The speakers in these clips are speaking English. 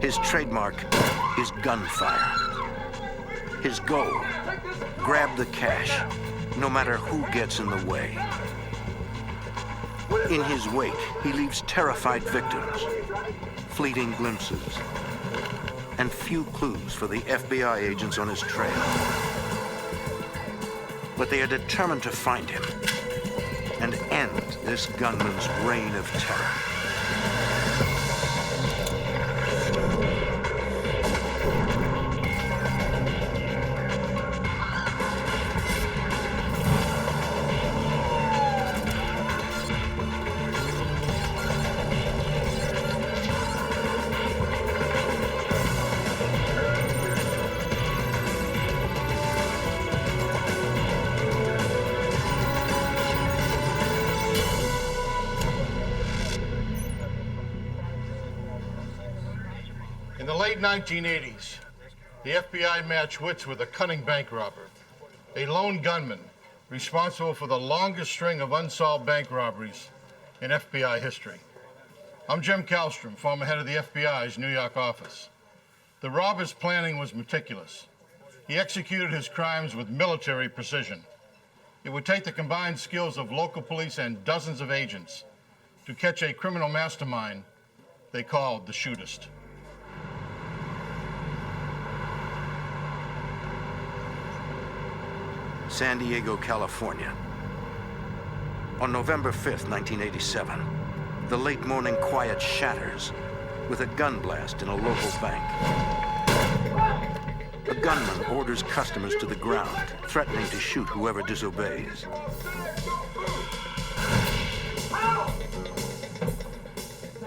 His trademark is gunfire. His goal, grab the cash, no matter who gets in the way. In his wake, he leaves terrified victims, fleeting glimpses, and few clues for the FBI agents on his trail. But they are determined to find him and end this gunman's reign of terror. In the late 1980s, the FBI matched wits with a cunning bank robber, a lone gunman responsible for the longest string of unsolved bank robberies in FBI history. I'm Jim Kallstrom, former head of the FBI's New York office. The robber's planning was meticulous. He executed his crimes with military precision. It would take the combined skills of local police and dozens of agents to catch a criminal mastermind they called the shootist. San Diego, California. On November 5th, 1987, the late morning quiet shatters with a gun blast in a local bank. A gunman orders customers to the ground, threatening to shoot whoever disobeys.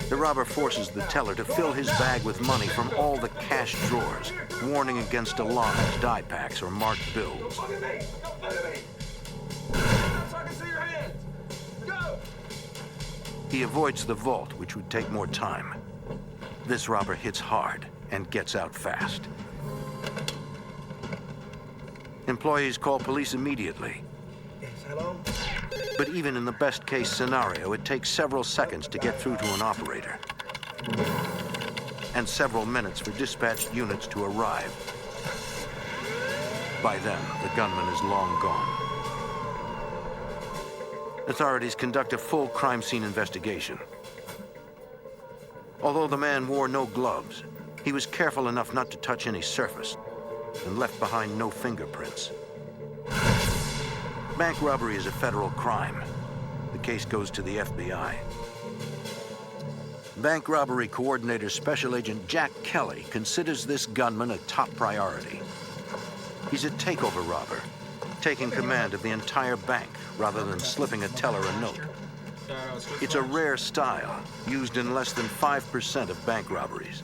The robber forces the teller to fill his bag with money from all the cash drawers, warning against alarms, die packs, or marked bills. He avoids the vault, which would take more time. This robber hits hard and gets out fast. Employees call police immediately. Yes, hello? But even in the best-case scenario, it takes several seconds to get through to an operator, and several minutes for dispatched units to arrive. By then, the gunman is long gone. Authorities conduct a full crime scene investigation. Although the man wore no gloves, he was careful enough not to touch any surface and left behind no fingerprints. Bank robbery is a federal crime. The case goes to the FBI. Bank robbery coordinator Special Agent Jack Kelly considers this gunman a top priority. He's a takeover robber, taking command of the entire bank rather than slipping a teller a note. It's a rare style, used in less than 5% of bank robberies.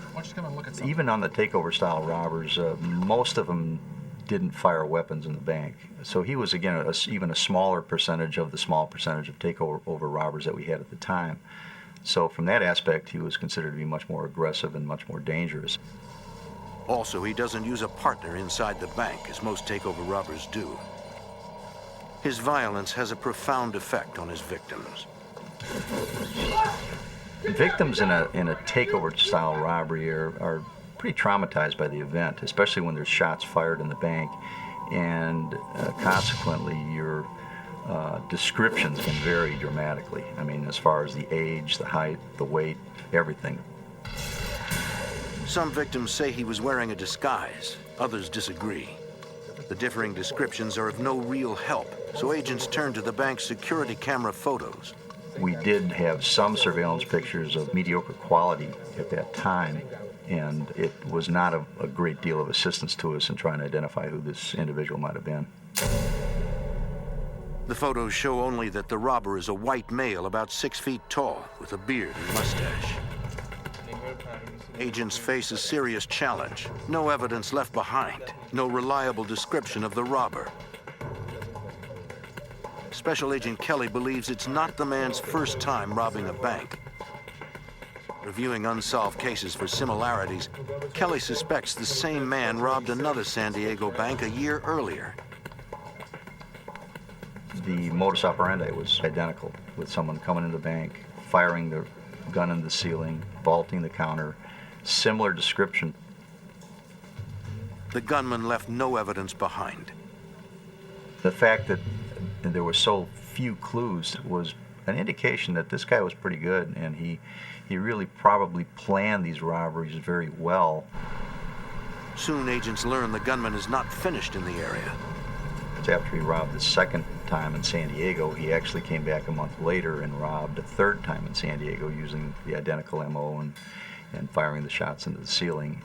Even on the takeover style robbers, most of them didn't fire weapons in the bank. So he was, again, even a smaller percentage of the small percentage of takeover robbers that we had at the time. So from that aspect, he was considered to be much more aggressive and much more dangerous. Also, he doesn't use a partner inside the bank, as most takeover robbers do. His violence has a profound effect on his victims. Victims in a takeover-style robbery are pretty traumatized by the event, especially when there's shots fired in the bank, and consequently your descriptions can vary dramatically. I mean, as far as the age, the height, the weight, everything. Some victims say he was wearing a disguise. Others disagree. The differing descriptions are of no real help, so agents turn to the bank's security camera photos. We did have some surveillance pictures of mediocre quality at that time, and it was not a great deal of assistance to us in trying to identify who this individual might have been. The photos show only that the robber is a white male about 6 feet tall with a beard and mustache. Agents face a serious challenge. No evidence left behind. No reliable description of the robber. Special Agent Kelly believes it's not the man's first time robbing a bank. Reviewing unsolved cases for similarities, Kelly suspects the same man robbed another San Diego bank a year earlier. The modus operandi was identical, with someone coming into the bank, firing the gun in the ceiling, vaulting the counter, similar description. The gunman left no evidence behind. The fact that there were so few clues was an indication that this guy was pretty good, and he really probably planned these robberies very well. Soon agents learn the gunman is not finished in the area. After he robbed the second time in San Diego, he actually came back a month later and robbed a third time in San Diego using the identical MO and firing the shots into the ceiling.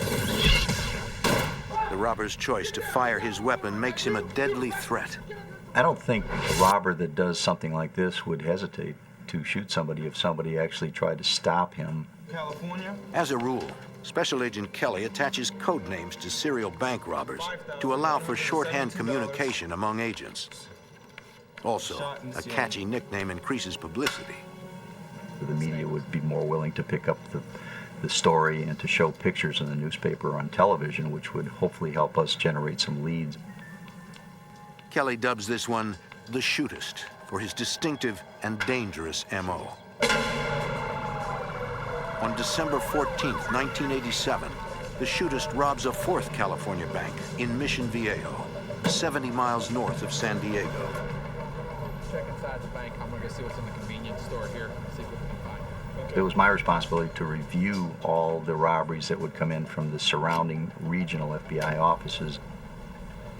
The robber's choice to fire his weapon makes him a deadly threat. I don't think a robber that does something like this would hesitate to shoot somebody if somebody actually tried to stop him. California? As a rule, Special Agent Kelly attaches code names to serial bank robbers to allow for shorthand communication among agents. Also, a catchy nickname increases publicity. The media would be more willing to pick up the story and to show pictures in the newspaper or on television, which would hopefully help us generate some leads. Kelly dubs this one the shootist for his distinctive and dangerous MO. On December 14th, 1987, the shootist robs a fourth California bank in Mission Viejo, 70 miles north of San Diego. Check inside the bank. I'm gonna go see what's in the convenience store here. See what we can find. Okay. It was my responsibility to review all the robberies that would come in from the surrounding regional FBI offices.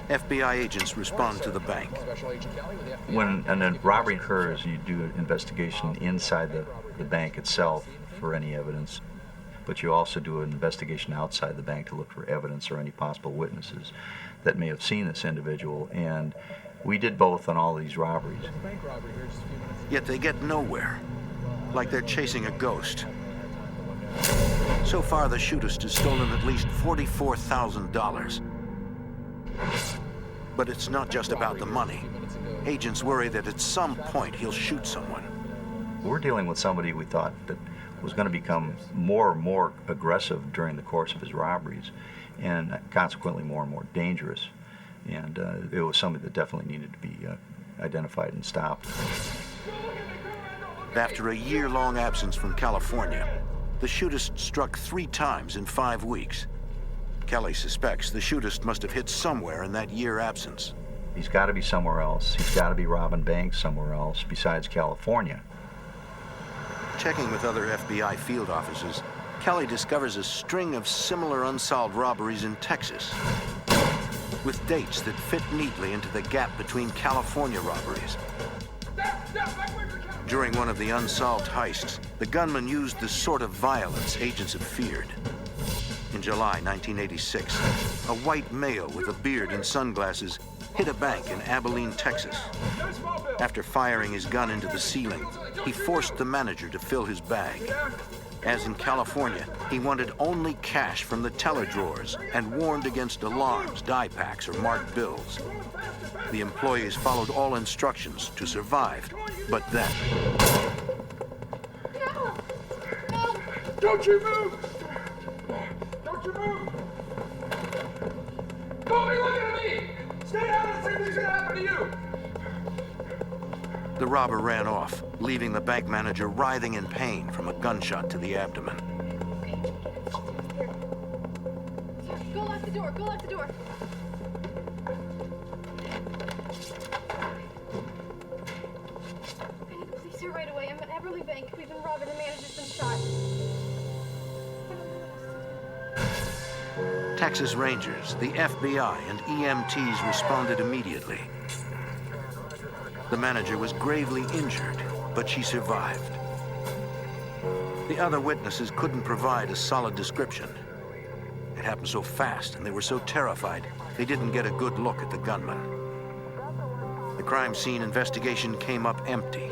FBI agents respond to the bank. Special Agent Kelly with the FBI. When a robbery occurs, you do an investigation inside the bank itself for any evidence, but you also do an investigation outside the bank to look for evidence or any possible witnesses that may have seen this individual, and we did both on all these robberies. Bank robbery here just a few minutes. Yet they get nowhere, like they're chasing a ghost. So far, the shootist has stolen at least $44,000. But it's not just about the money. Agents worry that at some point he'll shoot someone. We're dealing with somebody we thought that was going to become more and more aggressive during the course of his robberies, and consequently more and more dangerous. And it was somebody that definitely needed to be identified and stopped. After a year-long absence from California, the shootist struck 3 times in 5 weeks. Kelly suspects the shootist must have hit somewhere in that year absence. He's got to be somewhere else. He's got to be robbing banks somewhere else besides California. Checking with other FBI field offices, Kelly discovers a string of similar unsolved robberies in Texas, with dates that fit neatly into the gap between California robberies. During one of the unsolved heists, the gunman used the sort of violence agents have feared. In July 1986, a white male with a beard and sunglasses hit a bank in Abilene, Texas. After firing his gun into the ceiling, he forced the manager to fill his bag. As in California, he wanted only cash from the teller drawers and warned against alarms, die packs, or marked bills. The employees followed all instructions to survive, but then... Don't you move! Don't you move! Don't be looking at me! Stay down and see what's gonna happen to you! The robber ran off, leaving the bank manager writhing in pain from a gunshot to the abdomen. Go lock the door, go lock the door. I need the police here right away. I'm at Everly Bank. We've been robbed and the manager's been shot. Texas Rangers, the FBI, and EMTs responded immediately. The manager was gravely injured, but she survived. The other witnesses couldn't provide a solid description. It happened so fast, and they were so terrified, they didn't get a good look at the gunman. The crime scene investigation came up empty,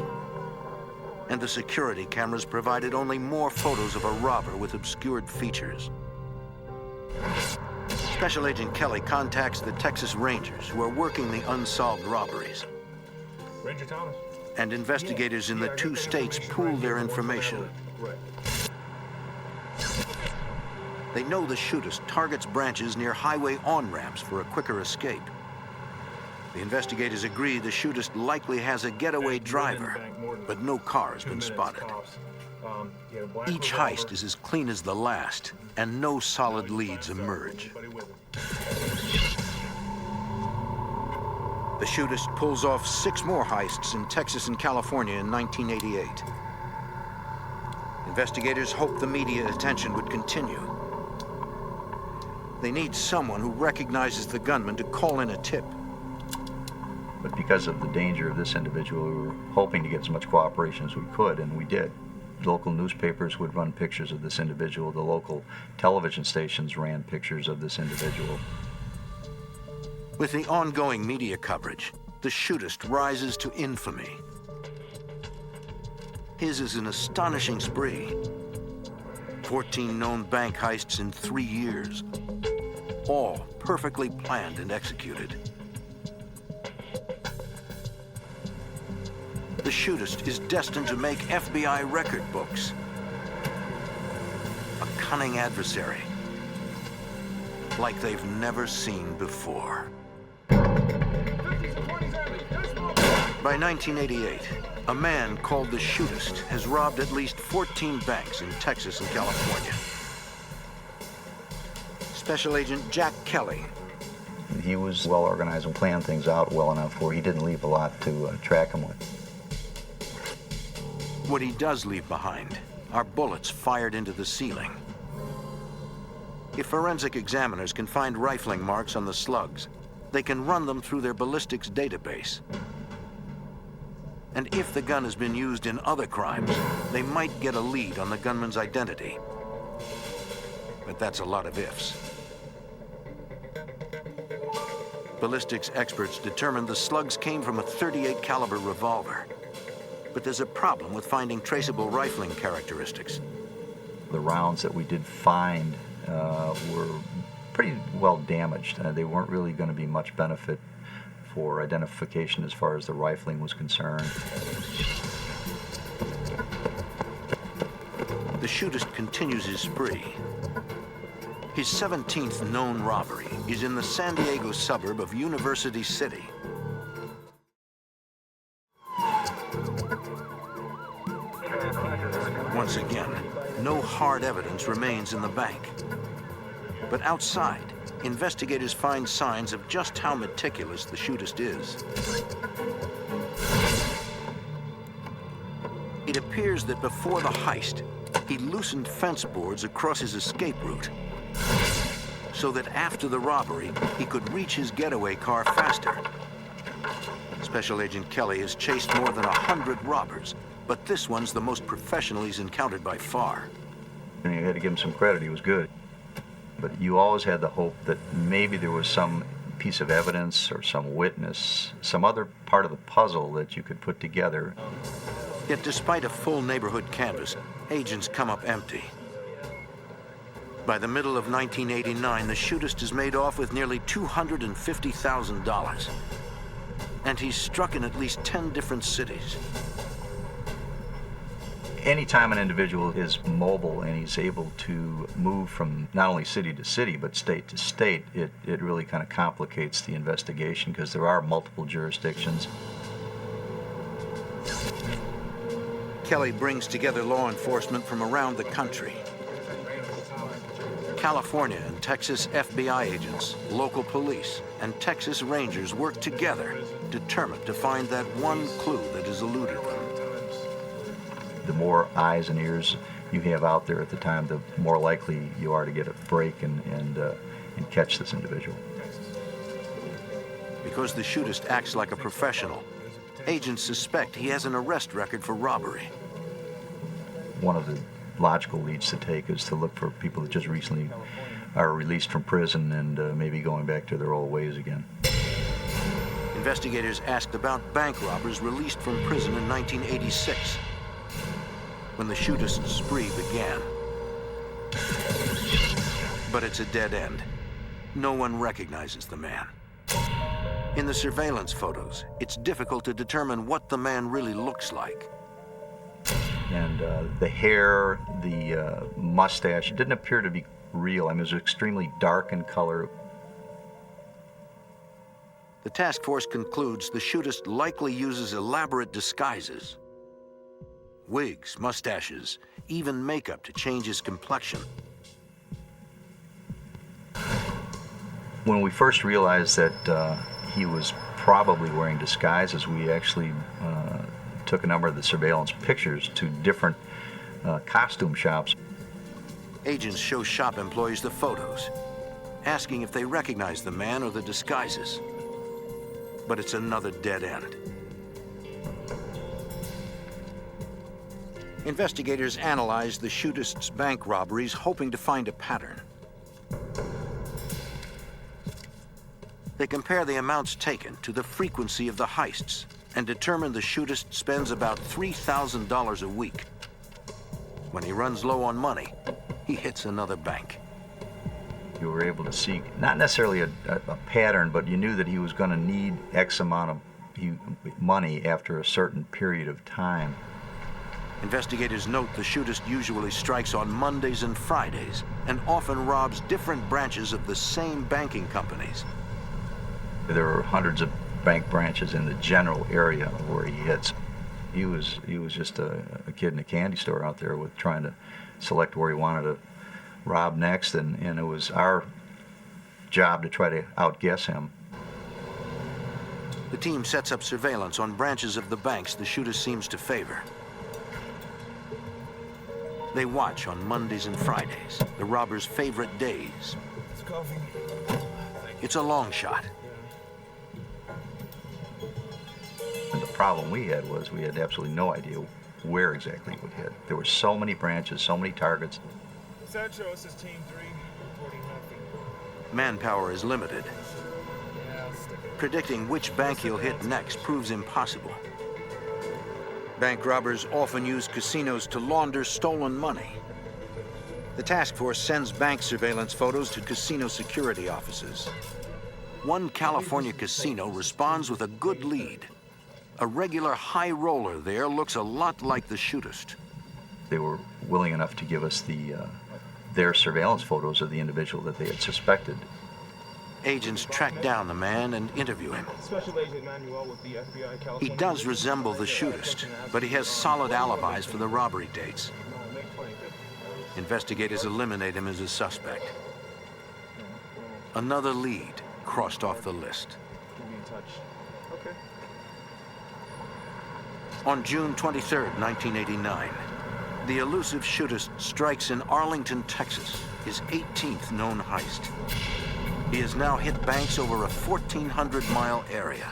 and the security cameras provided only more photos of a robber with obscured features. Special Agent Kelly contacts the Texas Rangers, who are working the unsolved robberies. Ranger Thomas. And investigators in the 2 states pool their information. They know the shootist targets branches near highway on-ramps for a quicker escape. The investigators agree the shootist likely has a getaway driver, but no car has been spotted. Each heist is as clean as the last, and no solid leads emerge. The shootist pulls off 6 more heists in Texas and California in 1988. Investigators hoped the media attention would continue. They need someone who recognizes the gunman to call in a tip. But because of the danger of this individual, we were hoping to get as much cooperation as we could, and we did. Local newspapers would run pictures of this individual. The local television stations ran pictures of this individual. With the ongoing media coverage, the shootist rises to infamy. His is an astonishing spree. 14 known bank heists in 3 years, all perfectly planned and executed. The shootist is destined to make FBI record books. A cunning adversary, like they've never seen before. By 1988, a man called the shootist has robbed at least 14 banks in Texas and California. Special Agent Jack Kelly. He was well organized and planned things out well enough where he didn't leave a lot to track him with. What he does leave behind are bullets fired into the ceiling. If forensic examiners can find rifling marks on the slugs, they can run them through their ballistics database. And if the gun has been used in other crimes, they might get a lead on the gunman's identity. But that's a lot of ifs. Ballistics experts determined the slugs came from a .38 caliber revolver. But there's a problem with finding traceable rifling characteristics. The rounds that we did find were pretty well damaged. They weren't really going to be much benefit for identification as far as the rifling was concerned. The shootist continues his spree. His 17th known robbery is in the San Diego suburb of University City. Once again, no hard evidence remains in the bank. But outside, investigators find signs of just how meticulous the shootist is. It appears that before the heist, he loosened fence boards across his escape route, so that after the robbery, he could reach his getaway car faster. Special Agent Kelly has chased more than 100 robbers, but this one's the most professional he's encountered by far. And you had to give him some credit, he was good. But you always had the hope that maybe there was some piece of evidence or some witness, some other part of the puzzle that you could put together. Yet despite a full neighborhood canvass, agents come up empty. By the middle of 1989, the shootist is made off with nearly $250,000. And he's struck in at least 10 different cities. Anytime an individual is mobile and he's able to move from not only city to city, but state to state, it really kind of complicates the investigation because there are multiple jurisdictions. Kelly brings together law enforcement from around the country. California and Texas FBI agents, local police, and Texas Rangers work together, determined to find that one clue that has eluded them. The more eyes and ears you have out there at the time, the more likely you are to get a break and catch this individual. Because the shootist acts like a professional, agents suspect he has an arrest record for robbery. One of the logical leads to take is to look for people that just recently are released from prison and maybe going back to their old ways again. Investigators asked about bank robbers released from prison in 1986, when the shootist's spree began. But it's a dead end. No one recognizes the man. In the surveillance photos, it's difficult to determine what the man really looks like. And the hair, the mustache, didn't appear to be real. I mean, it was extremely dark in color. The task force concludes the shootist likely uses elaborate disguises. Wigs, mustaches, even makeup to change his complexion. When we first realized that he was probably wearing disguises, we actually took a number of the surveillance pictures to different costume shops. Agents show shop employees the photos, asking if they recognize the man or the disguises. But it's another dead end. Investigators analyzed the shootist's bank robberies, hoping to find a pattern. They compare the amounts taken to the frequency of the heists and determine the shootist spends about $3,000 a week. When he runs low on money, he hits another bank. You were able to see, not necessarily a pattern, but you knew that he was going to need X amount of money after a certain period of time. Investigators note the shootist usually strikes on Mondays and Fridays and often robs different branches of the same banking companies. There are hundreds of bank branches in the general area where he hits. He was just a kid in a candy store out there with trying to select where he wanted to rob next, and it was our job to try to outguess him. The team sets up surveillance on branches of the banks the shooter seems to favor. They watch on Mondays and Fridays, the robber's favorite days. It's a long shot. And the problem we had was we had absolutely no idea where exactly it would hit. There were so many branches, so many targets. Sancho, this is Team 3, reporting nothing. Manpower is limited. Predicting which bank he'll hit next proves impossible. Bank robbers often use casinos to launder stolen money. The task force sends bank surveillance photos to casino security offices. One California casino responds with a good lead. A regular high roller there looks a lot like the shootist. They were willing enough to give us their surveillance photos of the individual that they had suspected. Agents track down the man and interview him. Special Agent Manuel with the FBI He California. does resemble the shootist, but he has solid alibis for the robbery dates. Investigators eliminate him as a suspect. Another lead crossed off the list. Keep me in touch. Okay. On June 23, 1989, the elusive shootist strikes in Arlington, Texas, his 18th known heist. He has now hit banks over a 1,400-mile area.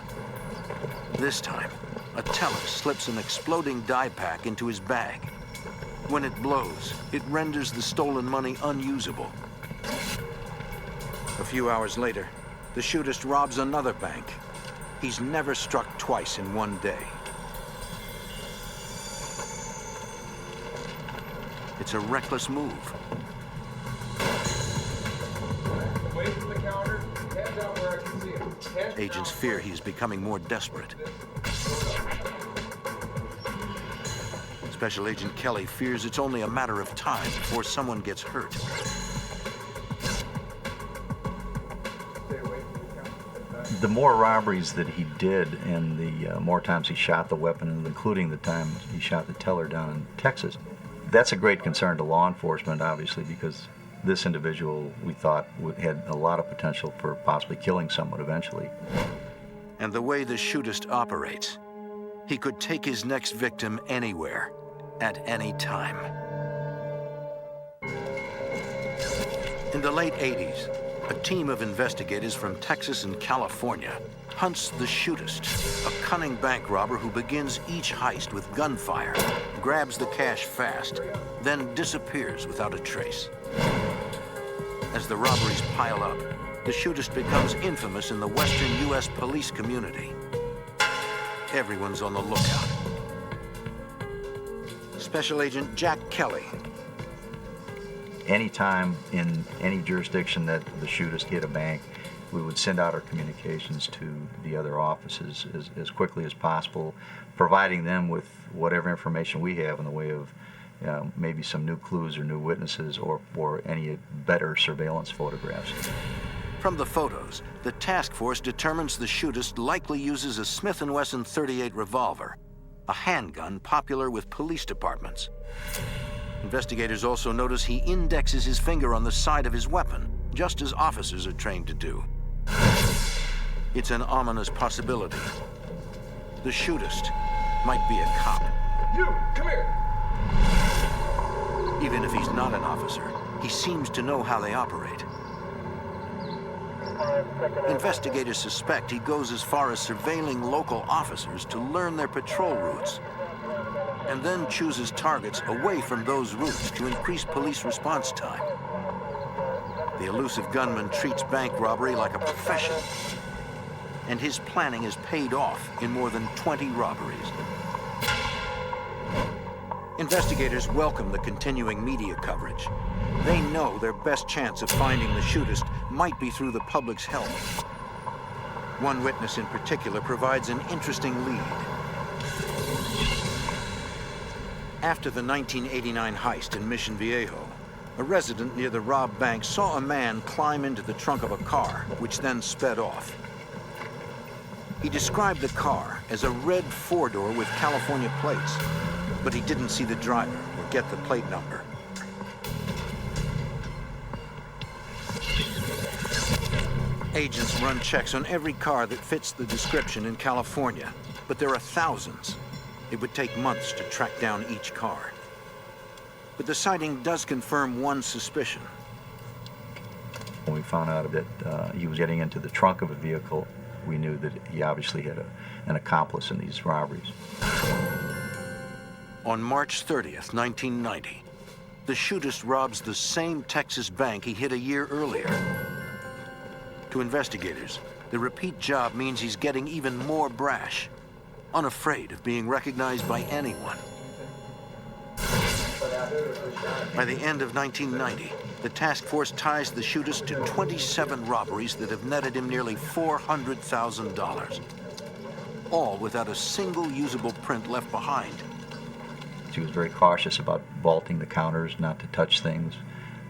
This time, a teller slips an exploding dye pack into his bag. When it blows, it renders the stolen money unusable. A few hours later, the shootist robs another bank. He's never struck twice in one day. It's a reckless move. Wait for the counter. Hands out where I can see it. Agents fear he is becoming more desperate. Special Agent Kelly fears it's only a matter of time before someone gets hurt. The more robberies that he did and the more times he shot the weapon, including the time he shot the teller down in Texas, that's a great concern to law enforcement, obviously, because this individual, we thought, had a lot of potential for possibly killing someone eventually. And the way the shootist operates, he could take his next victim anywhere, at any time. In the late 80s, a team of investigators from Texas and California hunts the shootist, a cunning bank robber who begins each heist with gunfire, grabs the cash fast, then disappears without a trace. As the robberies pile up, the shootist becomes infamous in the Western U.S. police community. Everyone's on the lookout. Special Agent Jack Kelly. Anytime in any jurisdiction that the shootist hit a bank, we would send out our communications to the other offices as quickly as possible, providing them with whatever information we have in the way of maybe some new clues or new witnesses or any better surveillance photographs. From the photos, the task force determines the shootist likely uses a Smith & Wesson .38 revolver. a handgun popular with police departments. Investigators also notice he indexes his finger on the side of his weapon, just as officers are trained to do. It's an ominous possibility. The shootist might be a cop. You, come here. Even if he's not an officer, he seems to know how they operate. Investigators suspect he goes as far as surveilling local officers to learn their patrol routes, and then chooses targets away from those routes to increase police response time. The elusive gunman treats bank robbery like a profession, and his planning has paid off in more than 20 robberies. Investigators welcome the continuing media coverage. They know their best chance of finding the shootist might be through the public's help. One witness in particular provides an interesting lead. After the 1989 heist in Mission Viejo, a resident near the robbed bank saw a man climb into the trunk of a car, which then sped off. He described the car as a red four-door with California plates, but he didn't see the driver or get the plate number. Agents run checks on every car that fits the description in California, but there are thousands. It would take months to track down each car. But the sighting does confirm one suspicion. When we found out that he was getting into the trunk of a vehicle, we knew that he obviously had an accomplice in these robberies. On March 30th, 1990, the shootist robs the same Texas bank he hit a year earlier. To investigators, the repeat job means he's getting even more brash, unafraid of being recognized by anyone. By the end of 1990, the task force ties the shootist to 27 robberies that have netted him nearly $400,000, all without a single usable print left behind. He was very cautious about vaulting the counters, not to touch things.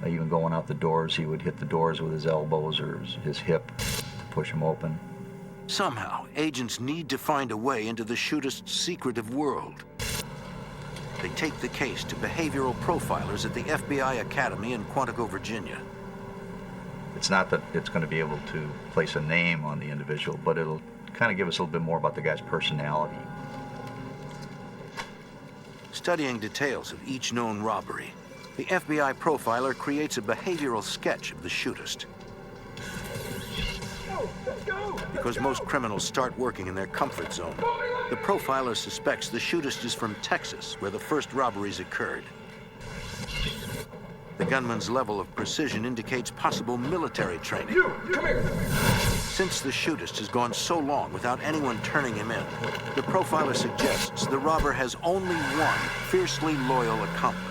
Even going out the doors, he would hit the doors with his elbows or his hip to push them open. Somehow, agents need to find a way into the shootist's secretive world. They take the case to behavioral profilers at the FBI Academy in Quantico, Virginia. It's not that it's going to be able to place a name on the individual, but it'll kind of give us a little bit more about the guy's personality. Studying details of each known robbery, the FBI profiler creates a behavioral sketch of the shootist. Because most criminals start working in their comfort zone, the profiler suspects the shootist is from Texas, where the first robberies occurred. The gunman's level of precision indicates possible military training. You, come here. Since the shootist has gone so long without anyone turning him in, the profiler suggests the robber has only one fiercely loyal accomplice.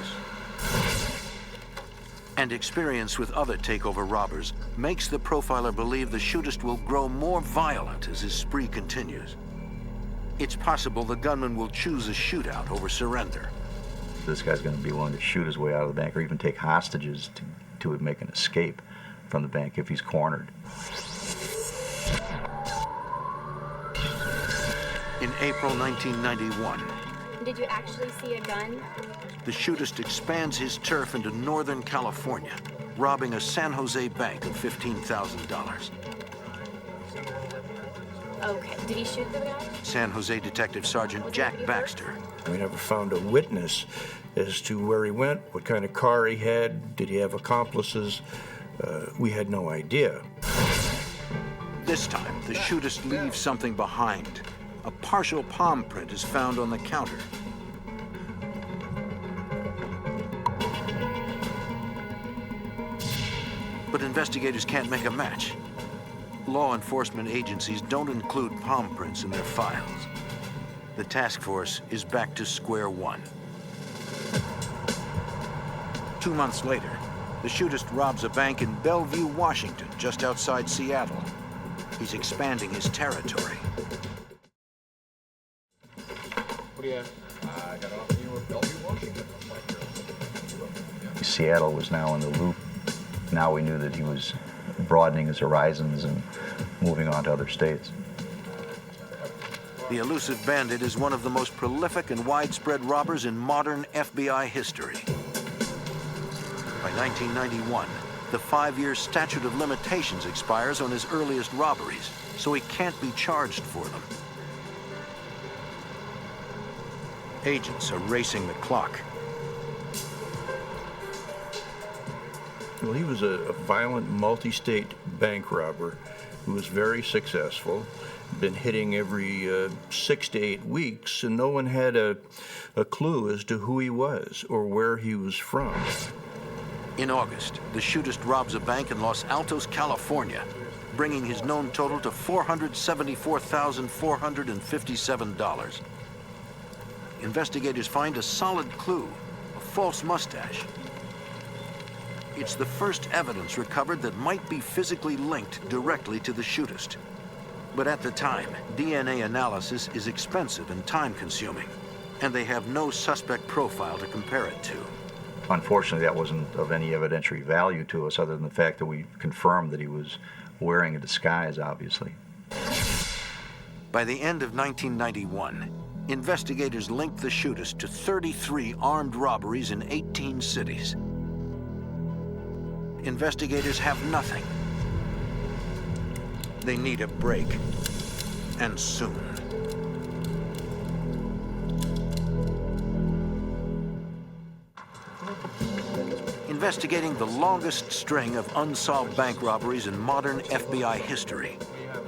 And experience with other takeover robbers makes the profiler believe the shootist will grow more violent as his spree continues. It's possible the gunman will choose a shootout over surrender. This guy's going to be willing to shoot his way out of the bank or even take hostages to make an escape from the bank if he's cornered. In April 1991, Did you actually see a gun? the shootist expands his turf into Northern California, robbing a San Jose bank of $15,000. Okay. Did he shoot the guy? San Jose Detective Sergeant Jack Baxter We never found a witness as to where he went, what kind of car he had, did he have accomplices. We had no idea. This time, the shootist leaves something behind. A partial palm print is found on the counter. But investigators can't make a match. Law enforcement agencies don't include palm prints in their files. The task force is back to square one. 2 months later, the shootist robs a bank in Bellevue, Washington, just outside Seattle. He's expanding his territory. What do you have? I got off you in Bellevue, Washington. Seattle was now in the loop. Now we knew that he was broadening his horizons and moving on to other states. The The elusive bandit is one of the most prolific and widespread robbers in modern FBI history. By 1991, the 5-year statute of limitations expires on his earliest robberies, so he can't be charged for them. Agents are racing the clock. Well, he was a violent multi-state bank robber who was very successful, been hitting every 6 to 8 weeks, and no one had a clue as to who he was or where he was from. In August, the shootist robs a bank in Los Altos, California, bringing his known total to $474,457. Investigators find a solid clue, a false mustache. It's the first evidence recovered that might be physically linked directly to the shootist. But at the time, DNA analysis is expensive and time-consuming, and they have no suspect profile to compare it to. Unfortunately, that wasn't of any evidentiary value to us other than the fact that we confirmed that he was wearing a disguise, obviously. By the end of 1991, investigators linked the shootist to 33 armed robberies in 18 cities. Investigators have nothing. They need a break, and soon. Investigating the longest string of unsolved bank robberies in modern FBI history,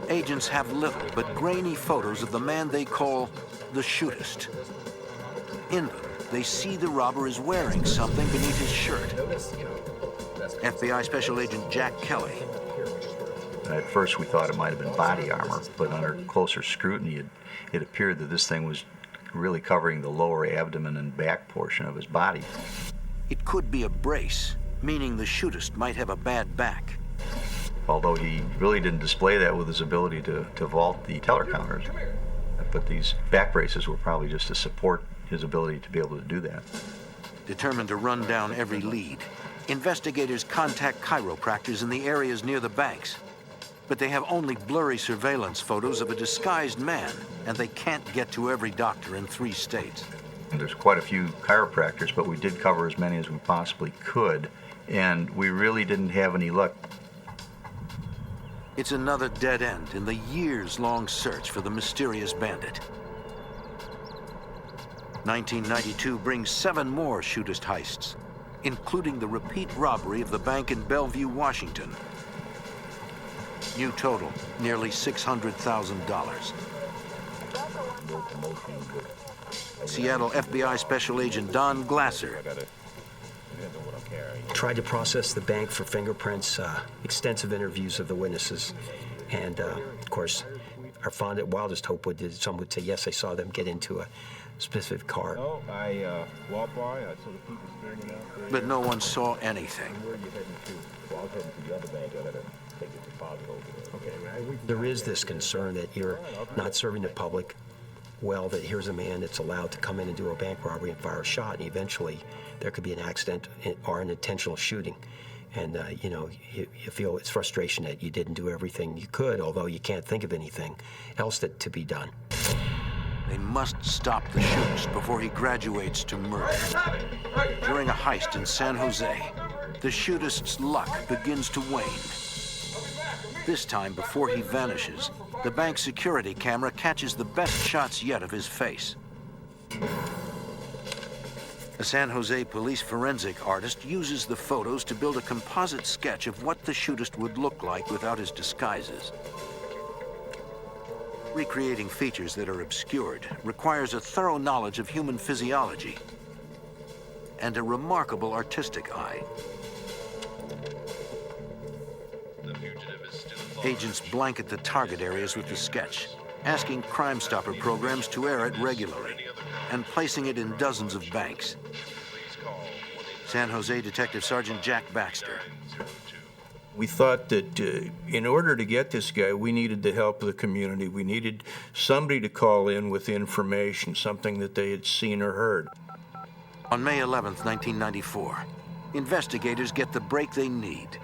agents have little but grainy photos of the man they call the shootist. In them, they see the robber is wearing something beneath his shirt. FBI Special Agent Jack Kelly. At first, we thought it might have been body armor, but under closer scrutiny, it appeared that this thing was really covering the lower abdomen and back portion of his body. It could be a brace, meaning the shootist might have a bad back. Although he really didn't display that with his ability to vault the teller counters. But these back braces were probably just to support his ability to be able to do that. Determined to run down every lead, investigators contact chiropractors in the areas near the banks. But they have only blurry surveillance photos of a disguised man, and they can't get to every doctor in 3 states. And there's quite a few chiropractors, but we did cover as many as we possibly could, and we really didn't have any luck. It's another dead end in the years-long search for the mysterious bandit. 1992 brings 7 more shootist heists, including the repeat robbery of the bank in Bellevue, Washington. New total, nearly $600,000. Seattle FBI Special Agent Don Glasser. Tried to process the bank for fingerprints, extensive interviews of the witnesses, and of course, our wildest hope would that someone would say, yes, I saw them get into a specific car. No, I walked by, I saw the people standing out there. But no one saw anything. Where are you heading to? Well, I was heading to the other bank. I gotta take the deposit over there. Okay, There is this concern that you're not serving the public well, that here's a man that's allowed to come in and do a bank robbery and fire a shot, and eventually there could be an accident or an intentional shooting. And, you feel it's frustration that you didn't do everything you could, although you can't think of anything else to be done. They must stop the shootist before he graduates to murder. During a heist in San Jose, the shootist's luck begins to wane. This time, before he vanishes, the bank security camera catches the best shots yet of his face. A San Jose police forensic artist uses the photos to build a composite sketch of what the shootist would look like without his disguises. Recreating features that are obscured requires a thorough knowledge of human physiology and a remarkable artistic eye. Agents blanket the target areas with the sketch, asking Crime Stopper programs to air it regularly, and placing it in dozens of banks. San Jose Detective Sergeant Jack Baxter. We thought that in order to get this guy, we needed the help of the community. We needed somebody to call in with information, something that they had seen or heard. On May 11th, 1994, investigators get the break they need.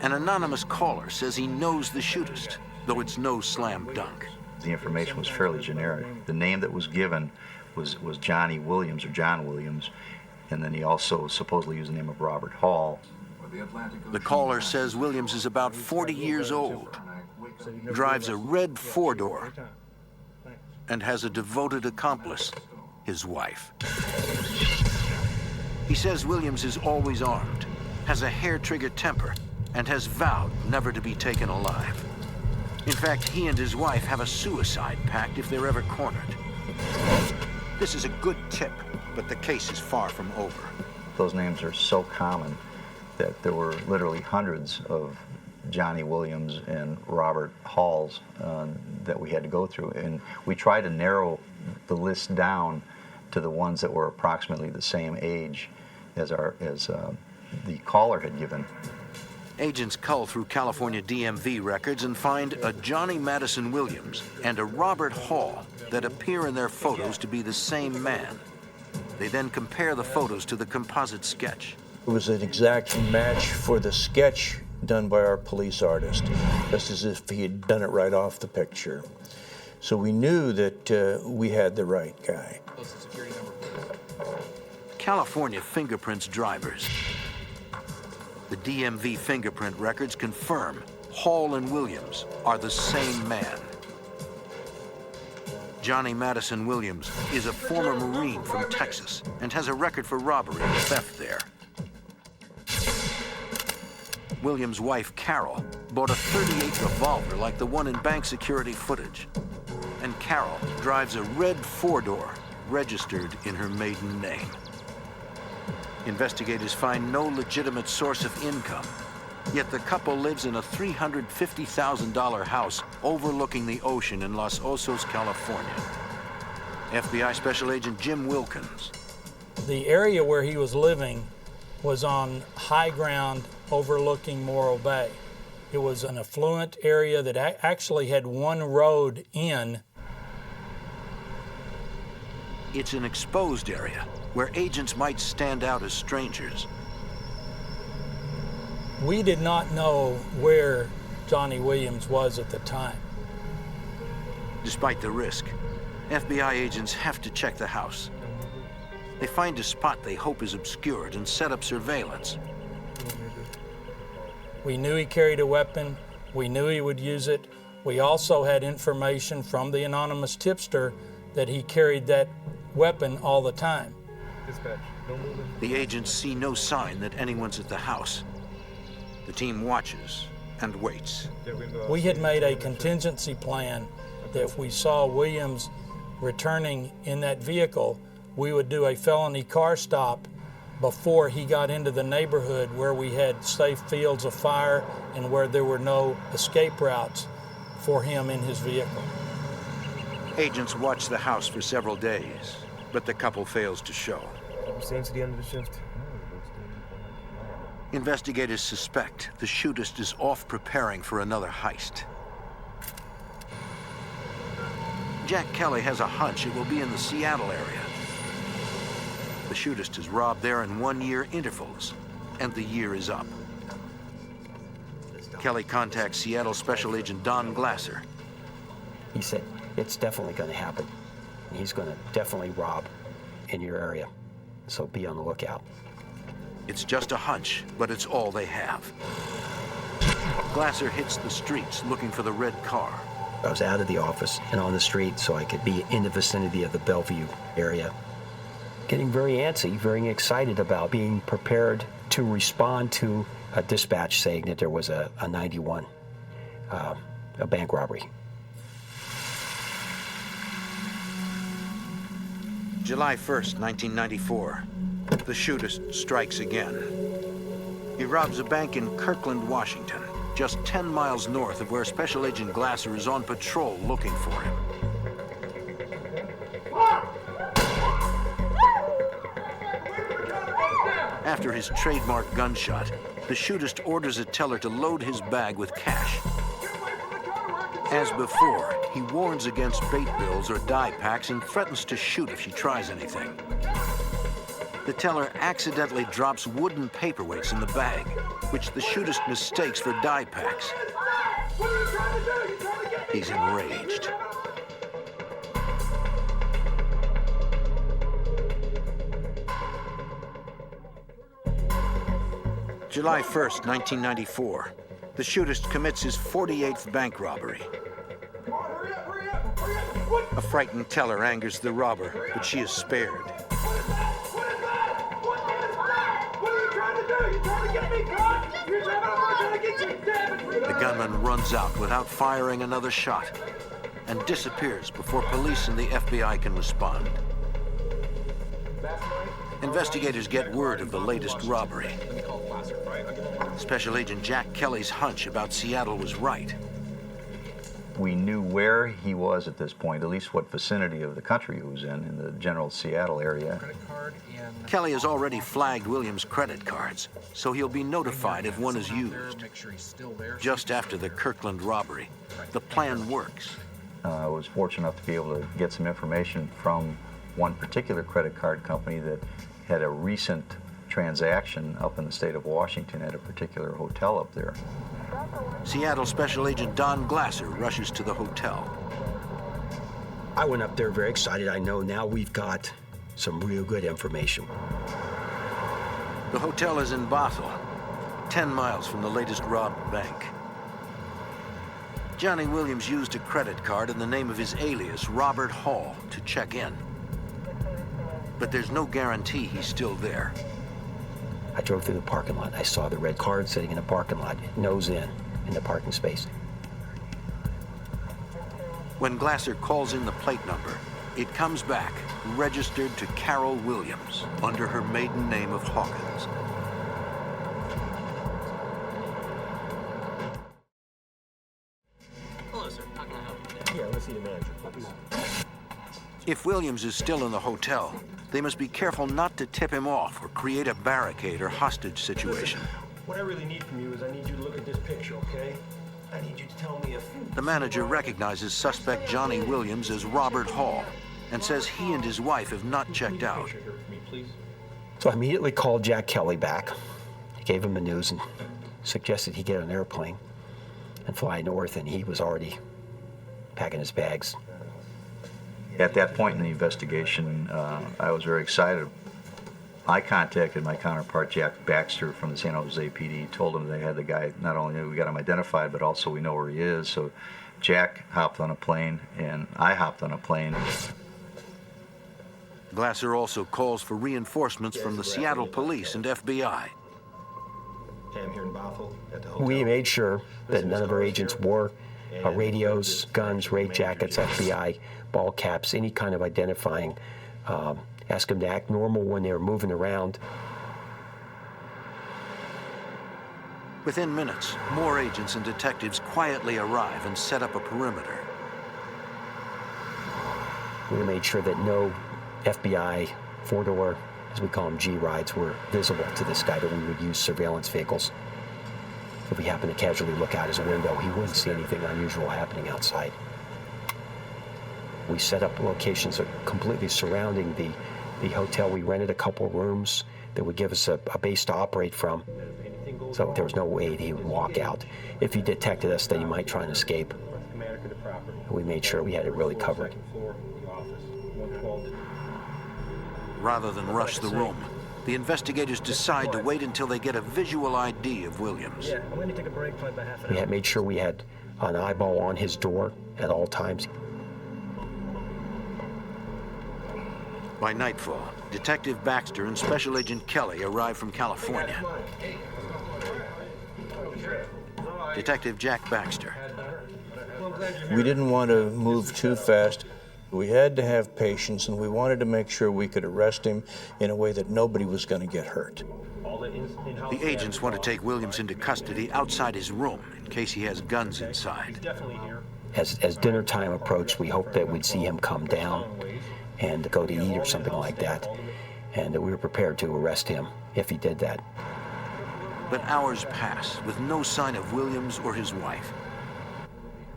An anonymous caller says he knows the shootist, though it's no slam dunk. The information was fairly generic. The name that was given was Johnny Williams, or John Williams, and then he also supposedly used the name of Robert Hall. The caller says Williams is about 40 years old, drives a red four-door, and has a devoted accomplice, his wife. He says Williams is always armed, has a hair-trigger temper, and has vowed never to be taken alive. In fact, he and his wife have a suicide pact if they're ever cornered. This is a good tip, but the case is far from over. Those names are so common that there were literally hundreds of Johnny Williams and Robert Halls that we had to go through. And we tried to narrow the list down to the ones that were approximately the same age as the caller had given. Agents cull through California DMV records and find a Johnny Madison Williams and a Robert Hall that appear in their photos to be the same man. They then compare the photos to the composite sketch. It was an exact match for the sketch done by our police artist, just as if he had done it right off the picture. So we knew that we had the right guy. California fingerprints drivers. The DMV fingerprint records confirm Hall and Williams are the same man. Johnny Madison Williams is a former Marine from Texas and has a record for robbery and theft there. Williams' wife, Carol, bought a .38 revolver like the one in bank security footage. And Carol drives a red four-door registered in her maiden name. Investigators find no legitimate source of income, yet the couple lives in a $350,000 house overlooking the ocean in Los Osos, California. FBI Special Agent Jim Wilkins. The area where he was living was on high ground overlooking Morro Bay. It was an affluent area that actually had one road in. It's an exposed area where agents might stand out as strangers. We did not know where Johnny Williams was at the time. Despite the risk, FBI agents have to check the house. They find a spot they hope is obscured and set up surveillance. We knew he carried a weapon. We knew he would use it. We also had information from the anonymous tipster that he carried that weapon all the time. Dispatch, no movement. The agents see no sign that anyone's at the house. The team watches and waits. We had made a contingency plan that if we saw Williams returning in that vehicle, we would do a felony car stop before he got into the neighborhood where we had safe fields of fire and where there were no escape routes for him in his vehicle. Agents watch the house for several days, but the couple fails to show. Staying to the end of the shift. Investigators suspect the shootist is off preparing for another heist. Jack Kelly has a hunch it will be in the Seattle area. The shootist is robbed there in one-year intervals, and the year is up. Kelly contacts Seattle Special Agent Don Glasser. He said, it's definitely going to happen. He's going to definitely rob in your area, so be on the lookout. It's just a hunch, but it's all they have. Glasser hits the streets looking for the red car. I was out of the office and on the street so I could be in the vicinity of the Bellevue area. Getting very antsy, very excited about being prepared to respond to a dispatch saying that there was a 91, a bank robbery. July 1st, 1994. The shootist strikes again. He robs a bank in Kirkland, Washington, just 10 miles north of where Special Agent Glasser is on patrol looking for him. After his trademark gunshot, the shootist orders a teller to load his bag with cash. As before, he warns against bait bills or die packs and threatens to shoot if she tries anything. The teller accidentally drops wooden paperweights in the bag, which the shootist mistakes for die packs. He's enraged. July 1st, 1994. The shootist commits his 48th bank robbery. A frightened teller angers the robber, but she is spared. The gunman runs out without firing another shot and disappears before police and the FBI can respond. Investigators get word of the latest robbery. Special Agent Jack Kelly's hunch about Seattle was right. We knew where he was at this point, at least what vicinity of the country he was in the general Seattle area. Kelly has already flagged Williams' credit cards, so he'll be notified if one is used. Just after the Kirkland robbery, the plan works. I was fortunate enough to be able to get some information from one particular credit card company that had a recent transaction up in the state of Washington at a particular hotel up there. Seattle Special Agent Don Glasser rushes to the hotel. I went up there very excited. I know now we've got some real good information. The hotel is in Bothell, 10 miles from the latest robbed bank. Johnny Williams used a credit card in the name of his alias, Robert Hall, to check in. But there's no guarantee he's still there. I drove through the parking lot. I saw the red card sitting in the parking lot, nose in the parking space. When Glasser calls in the plate number, it comes back registered to Carol Williams under her maiden name of Hawkins. Hello, sir. How can I help you? Yeah, let's see the manager, please. If Williams is still in the hotel, they must be careful not to tip him off or create a barricade or hostage situation. Listen, what I really need from you is I need you to look at this picture, okay? I need you to tell me if... The manager recognizes suspect Johnny Williams as Robert Hall and says he and his wife have not checked out. So I immediately called Jack Kelly back. I gave him the news and suggested he get on an airplane and fly north, and he was already packing his bags. At that point in the investigation, I was very excited. I contacted my counterpart, Jack Baxter, from the San Jose PD, told him they had the guy, not only we got him identified, but also we know where he is. So Jack hopped on a plane, and I hopped on a plane. Glasser also calls for reinforcements from the Seattle police and FBI. I'm here in Bothell at the hotel. We made sure that none of our agents wore radios, guns, raid jackets, FBI, ball caps, any kind of identifying. Ask them to act normal when they were moving around. Within minutes, more agents and detectives quietly arrive and set up a perimeter. We made sure that no FBI four-door, as we call them, G-rides, were visible to this guy, that we would use surveillance vehicles. If we happened to casually look out his window, he wouldn't see anything unusual happening outside. We set up locations completely surrounding the hotel. We rented a couple rooms that would give us a base to operate from, so there was no way he would walk out. If he detected us, then he might try and escape. We made sure we had it really covered. Rather than rush the room, the investigators decide to wait until they get a visual ID of Williams. Yeah, I'm going to take a break for about half an hour. We had made sure we had an eyeball on his door at all times. By nightfall, Detective Baxter and Special Agent Kelly arrive from California. Detective Jack Baxter. We didn't want to move too fast. We had to have patience, and we wanted to make sure we could arrest him in a way that nobody was going to get hurt. The agents want to take Williams into custody outside his room in case he has guns inside. As dinner time approached, we hoped that we'd see him come down and go to eat or something like that, and that we were prepared to arrest him if he did that. But hours pass with no sign of Williams or his wife.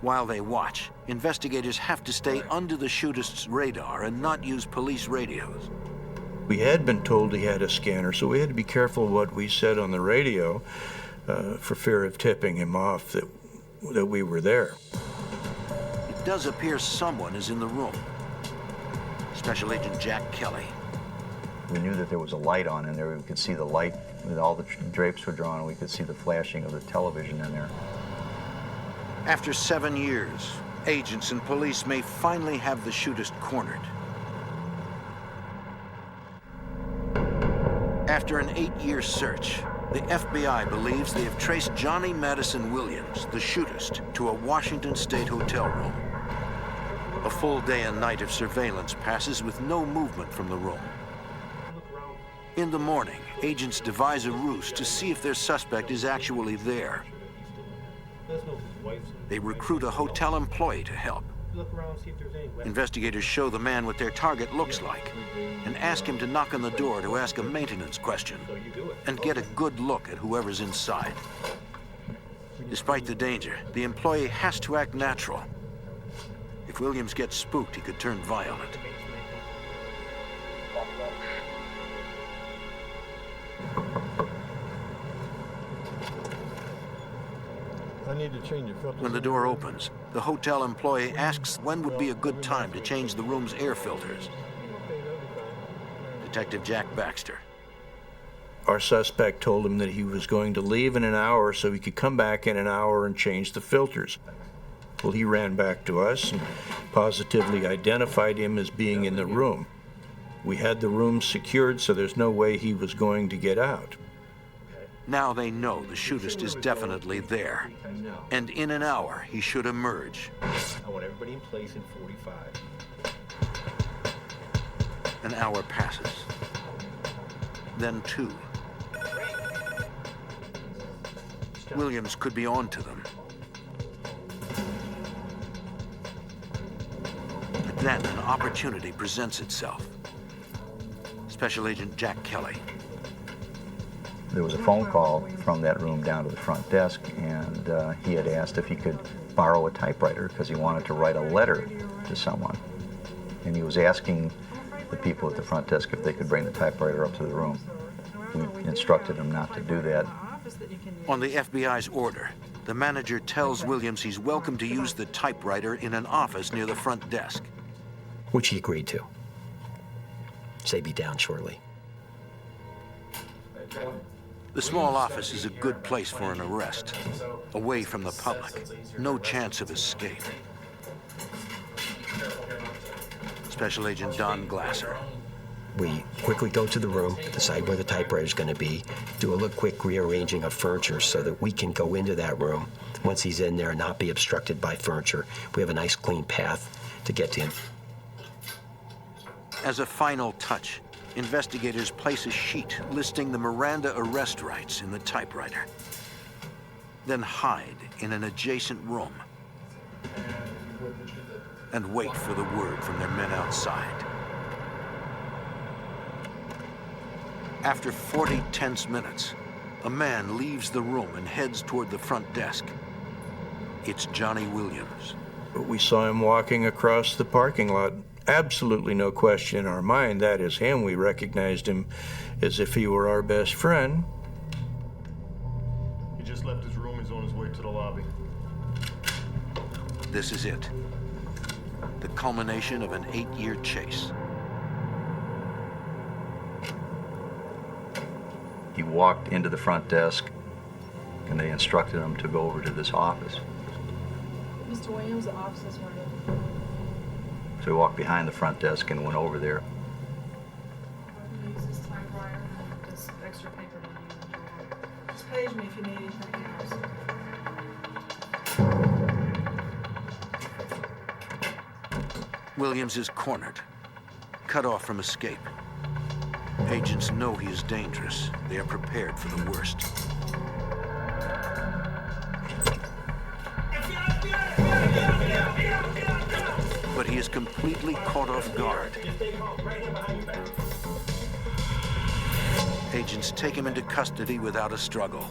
While they watch, investigators have to stay under the shootist's radar and not use police radios. We had been told he had a scanner, so we had to be careful what we said on the radio for fear of tipping him off that we were there. It does appear someone is in the room. Special Agent Jack Kelly. We knew that there was a light on in there. We could see the light All the drapes were drawn, and we could see the flashing of the television in there. After 7 years, agents and police may finally have the shootist cornered. After an 8-year search, the FBI believes they have traced Johnny Madison Williams, the shootist, to a Washington State hotel room. A full day and night of surveillance passes with no movement from the room. In the morning, agents devise a ruse to see if their suspect is actually there. They recruit a hotel employee to help. Investigators show the man what their target looks like and ask him to knock on the door to ask a maintenance question and get a good look at whoever's inside. Despite the danger, the employee has to act natural. If Williams gets spooked, he could turn violent. I need to change your filters. When the door opens, the hotel employee asks when would be a good time to change the room's air filters. Detective Jack Baxter. Our suspect told him that he was going to leave in an hour so he could come back in an hour and change the filters. Well, he ran back to us and positively identified him as being in the room. We had the room secured, so there's no way he was going to get out. Now they know the shootist is definitely there. And in an hour, he should emerge. I want everybody in place in 45. An hour passes. Then 2. Williams could be on to them. But then an opportunity presents itself. Special Agent Jack Kelly. There was a phone call from that room down to the front desk, and he had asked if he could borrow a typewriter because he wanted to write a letter to someone. And he was asking the people at the front desk if they could bring the typewriter up to the room. We instructed him not to do that. On the FBI's order, the manager tells Williams he's welcome to use the typewriter in an office near the front desk. Which he agreed to. Say be down shortly. The small office is a good place for an arrest, away from the public, no chance of escape. Special Agent Don Glasser. We quickly go to the room, decide where the typewriter is going to be, do a little quick rearranging of furniture so that we can go into that room once he's in there and not be obstructed by furniture. We have a nice clean path to get to him. As a final touch, investigators place a sheet listing the Miranda arrest rights in the typewriter. Then hide in an adjacent room and wait for the word from their men outside. After 40 tense minutes, a man leaves the room and heads toward the front desk. It's Johnny Williams. We saw him walking across the parking lot. Absolutely no question in our mind that is him. We recognized him as if he were our best friend. He just left his room. He's on his way to the lobby. This is it. The culmination of an 8-year chase. He walked into the front desk, and they instructed him to go over to this office. Mr. Williams, the office is ready. So he walked behind the front desk and went over there. Use this typewriter and this extra paper to use. Just page me if you need anything else. Williams is cornered, cut off from escape. Agents know he is dangerous. They are prepared for the worst. But he is completely caught off guard. Agents take him into custody without a struggle.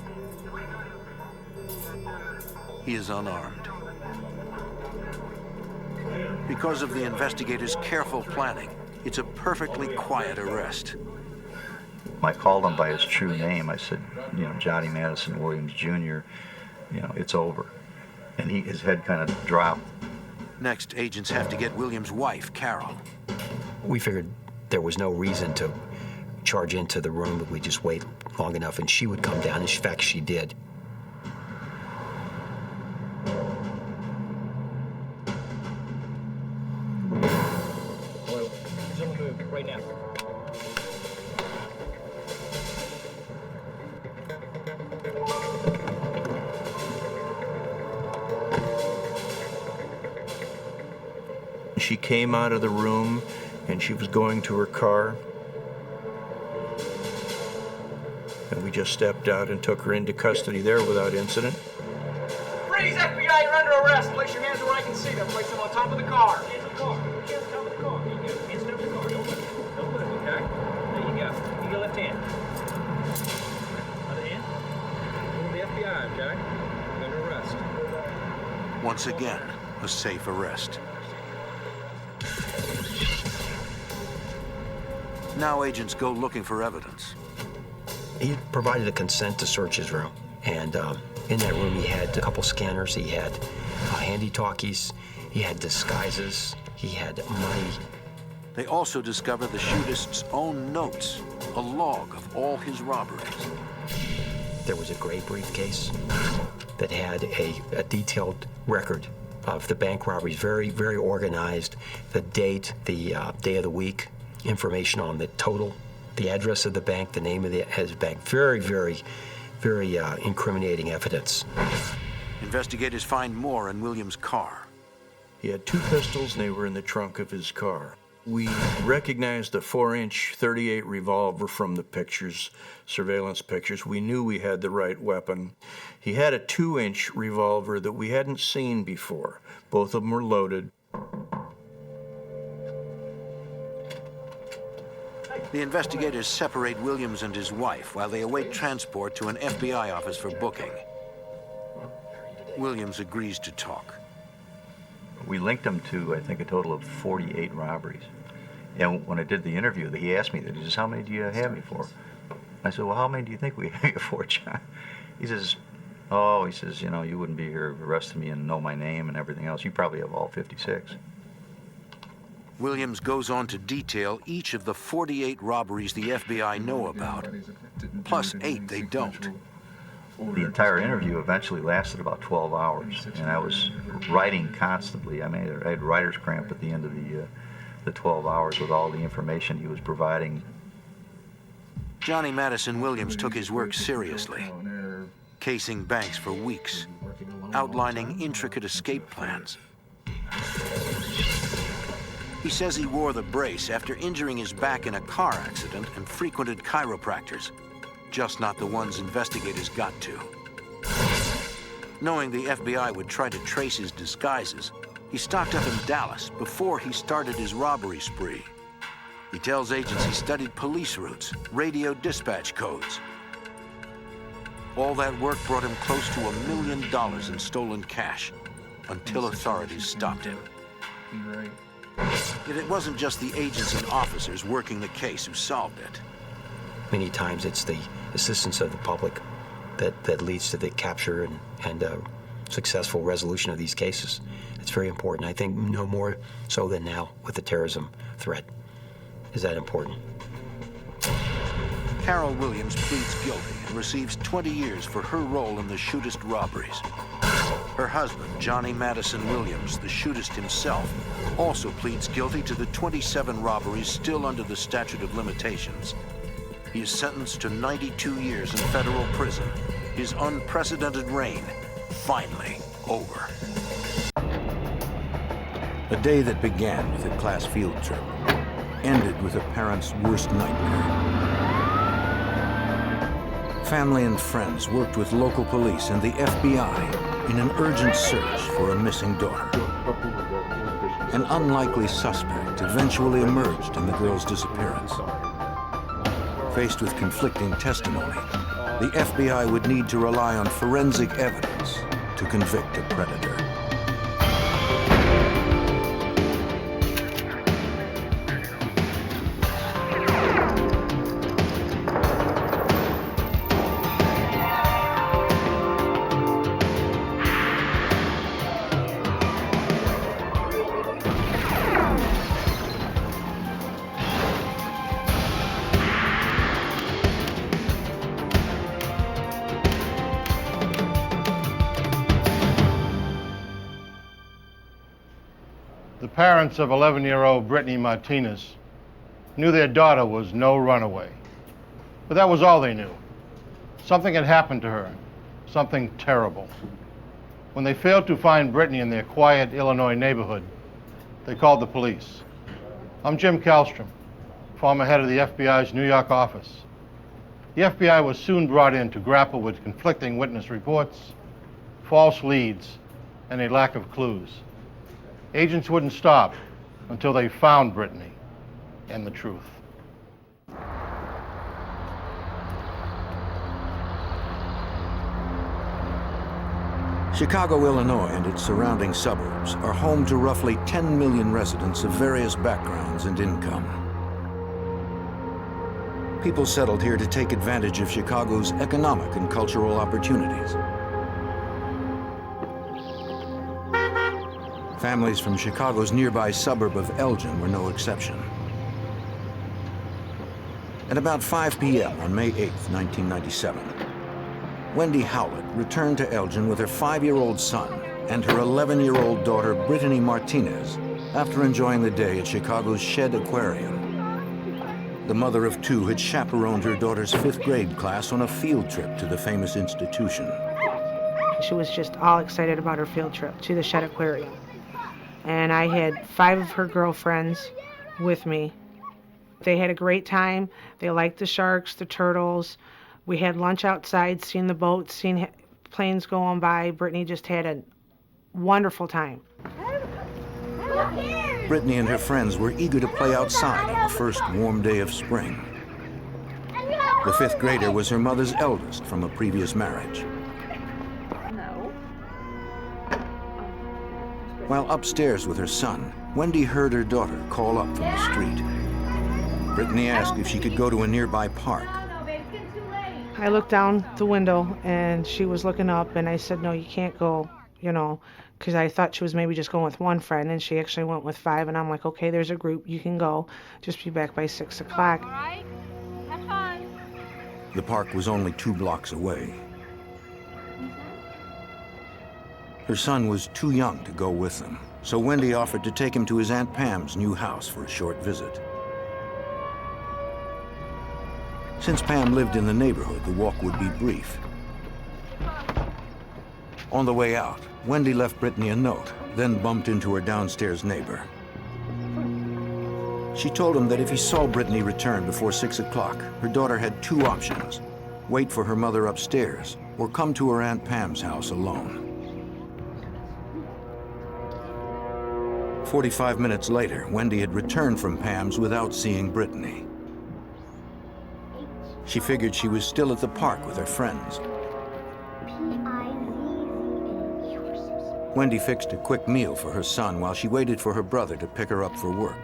He is unarmed. Because of the investigators' careful planning, it's a perfectly quiet arrest. I called him by his true name. I said, Johnny Madison Williams, Jr., it's over. And his head kind of dropped. Next, agents have to get Williams' wife, Carol. We figured there was no reason to charge into the room, but we just wait long enough, and she would come down. In fact, she did. Hello. He's on the move right now. She came out of the room and she was going to her car. And we just stepped out and took her into custody there without incident. Freeze, FBI, you're under arrest. Place your hands where I can see them. Place them on top of the car. Hands on the car. Hands on top of the car. There you go. Hands on the car. Don't move. Don't move, okay? There you go. Use your left hand. Other hand. Move the FBI, okay? You're under arrest. Once again, a safe arrest. Now agents go looking for evidence. He provided a consent to search his room, and in that room he had a couple scanners, he had handy-talkies, he had disguises, he had money. They also discover the shootist's own notes, a log of all his robberies. There was a gray briefcase that had a detailed record of the bank robberies, very, very organized, the date, the day of the week, information on the total, the address of the bank, the name of the bank. Very, very, very incriminating evidence. Investigators find more in Williams' car. He had 2 pistols and they were in the trunk of his car. We recognized the 4-inch .38 revolver from the pictures, surveillance pictures. We knew we had the right weapon. He had a 2-inch revolver that we hadn't seen before. Both of them were loaded. The investigators separate Williams and his wife while they await transport to an FBI office for booking. Williams agrees to talk. We linked him to, I think, a total of 48 robberies. And when I did the interview, he asked me that. He says, "How many do you have me for?" I said, "Well, how many do you think we have you for, John?" He says, "Oh," he says, "you know, you wouldn't be here arresting me and know my name and everything else. You probably have all 56. Williams goes on to detail each of the 48 robberies the FBI know about, plus 8 they don't. The entire interview eventually lasted about 12 hours, and I was writing constantly. I mean, I had writer's cramp at the end of the 12 hours with all the information he was providing. Johnny Madison Williams took his work seriously, casing banks for weeks, outlining intricate escape plans. He says he wore the brace after injuring his back in a car accident and frequented chiropractors, just not the ones investigators got to. Knowing the FBI would try to trace his disguises, he stocked up in Dallas before he started his robbery spree. He tells agents he studied police routes, radio dispatch codes. All that work brought him close to $1 million in stolen cash, until authorities stopped him. Yet it wasn't just the agents and officers working the case who solved it. Many times it's the assistance of the public that leads to the capture and successful resolution of these cases. It's very important. I think no more so than now with the terrorism threat. Is that important? Carol Williams pleads guilty and receives 20 years for her role in the shootist robberies. Her husband, Johnny Madison Williams, the shootist himself, also pleads guilty to the 27 robberies still under the statute of limitations. He is sentenced to 92 years in federal prison. His unprecedented reign finally over. A day that began with a class field trip ended with a parent's worst nightmare. Family and friends worked with local police and the FBI in an urgent search for a missing daughter. An unlikely suspect eventually emerged in the girl's disappearance. Faced with conflicting testimony, the FBI would need to rely on forensic evidence to convict a predator. parents of 11-year-old Brittany Martinez knew their daughter was no runaway. But that was all they knew. Something had happened to her, something terrible. When they failed to find Brittany in their quiet Illinois neighborhood, they called the police. I'm Jim Kallstrom, former head of the FBI's New York office. The FBI was soon brought in to grapple with conflicting witness reports, false leads, and a lack of clues. Agents wouldn't stop until they found Brittany and the truth. Chicago, Illinois, and its surrounding suburbs are home to roughly 10 million residents of various backgrounds and income. People settled here to take advantage of Chicago's economic and cultural opportunities. Families from Chicago's nearby suburb of Elgin were no exception. At about 5 p.m. on May 8, 1997, Wendy Howlett returned to Elgin with her 5-year-old son and her 11-year-old daughter, Brittany Martinez, after enjoying the day at Chicago's Shed Aquarium. The mother of two had chaperoned her daughter's 5th grade class on a field trip to the famous institution. She was just all excited about her field trip to the Shed Aquarium. And I had 5 of her girlfriends with me. They had a great time. They liked the sharks, the turtles. We had lunch outside, seen the boats, seen planes going by. Brittany just had a wonderful time. Brittany and her friends were eager to play outside on the first warm day of spring. The 5th grader was her mother's eldest from a previous marriage. While upstairs with her son, Wendy heard her daughter call up from the street. Brittany asked if she could go to a nearby park. I looked down the window and she was looking up, and I said, no, you can't go, you know, because I thought she was maybe just going with one friend, and she actually went with 5, and I'm like, okay, there's a group, you can go, just be back by 6 o'clock. All right, have fun. The park was only 2 blocks away. Her son was too young to go with them, so Wendy offered to take him to his Aunt Pam's new house for a short visit. Since Pam lived in the neighborhood, the walk would be brief. On the way out, Wendy left Brittany a note, then bumped into her downstairs neighbor. She told him that if he saw Brittany return before 6 o'clock, her daughter had 2 options: wait for her mother upstairs or come to her Aunt Pam's house alone. 45 minutes later, Wendy had returned from Pam's without seeing Brittany. She figured she was still at the park with her friends. Wendy fixed a quick meal for her son while she waited for her brother to pick her up for work.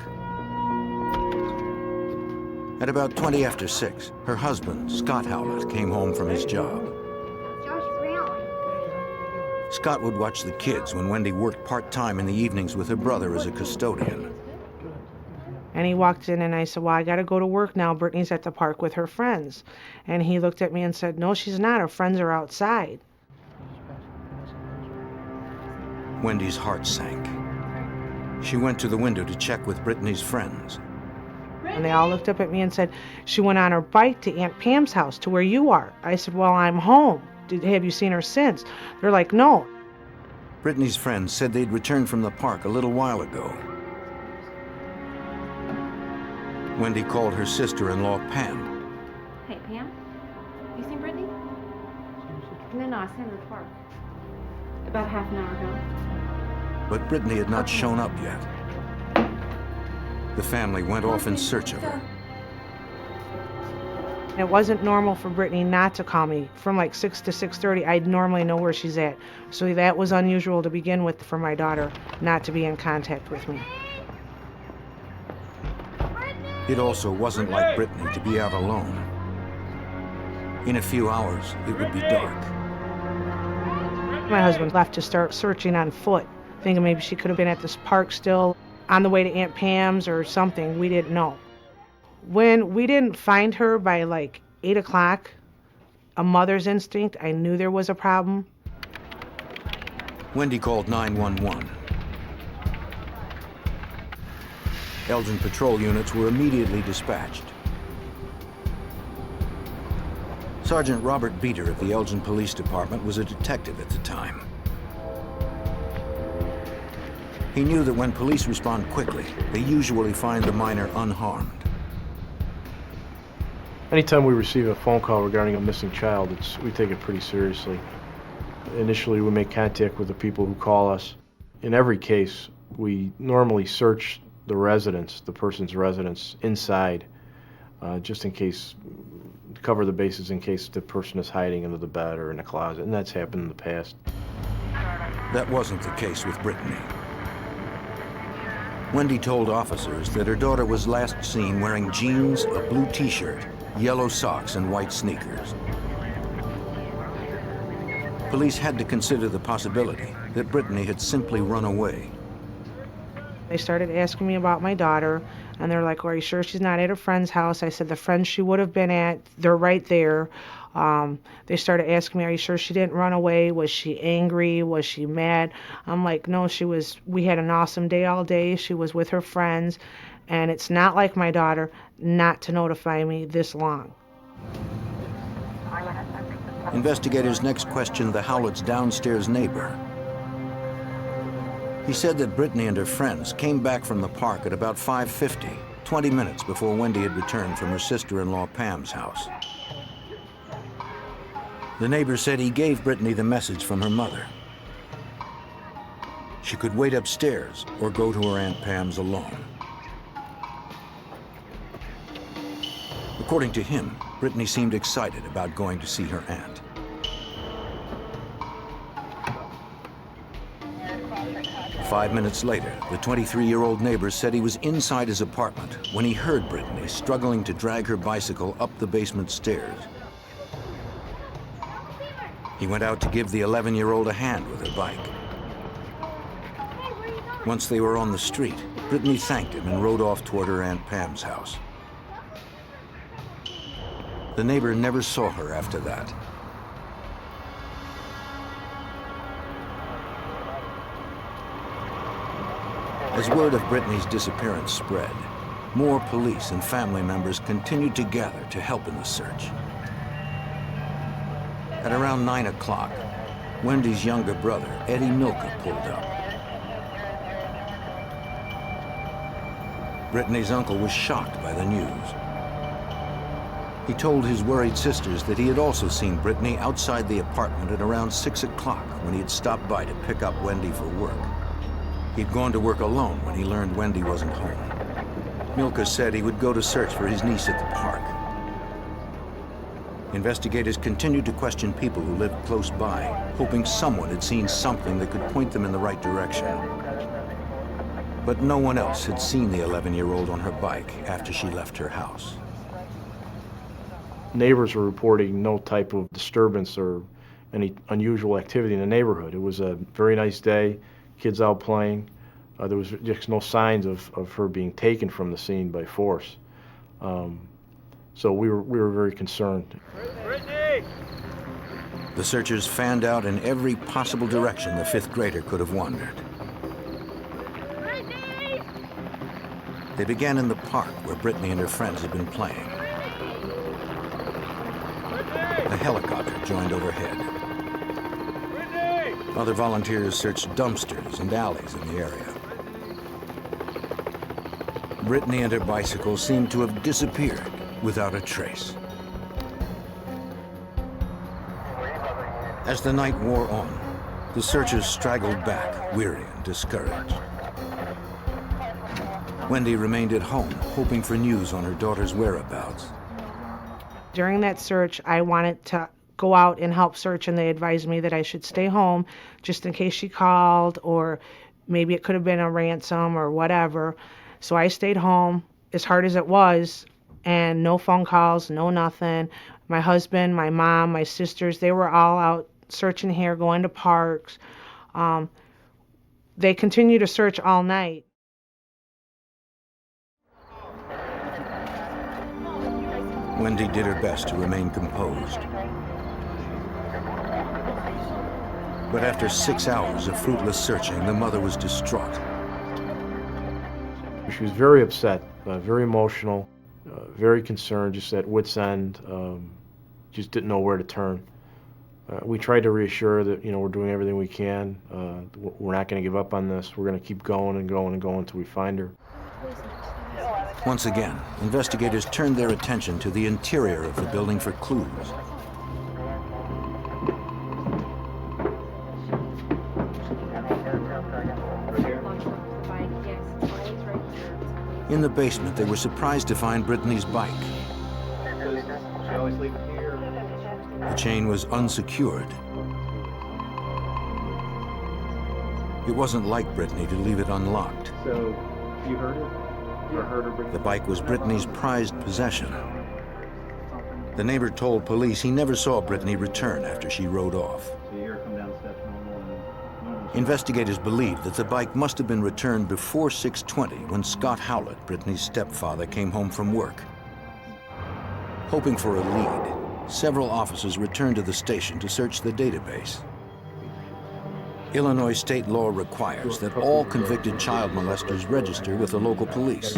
At about 20 after 6, her husband, Scott Howlett, came home from his job. Scott would watch the kids when Wendy worked part-time in the evenings with her brother as a custodian. And he walked in and I said, well, I got to go to work now. Brittany's at the park with her friends. And he looked at me and said, no, she's not. Her friends are outside. Wendy's heart sank. She went to the window to check with Brittany's friends. And they all looked up at me and said, she went on her bike to Aunt Pam's house, to where you are. I said, well, I'm home. Have you seen her since? They're like, no. Brittany's friends said they'd returned from the park a little while ago. Wendy called her sister-in-law, Pam. Hey, Pam, you seen Brittany? No, I seen her at the park. About half an hour ago. But Brittany had not shown up yet. The family went off in search of her. It wasn't normal for Brittany not to call me. From like 6 to 6:30, I'd normally know where she's at. So that was unusual to begin with for my daughter not to be in contact with me. It also wasn't like Brittany to be out alone. In a few hours, it would be dark. My husband left to start searching on foot, thinking maybe she could have been at this park still, on the way to Aunt Pam's or something. We didn't know. When we didn't find her by like 8 o'clock, a mother's instinct, I knew there was a problem. Wendy called 911. Elgin patrol units were immediately dispatched. Sergeant Robert Beater of the Elgin Police Department was a detective at the time. He knew that when police respond quickly, they usually find the minor unharmed. Anytime we receive a phone call regarding a missing child, we take it pretty seriously. Initially, we make contact with the people who call us. In every case, we normally search the residence, the person's residence, inside, just in case, cover the bases in case the person is hiding under the bed or in a closet, and that's happened in the past. That wasn't the case with Brittany. Wendy told officers that her daughter was last seen wearing jeans, a blue t-shirt, yellow socks, and white sneakers. Police had to consider the possibility that Brittany had simply run away. They started asking me about my daughter, and they're like, "Are you sure she's not at a friend's house?" I said, "The friends she would have been at, they're right there." They started asking me, "Are you sure she didn't run away? Was she angry? Was she mad?" I'm like, "No, we had an awesome day all day. She was with her friends, and it's not like my daughter not to notify me this long." Investigators next questioned the Howlett's downstairs neighbor. He said that Brittany and her friends came back from the park at about 5:50, 20 minutes before Wendy had returned from her sister-in-law Pam's house. The neighbor said he gave Brittany the message from her mother. She could wait upstairs or go to her Aunt Pam's alone. According to him, Brittany seemed excited about going to see her aunt. Five minutes later, the 23-year-old neighbor said he was inside his apartment when he heard Brittany struggling to drag her bicycle up the basement stairs. He went out to give the 11-year-old a hand with her bike. Once they were on the street, Brittany thanked him and rode off toward her Aunt Pam's house. The neighbor never saw her after that. As word of Brittany's disappearance spread, more police and family members continued to gather to help in the search. At around 9 o'clock, Wendy's younger brother, Eddie Milka, pulled up. Brittany's uncle was shocked by the news. He told his worried sisters that he had also seen Brittany outside the apartment at around 6 o'clock when he had stopped by to pick up Wendy for work. He'd gone to work alone when he learned Wendy wasn't home. Milka said he would go to search for his niece at the park. Investigators continued to question people who lived close by, hoping someone had seen something that could point them in the right direction. But no one else had seen the 11-year-old on her bike after she left her house. Neighbors were reporting no type of disturbance or any unusual activity in the neighborhood. It was a very nice day, kids out playing. There was just no signs of her being taken from the scene by force. So we were very concerned. The searchers fanned out in every possible direction the fifth grader could have wandered. They began in the park where Brittany and her friends had been playing. A helicopter joined overhead. Other volunteers searched dumpsters and alleys in the area. Brittany and her bicycle seemed to have disappeared without a trace. As the night wore on, the searchers straggled back, weary and discouraged. Wendy remained at home, hoping for news on her daughter's whereabouts. During that search, I wanted to go out and help search, and they advised me that I should stay home just in case she called, or maybe it could have been a ransom or whatever. So I stayed home, as hard as it was, and no phone calls, no nothing. My husband, my mom, my sisters, they were all out searching here, going to parks. They continued to search all night. Wendy did her best to remain composed. But after 6 hours of fruitless searching, the mother was distraught. She was very upset, very emotional, very concerned, just at wit's end, just didn't know where to turn. We tried to reassure her that, we're doing everything we can. We're not going to give up on this. We're going to keep going and going and going until we find her. Once again, investigators turned their attention to the interior of the building for clues. In the basement, they were surprised to find Brittany's bike. The chain was unsecured. It wasn't like Brittany to leave it unlocked. So, you heard it? Or heard her bring The bike was Brittany's prized possession. The neighbor told police he never saw Brittany return after she rode off. So you hear her come down the steps normal. Investigators believe that the bike must have been returned before 6:20 when Scott Howlett, Brittany's stepfather, came home from work. Hoping for a lead, several officers returned to the station to search the database. Illinois state law requires that all convicted child molesters register with the local police.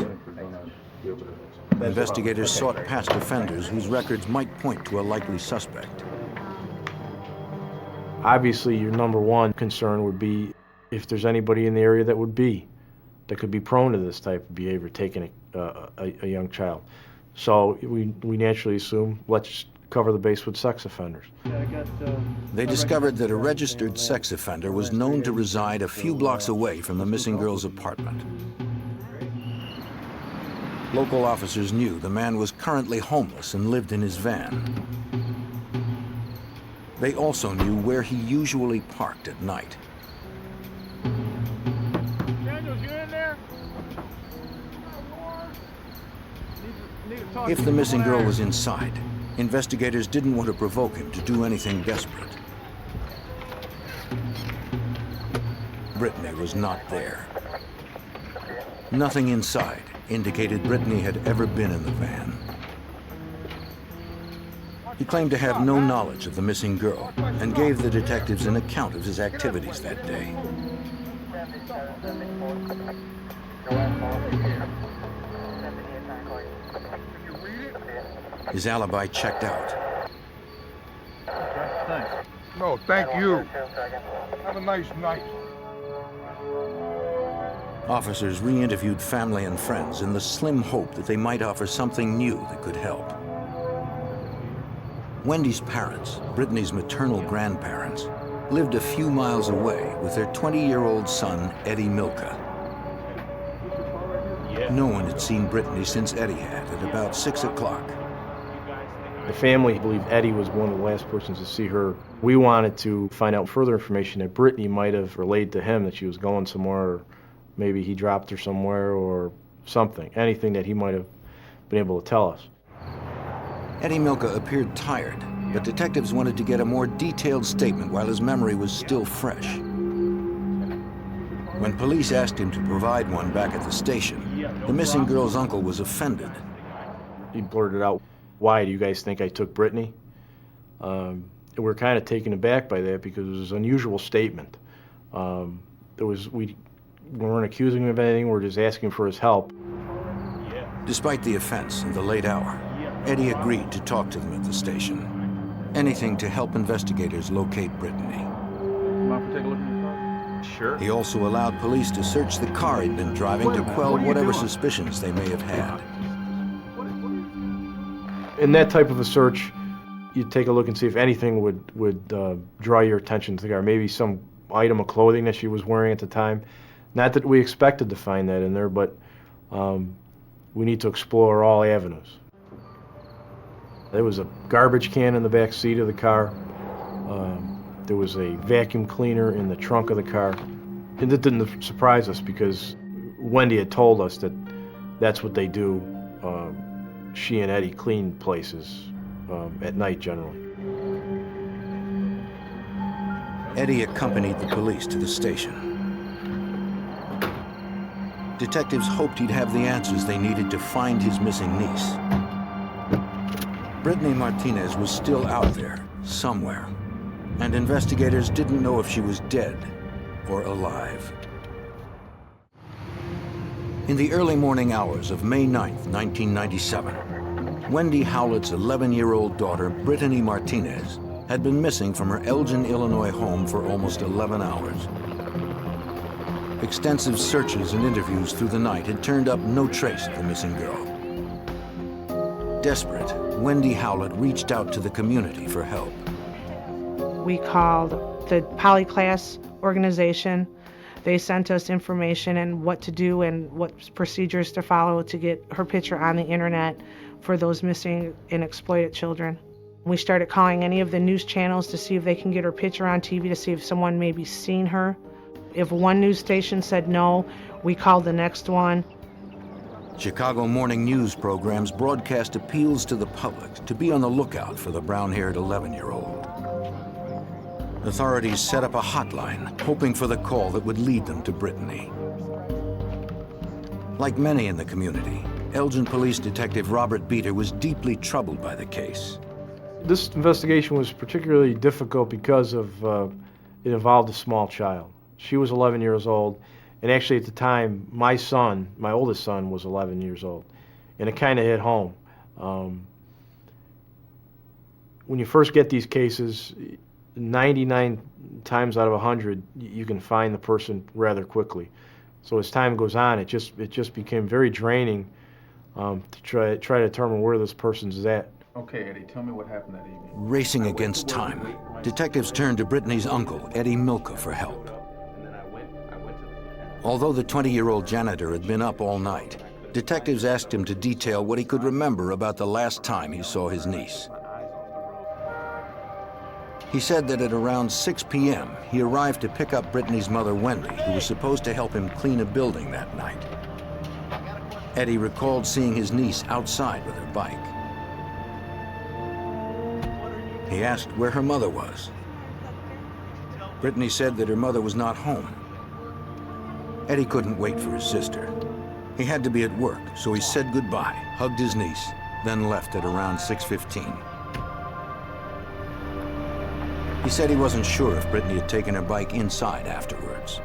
Investigators sought past offenders whose records might point to a likely suspect. Obviously, your number one concern would be if there's anybody in the area that could be prone to this type of behavior, taking a young child. So we naturally assume, let's cover the base with sex offenders. They discovered that a registered sex offender was known to reside a few blocks away from the missing girl's apartment. Local officers knew the man was currently homeless and lived in his van. They also knew where he usually parked at night. Daniels, you in there? If the missing girl was inside, investigators didn't want to provoke him to do anything desperate. Brittany was not there. Nothing inside indicated Brittany had ever been in the van. He claimed to have no knowledge of the missing girl and gave the detectives an account of his activities that day. His alibi checked out. Thanks. No, thank you. Have a nice night. Officers re-interviewed family and friends in the slim hope that they might offer something new that could help. Wendy's parents, Brittany's maternal grandparents, lived a few miles away with their 20-year-old son, Eddie Milka. No one had seen Brittany since Eddie had at about 6 o'clock. The family believed Eddie was one of the last persons to see her. We wanted to find out further information that Brittany might have relayed to him, that she was going somewhere, or maybe he dropped her somewhere or something, anything that he might have been able to tell us. Eddie Milka appeared tired, but detectives wanted to get a more detailed statement while his memory was still fresh. When police asked him to provide one back at the station, the missing girl's uncle was offended. He blurted out, "Why do you guys think I took Brittany?" We're kind of taken aback by that because it was an unusual statement. We weren't accusing him of anything, we're just asking for his help. Despite the offense and the late hour, Eddie agreed to talk to them at the station. Anything to help investigators locate Brittany. Mind if we take a look in your car? Sure. He also allowed police to search the car he'd been driving to quell whatever suspicions they may have had. In that type of a search, you'd take a look and see if anything would draw your attention to the car. Maybe some item of clothing that she was wearing at the time. Not that we expected to find that in there, but we need to explore all avenues. There was a garbage can in the back seat of the car. There was a vacuum cleaner in the trunk of the car. And that didn't surprise us because Wendy had told us that that's what they do. She and Eddie clean places at night generally. Eddie accompanied the police to the station. Detectives hoped he'd have the answers they needed to find his missing niece. Brittany Martinez was still out there, somewhere, and investigators didn't know if she was dead or alive. In the early morning hours of May 9th, 1997, Wendy Howlett's 11-year-old daughter, Brittany Martinez, had been missing from her Elgin, Illinois home for almost 11 hours. Extensive searches and interviews through the night had turned up no trace of the missing girl. Desperate, Wendy Howlett reached out to the community for help. We called the Polyclass organization. They sent us information and what to do and what procedures to follow to get her picture on the internet for those missing and exploited children. We started calling any of the news channels to see if they can get her picture on TV, to see if someone maybe seen her. If one news station said no, we called the next one. Chicago morning news programs broadcast appeals to the public to be on the lookout for the brown-haired 11-year-old. Authorities set up a hotline, hoping for the call that would lead them to Brittany. Like many in the community, Elgin Police Detective Robert Beater was deeply troubled by the case. This investigation was particularly difficult because of it involved a small child. She was 11 years old, and actually at the time, my oldest son, was 11 years old, and it kind of hit home. When you first get these cases, 99 times out of 100, you can find the person rather quickly. So as time goes on, it just became very draining to try to determine where this person's at. Okay, Eddie, tell me what happened that evening. Racing against time, detectives turned to Brittany's uncle, Eddie Milka, for help. Although the 20-year-old janitor had been up all night, detectives asked him to detail what he could remember about the last time he saw his niece. He said that at around 6 p.m., he arrived to pick up Brittany's mother, Wendy, who was supposed to help him clean a building that night. Eddie recalled seeing his niece outside with her bike. He asked where her mother was. Brittany said that her mother was not home. Eddie couldn't wait for his sister. He had to be at work, so he said goodbye, hugged his niece, then left at around 6:15. He said he wasn't sure if Brittany had taken her bike inside afterwards.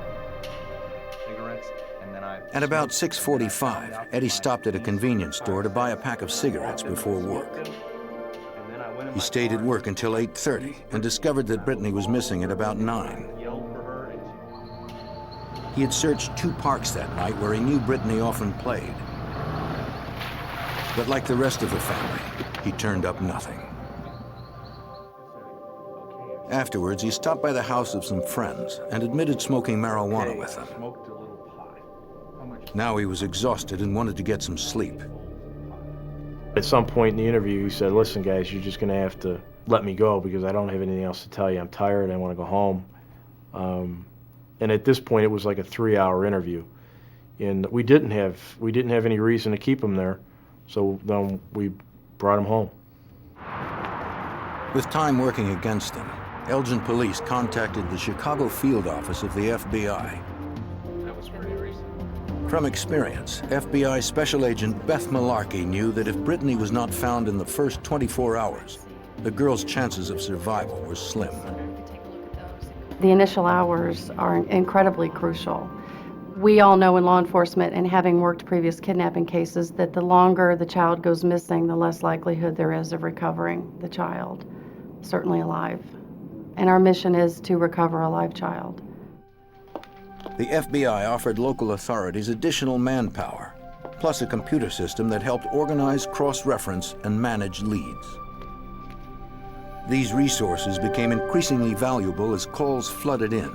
At about 6:45, Eddie stopped at a convenience store to buy a pack of cigarettes before work. He stayed at work until 8:30 and discovered that Brittany was missing at about 9. He had searched 2 parks that night where he knew Brittany often played. But like the rest of the family, he turned up nothing. Afterwards, he stopped by the house of some friends and admitted smoking marijuana with them. Now he was exhausted and wanted to get some sleep. At some point in the interview, he said, "Listen, guys, you're just going to have to let me go because I don't have anything else to tell you. I'm tired. I want to go home." And at this point, it was like a 3-hour interview, and we didn't have any reason to keep him there, so then we brought him home. With time working against them, Elgin police contacted the Chicago field office of the FBI. From experience, FBI Special Agent Beth Malarkey knew that if Brittany was not found in the first 24 hours, the girl's chances of survival were slim. The initial hours are incredibly crucial. We all know in law enforcement, and having worked previous kidnapping cases, that the longer the child goes missing, the less likelihood there is of recovering the child, certainly alive. And our mission is to recover a live child. The FBI offered local authorities additional manpower, plus a computer system that helped organize, cross-reference, and manage leads. These resources became increasingly valuable as calls flooded in.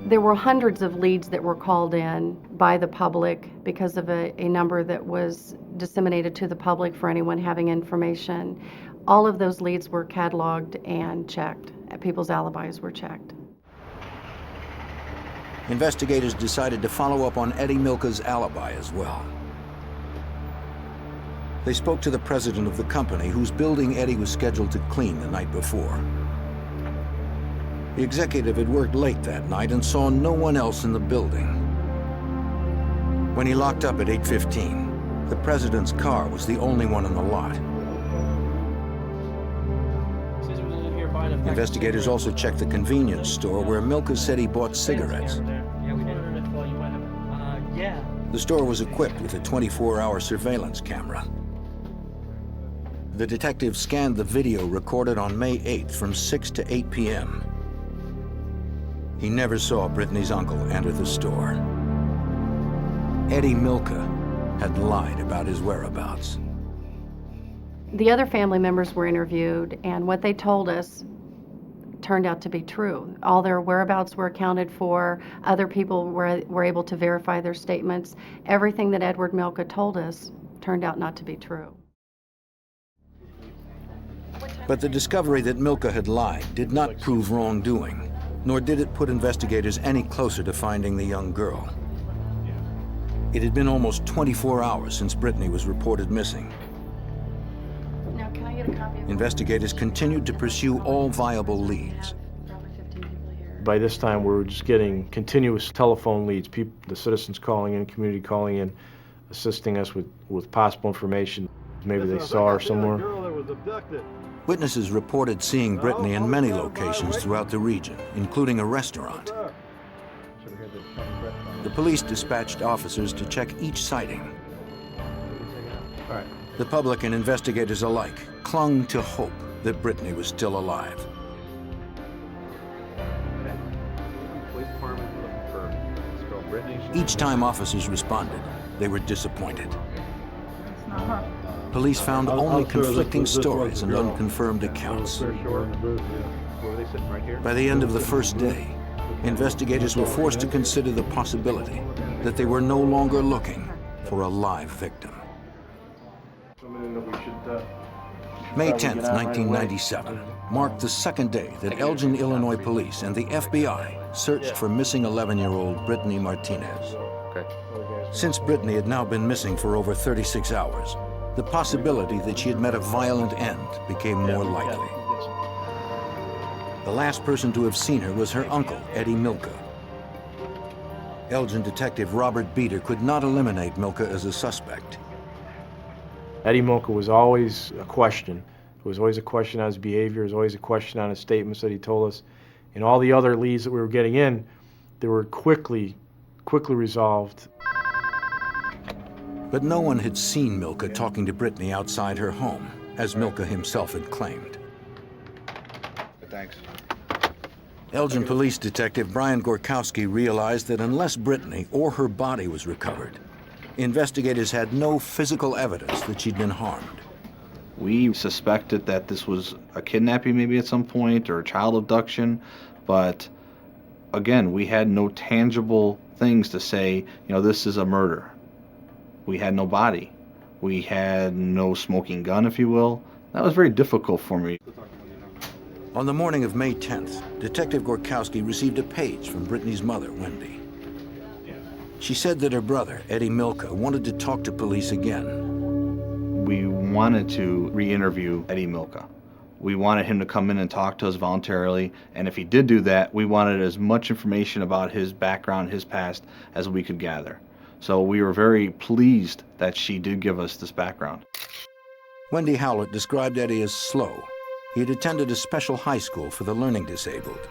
There were hundreds of leads that were called in by the public because of a number that was disseminated to the public for anyone having information. All of those leads were cataloged and checked. People's alibis were checked. Investigators decided to follow up on Eddie Milka's alibi as well. They spoke to the president of the company whose building Eddie was scheduled to clean the night before. The executive had worked late that night and saw no one else in the building. When he locked up at 8:15, the president's car was the only one in the lot. Investigators also checked the convenience store where Milka said he bought cigarettes. The store was equipped with a 24-hour surveillance camera. The detective scanned the video recorded on May 8th from 6 to 8 p.m. He never saw Brittany's uncle enter the store. Eddie Milka had lied about his whereabouts. The other family members were interviewed, and what they told us turned out to be true. All their whereabouts were accounted for. Other people were able to verify their statements. Everything that Edward Milka told us turned out not to be true. But the discovery that Milka had lied did not prove wrongdoing, nor did it put investigators any closer to finding the young girl. It had been almost 24 hours since Brittany was reported missing. Now, can I get a copy of Investigators continued to pursue all viable leads. By this time, we were just getting continuous telephone leads, the citizens calling in, community calling in, assisting us with possible information. Maybe they saw her somewhere. Witnesses reported seeing Brittany in many locations throughout the region, including a restaurant. The police dispatched officers to check each sighting. The public and investigators alike clung to hope that Brittany was still alive. Each time officers responded, they were disappointed. Police found only conflicting stories and unconfirmed accounts. By the end of the first day, investigators were forced to consider the possibility that they were no longer looking for a live victim. May 10th, 1997, marked the second day that Elgin, Illinois police and the FBI searched for missing 11-year-old Brittany Martinez. Since Brittany had now been missing for over 36 hours, the possibility that she had met a violent end became more likely. The last person to have seen her was her uncle, Eddie Milka. Elgin detective Robert Beater could not eliminate Milka as a suspect. Eddie Milka was always a question. It was always a question on his behavior. It was always a question on his statements that he told us. And all the other leads that we were getting in, they were quickly resolved. But no one had seen Milka talking to Brittany outside her home, as Milka himself had claimed. Thanks. Elgin police detective Brian Gorkowski realized that unless Brittany or her body was recovered, investigators had no physical evidence that she'd been harmed. We suspected that this was a kidnapping maybe at some point or a child abduction, but again, we had no tangible things to say, this is a murder. We had no body. We had no smoking gun, if you will. That was very difficult for me. On the morning of May 10th, Detective Gorkowski received a page from Brittany's mother, Wendy. She said that her brother, Eddie Milka, wanted to talk to police again. We wanted to re-interview Eddie Milka. We wanted him to come in and talk to us voluntarily, and if he did do that, we wanted as much information about his background, his past, as we could gather. So we were very pleased that she did give us this background. Wendy Howlett described Eddie as slow. He had attended a special high school for the learning disabled.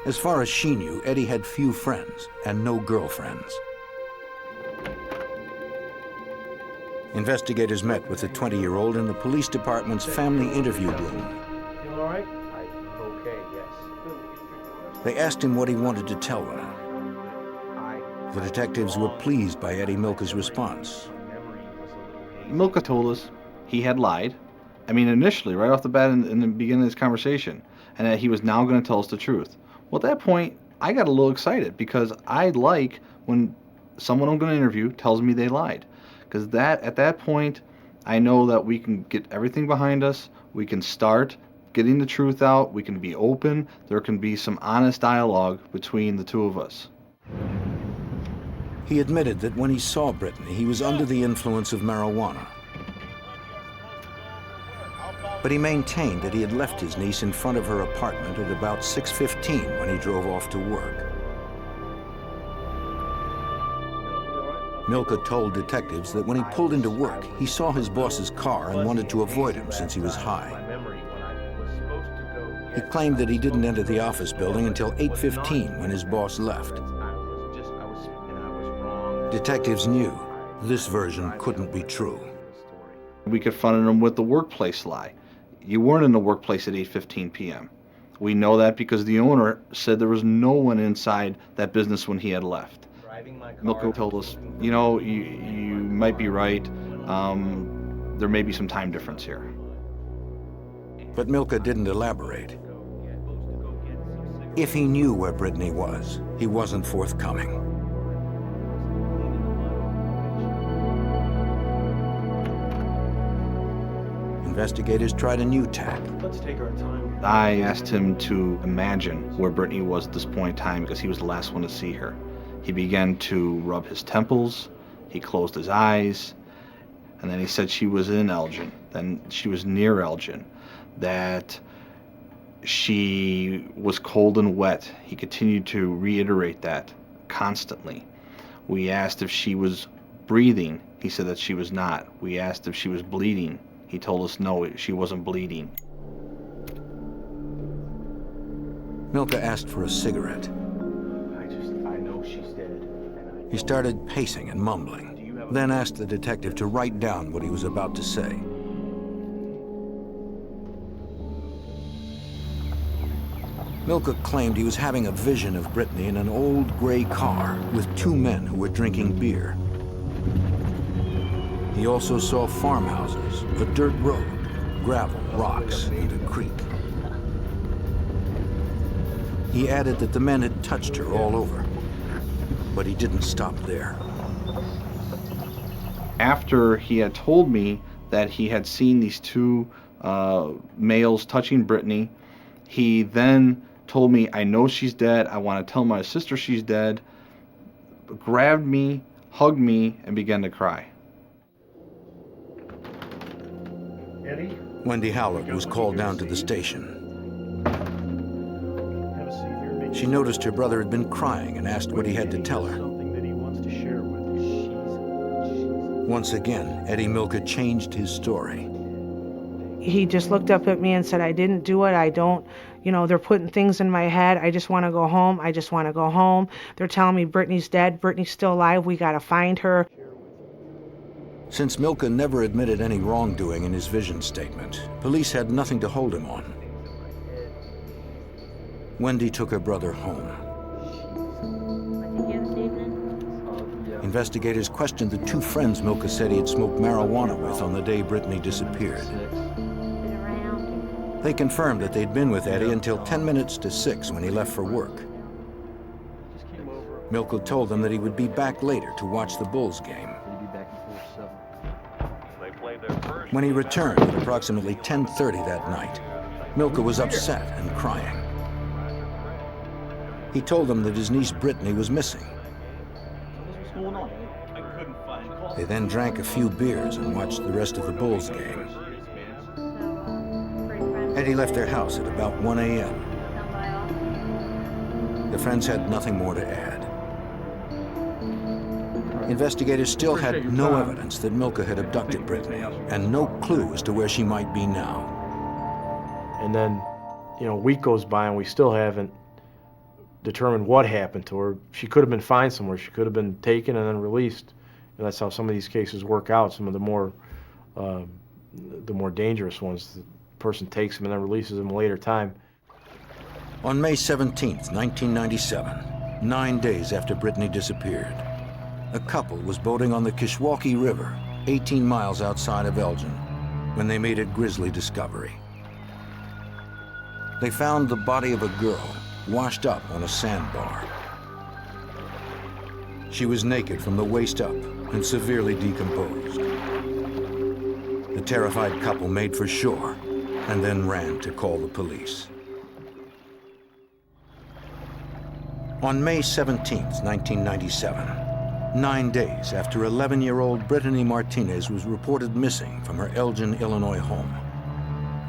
As far as she knew, Eddie had few friends and no girlfriends. Investigators met with the 20-year-old in the police department's family interview room. Feel all right? Okay, yes. They asked him what he wanted to tell them. The detectives were pleased by Eddie Milka's response. Milka told us he had lied. I mean, initially, right off the bat in the beginning of this conversation, and that he was now going to tell us the truth. Well, at that point, I got a little excited because I like when someone I'm going to interview tells me they lied. Because at that point, I know that we can get everything behind us. We can start getting the truth out. We can be open. There can be some honest dialogue between the two of us. He admitted that when he saw Brittany, he was under the influence of marijuana. But he maintained that he had left his niece in front of her apartment at about 6:15 when he drove off to work. Milka told detectives that when he pulled into work, he saw his boss's car and wanted to avoid him since he was high. He claimed that he didn't enter the office building until 8:15 when his boss left. Detectives knew this version couldn't be true. We confronted him with the workplace lie. You weren't in the workplace at 8:15 p.m. We know that because the owner said there was no one inside that business when he had left. Milka told us, you know, you might be right. There may be some time difference here. But Milka didn't elaborate. If he knew where Brittany was, he wasn't forthcoming. Investigators tried a new tack. Let's take our time. I asked him to imagine where Brittany was at this point in time because he was the last one to see her. He began to rub his temples, he closed his eyes, and then he said she was in Elgin, then she was near Elgin, that she was cold and wet. He continued to reiterate that constantly. We asked if she was breathing. He said that she was not. We asked if she was bleeding. He told us no, she wasn't bleeding. Milka asked for a cigarette. I know she's dead. He started pacing and mumbling, then asked the detective to write down what he was about to say. Milka claimed he was having a vision of Brittany in an old gray car with two men who were drinking beer. He also saw farmhouses, a dirt road, gravel, rocks, and a creek. He added that the men had touched her all over, but he didn't stop there. After he had told me that he had seen these two males touching Brittany, he then told me, I know she's dead, I want to tell my sister she's dead, grabbed me, hugged me, and began to cry. Eddie? Wendy Howlett was called down to the station. She noticed her brother had been crying and asked what he had to tell her. Once again, Eddie Milka changed his story. He just looked up at me and said, I didn't do it. I don't, they're putting things in my head. I just want to go home. I just want to go home. They're telling me Brittany's dead. Brittany's still alive. We got to find her. Since Milka never admitted any wrongdoing in his vision statement, police had nothing to hold him on. Wendy took her brother home. Investigators questioned the two friends Milka said he had smoked marijuana with on the day Brittany disappeared. They confirmed that they'd been with Eddie until 10 minutes to 6 when he left for work. Milka told them that he would be back later to watch the Bulls game. When he returned at approximately 10:30 that night, Milka was upset and crying. He told them that his niece Brittany was missing. They then drank a few beers and watched the rest of the Bulls game. Eddie left their house at about 1 a.m. The friends had nothing more to add. Investigators still had no evidence that Milka had abducted Brittany, and no clue as to where she might be now. And then, a week goes by and we still haven't determined what happened to her. She could have been found somewhere. She could have been taken and then released. And that's how some of these cases work out. Some of the more dangerous ones, the person takes them and then releases them a later time. On May 17th, 1997, 9 days after Brittany disappeared, a couple was boating on the Kishwaukee River, 18 miles outside of Elgin, when they made a grisly discovery. They found the body of a girl washed up on a sandbar. She was naked from the waist up and severely decomposed. The terrified couple made for shore and then ran to call the police. On May 17th, 1997, 9 days after 11-year-old Brittany Martinez was reported missing from her Elgin, Illinois home,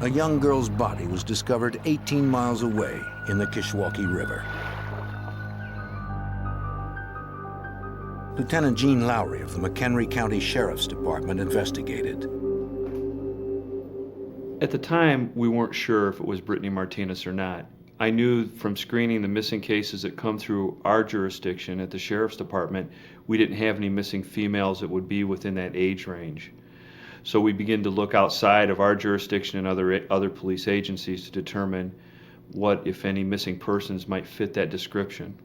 a young girl's body was discovered 18 miles away in the Kishwaukee River. Lieutenant Gene Lowry of the McHenry County Sheriff's Department investigated. At the time, we weren't sure if it was Brittany Martinez or not. I knew from screening the missing cases that come through our jurisdiction at the Sheriff's Department, we didn't have any missing females that would be within that age range. So we begin to look outside of our jurisdiction and other police agencies to determine what, if any, missing persons might fit that description.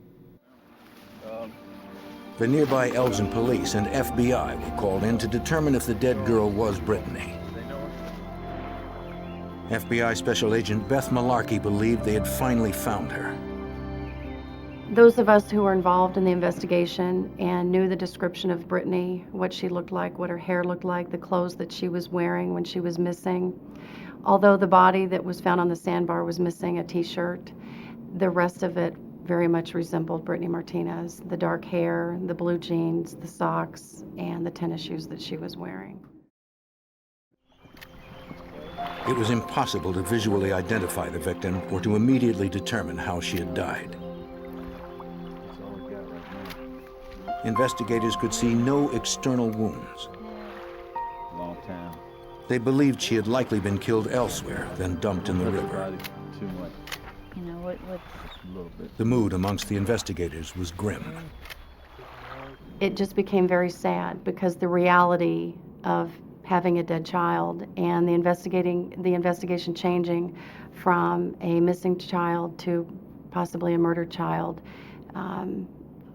The nearby Elgin police and FBI were called in to determine if the dead girl was Brittany. FBI Special Agent Beth Malarkey believed they had finally found her. Those of us who were involved in the investigation and knew the description of Brittany, what she looked like, what her hair looked like, the clothes that she was wearing when she was missing. Although the body that was found on the sandbar was missing a t-shirt, the rest of it very much resembled Brittany Martinez. The dark hair, the blue jeans, the socks, and the tennis shoes that she was wearing. It was impossible to visually identify the victim or to immediately determine how she had died. Investigators could see no external wounds. Long time. They believed she had likely been killed elsewhere than dumped in the river. Too much. You know, what A little bit. The mood amongst the investigators was grim. It just became very sad because the reality of having a dead child and the investigation changing from a missing child to possibly a murdered child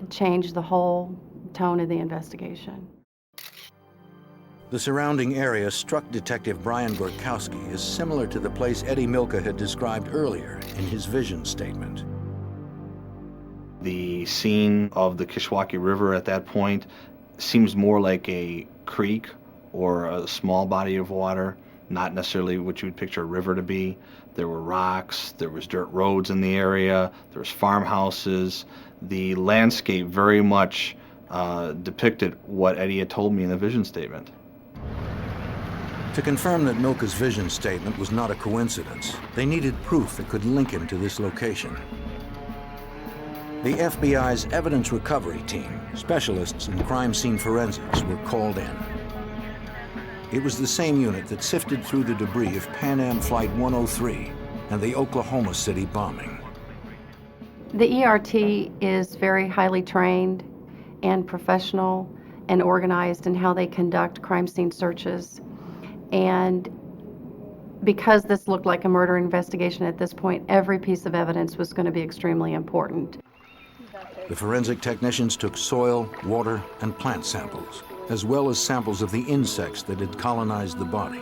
changed the whole tone of the investigation. The surrounding area struck Detective Brian Gorkowski as similar to the place Eddie Milka had described earlier in his vision statement. The scene of the Kishwaukee River at that point seems more like a creek or a small body of water, not necessarily what you would picture a river to be. There were rocks, there was dirt roads in the area, there was farmhouses. The landscape very much depicted what Eddie had told me in the vision statement. To confirm that Milka's vision statement was not a coincidence, they needed proof that could link him to this location. The FBI's evidence recovery team, specialists in crime scene forensics, were called in. It was the same unit that sifted through the debris of Pan Am Flight 103 and the Oklahoma City bombing. The ERT is very highly trained and professional and organized in how they conduct crime scene searches. And because this looked like a murder investigation at this point, every piece of evidence was going to be extremely important. The forensic technicians took soil, water, and plant samples, as well as samples of the insects that had colonized the body.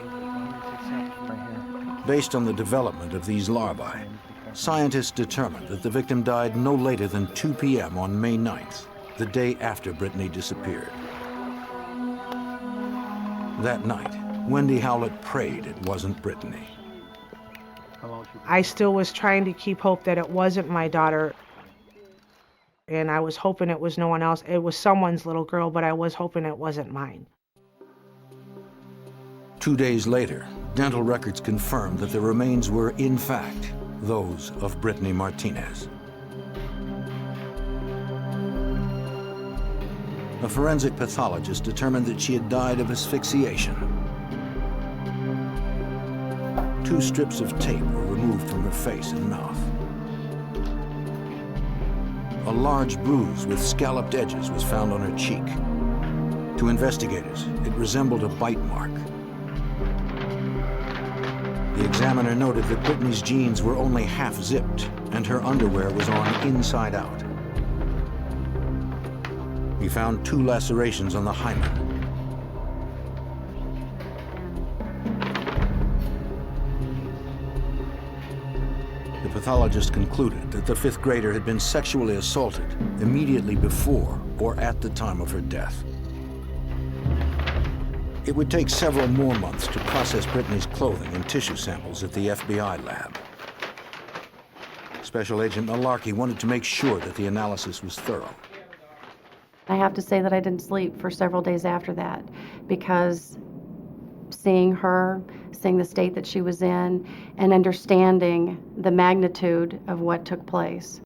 Based on the development of these larvae, scientists determined that the victim died no later than 2 p.m. on May 9th, the day after Brittany disappeared. That night, Wendy Howlett prayed it wasn't Brittany. I still was trying to keep hope that it wasn't my daughter. And I was hoping it was no one else. It was someone's little girl, but I was hoping it wasn't mine. 2 days later, dental records confirmed that the remains were, in fact, those of Brittany Martinez. A forensic pathologist determined that she had died of asphyxiation. 2 strips of tape were removed from her face and mouth. A large bruise with scalloped edges was found on her cheek. To investigators, it resembled a bite mark. The examiner noted that Brittany's jeans were only half zipped and her underwear was on inside out. He found 2 lacerations on the hymen. The pathologist concluded that the 5th grader had been sexually assaulted immediately before or at the time of her death. It would take several more months to process Brittany's clothing and tissue samples at the FBI lab. Special Agent Malarkey wanted to make sure that the analysis was thorough. I have to say that I didn't sleep for several days after that because seeing her, seeing the state that she was in, and understanding the magnitude of what took place.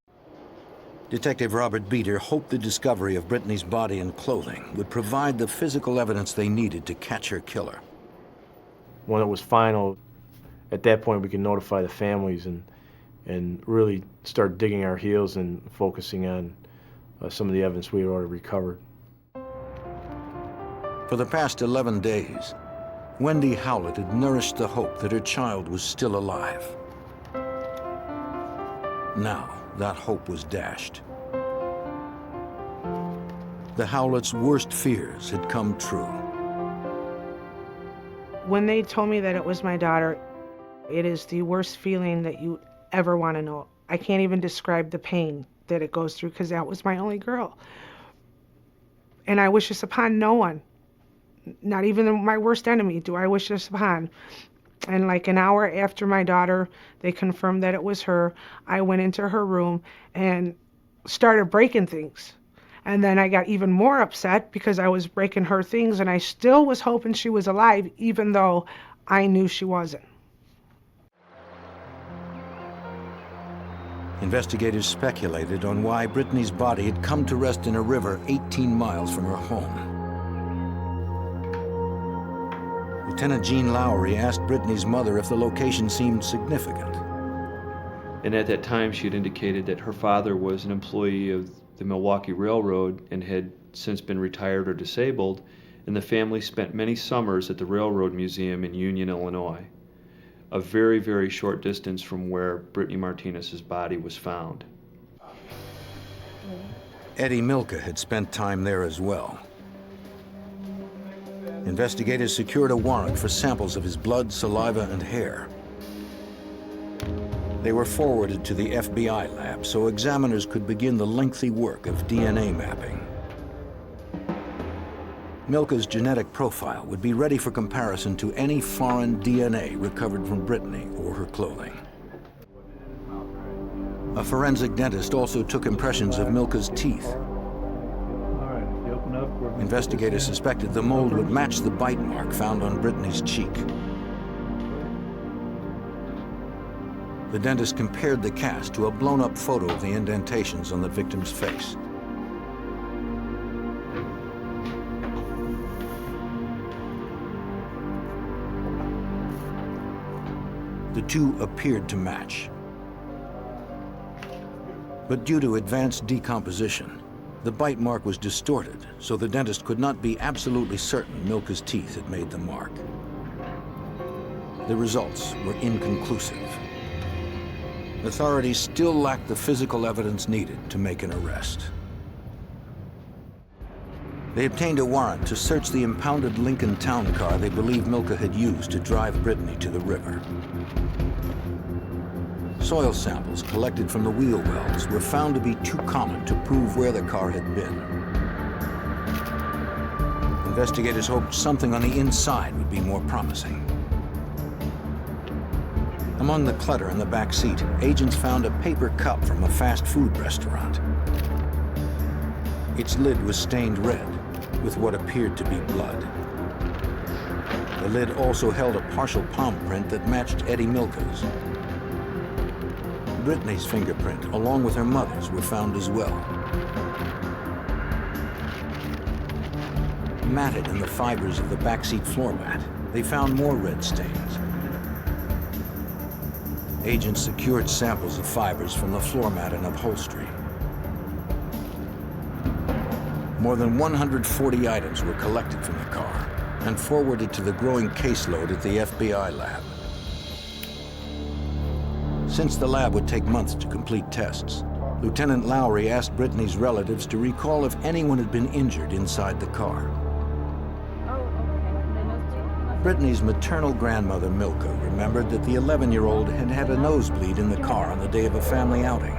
Detective Robert Beater hoped the discovery of Brittany's body and clothing would provide the physical evidence they needed to catch her killer. When it was final, at that point we could notify the families and and really start digging our heels and focusing on some of the evidence we had already recovered. For the past 11 days, Wendy Howlett had nourished the hope that her child was still alive. Now, that hope was dashed. The Howletts' worst fears had come true. When they told me that it was my daughter, it is the worst feeling that you ever want to know. I can't even describe the pain that it goes through, because that was my only girl. And I wish this upon no one, not even my worst enemy do I wish this upon. And like an hour after my daughter, they confirmed that it was her, I went into her room and started breaking things. And then I got even more upset because I was breaking her things, and I still was hoping she was alive, even though I knew she wasn't. Investigators speculated on why Brittany's body had come to rest in a river 18 miles from her home. Lieutenant Jean Lowry asked Brittany's mother if the location seemed significant. And at that time, she had indicated that her father was an employee of the Milwaukee Railroad and had since been retired or disabled, and the family spent many summers at the Railroad Museum in Union, Illinois, a very, very short distance from where Brittany Martinez's body was found. Eddie Milka had spent time there as well. Investigators secured a warrant for samples of his blood, saliva, and hair. They were forwarded to the FBI lab so examiners could begin the lengthy work of DNA mapping. Milka's genetic profile would be ready for comparison to any foreign DNA recovered from Brittany or her clothing. A forensic dentist also took impressions of Milka's teeth. Investigators suspected the mold would match the bite mark found on Brittany's cheek. The dentist compared the cast to a blown-up photo of the indentations on the victim's face. The two appeared to match. But due to advanced decomposition, the bite mark was distorted, so the dentist could not be absolutely certain Milka's teeth had made the mark. The results were inconclusive. Authorities still lacked the physical evidence needed to make an arrest. They obtained a warrant to search the impounded Lincoln town car they believed Milka had used to drive Brittany to the river. Soil samples collected from the wheel wells were found to be too common to prove where the car had been. Investigators hoped something on the inside would be more promising. Among the clutter in the back seat, agents found a paper cup from a fast food restaurant. Its lid was stained red with what appeared to be blood. The lid also held a partial palm print that matched Eddie Milka's. Brittany's fingerprint, along with her mother's, were found as well. Matted in the fibers of the backseat floor mat, they found more red stains. Agents secured samples of fibers from the floor mat and upholstery. More than 140 items were collected from the car and forwarded to the growing caseload at the FBI lab. Since the lab would take months to complete tests, Lieutenant Lowry asked Brittany's relatives to recall if anyone had been injured inside the car. Brittany's maternal grandmother, Milka, remembered that the 11-year-old had had a nosebleed in the car on the day of a family outing.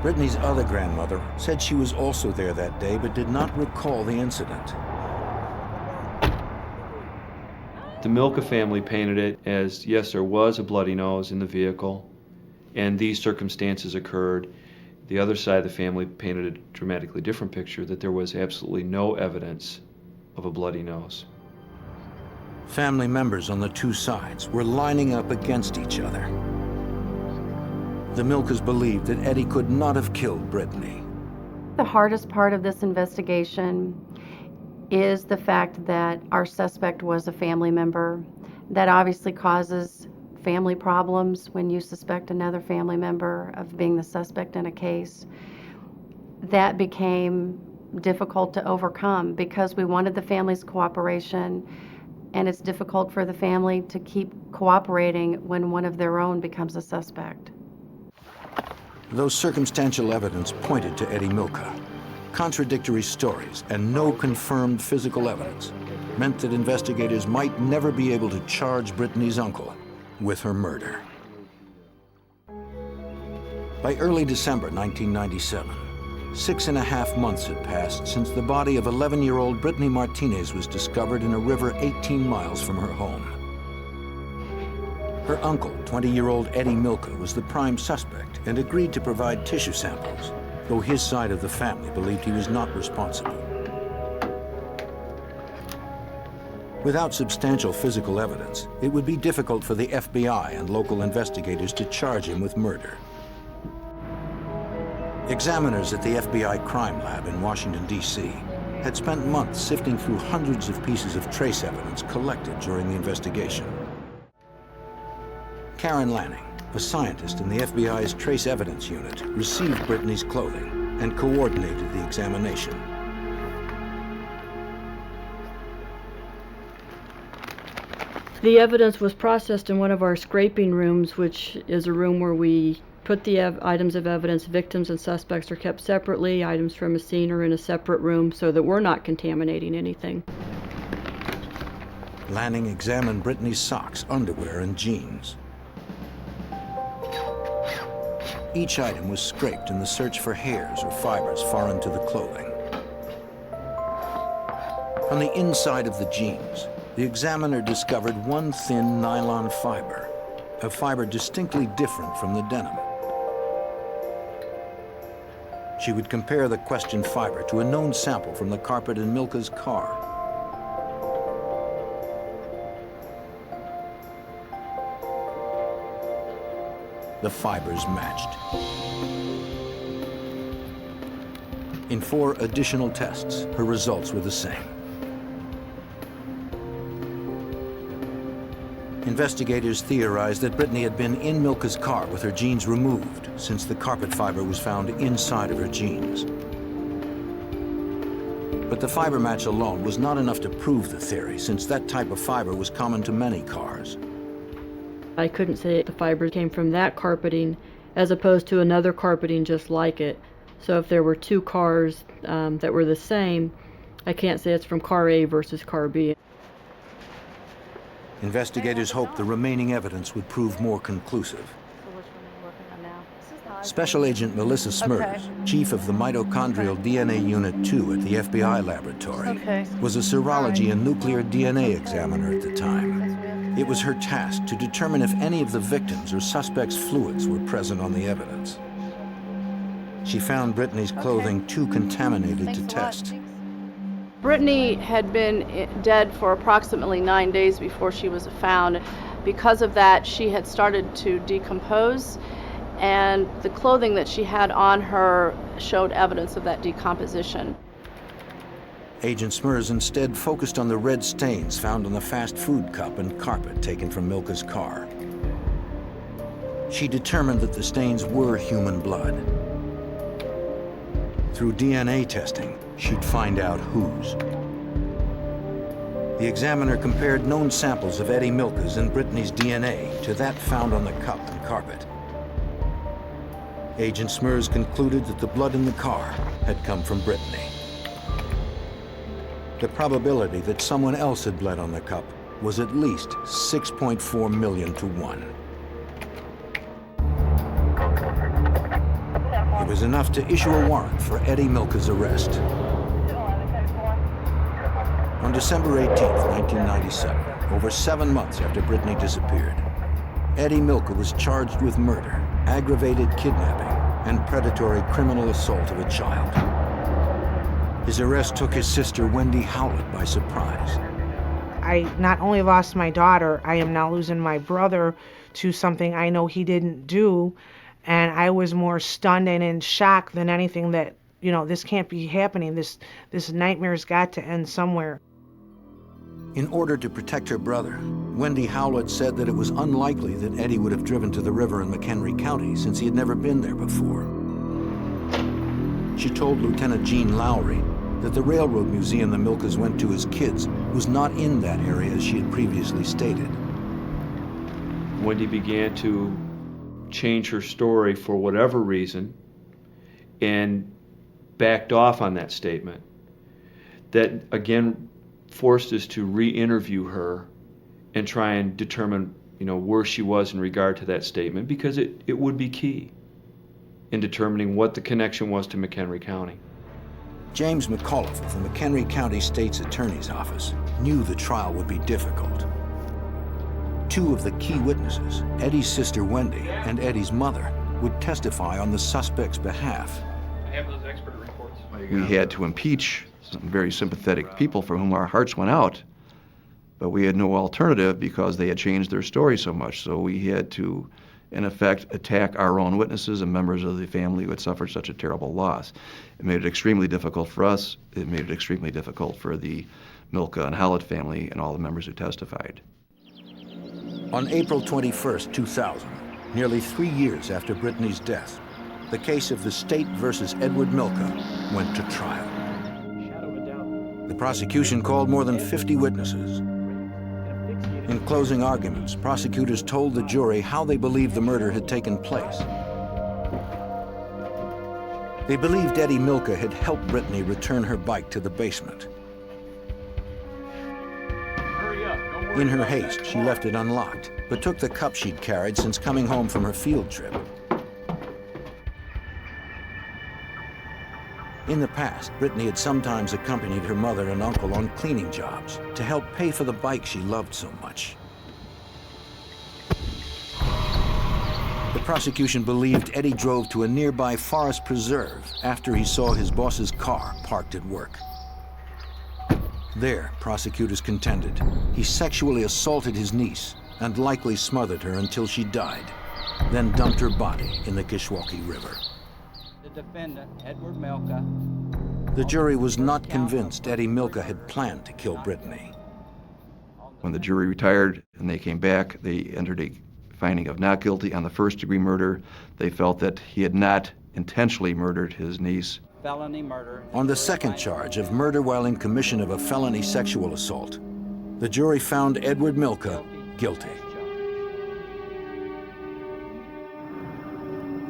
Brittany's other grandmother said she was also there that day but did not recall the incident. The Milka family painted it as, yes, there was a bloody nose in the vehicle, and these circumstances occurred. The other side of the family painted a dramatically different picture, that there was absolutely no evidence of a bloody nose. Family members on the two sides were lining up against each other. The Milkas believed that Eddie could not have killed Brittany. The hardest part of this investigation is the fact that our suspect was a family member. That obviously causes family problems when you suspect another family member of being the suspect in a case. That became difficult to overcome because we wanted the family's cooperation, and it's difficult for the family to keep cooperating when one of their own becomes a suspect. Though circumstantial evidence pointed to Eddie Milka, contradictory stories and no confirmed physical evidence meant that investigators might never be able to charge Brittany's uncle with her murder. By early December 1997, 6.5 months had passed since the body of 11-year-old Brittany Martinez was discovered in a river 18 miles from her home. Her uncle, 20-year-old Eddie Milka, was the prime suspect and agreed to provide tissue samples, though his side of the family believed he was not responsible. Without substantial physical evidence, it would be difficult for the FBI and local investigators to charge him with murder. Examiners at the FBI crime lab in Washington, D.C. had spent months sifting through hundreds of pieces of trace evidence collected during the investigation. Karen Lanning, a scientist in the FBI's Trace Evidence Unit, received Brittany's clothing and coordinated the examination. The evidence was processed in one of our scraping rooms, which is a room where we put the items of evidence. Victims and suspects are kept separately. Items from a scene are in a separate room so that we're not contaminating anything. Lanning examined Brittany's socks, underwear, and jeans. Each item was scraped in the search for hairs or fibers foreign to the clothing. On the inside of the jeans, the examiner discovered one thin nylon fiber, a fiber distinctly different from the denim. She would compare the questioned fiber to a known sample from the carpet in Milka's car. The fibers matched. In 4 additional tests, her results were the same. Investigators theorized that Brittany had been in Milka's car with her jeans removed, since the carpet fiber was found inside of her jeans. But the fiber match alone was not enough to prove the theory, since that type of fiber was common to many cars. I couldn't say the fiber came from that carpeting as opposed to another carpeting just like it. So if there were 2 cars that were the same, I can't say it's from car A versus car B. Investigators hoped the remaining evidence would prove more conclusive. Special Agent Melissa Smers, chief of the Mitochondrial DNA Unit 2 at the FBI laboratory, was a serology and nuclear DNA examiner at the time. It was her task to determine if any of the victims' or suspects' fluids were present on the evidence. She found Brittany's clothing too contaminated to test. Brittany had been dead for approximately 9 days before she was found. Because of that, she had started to decompose, and the clothing that she had on her showed evidence of that decomposition. Agent Smers instead focused on the red stains found on the fast food cup and carpet taken from Milka's car. She determined that the stains were human blood. Through DNA testing, she'd find out whose. The examiner compared known samples of Eddie Milka's and Brittany's DNA to that found on the cup and carpet. Agent Smers concluded that the blood in the car had come from Brittany. The probability that someone else had bled on the cup was at least 6.4 million to 1. It was enough to issue a warrant for Eddie Milka's arrest. On December 18, 1997, over 7 months after Brittany disappeared, Eddie Milka was charged with murder, aggravated kidnapping, and predatory criminal assault of a child. His arrest took his sister Wendy Howlett by surprise. I not only lost my daughter, I am now losing my brother to something I know he didn't do. And I was more stunned and in shock than anything that, you know, this can't be happening. This nightmare's got to end somewhere. In order to protect her brother, Wendy Howlett said that it was unlikely that Eddie would have driven to the river in McHenry County since he had never been there before. She told Lieutenant Gene Lowry that the railroad museum the Milkas went to as kids was not in that area as she had previously stated. Wendy began to change her story for whatever reason and backed off on that statement. That again forced us to re-interview her and try and determine, where she was in regard to that statement, because it would be key in determining what the connection was to McHenry County. James McAuliffe of the McHenry County State's Attorney's Office knew the trial would be difficult. Two of the key witnesses, Eddie's sister Wendy and Eddie's mother, would testify on the suspect's behalf. I have those expert reports. We had to impeach some very sympathetic people for whom our hearts went out, but we had no alternative because they had changed their story so much. So we had to, in effect, attack our own witnesses and members of the family who had suffered such a terrible loss. It made it extremely difficult for us. It made it extremely difficult for the Milka and Howlett family and all the members who testified. On April 21st, 2000, nearly 3 years after Brittany's death, the case of the state versus Edward Milka went to trial. The prosecution called more than 50 witnesses. In closing arguments, prosecutors told the jury how they believed the murder had taken place. They believed Eddie Milka had helped Brittany return her bike to the basement. In her haste, she left it unlocked, but took the cup she'd carried since coming home from her field trip. In the past, Brittany had sometimes accompanied her mother and uncle on cleaning jobs to help pay for the bike she loved so much. The prosecution believed Eddie drove to a nearby forest preserve after he saw his boss's car parked at work. There, prosecutors contended, he sexually assaulted his niece and likely smothered her until she died, then dumped her body in the Kishwaukee River. The defendant, Edward Milka. The jury was not convinced Eddie Milka had planned to kill Brittany. When the jury retired and they came back, they entered a finding of not guilty on the first-degree murder. They felt that he had not intentionally murdered his niece. Felony murder. On the second charge of murder while in commission of a felony sexual assault, the jury found Edward Milka guilty.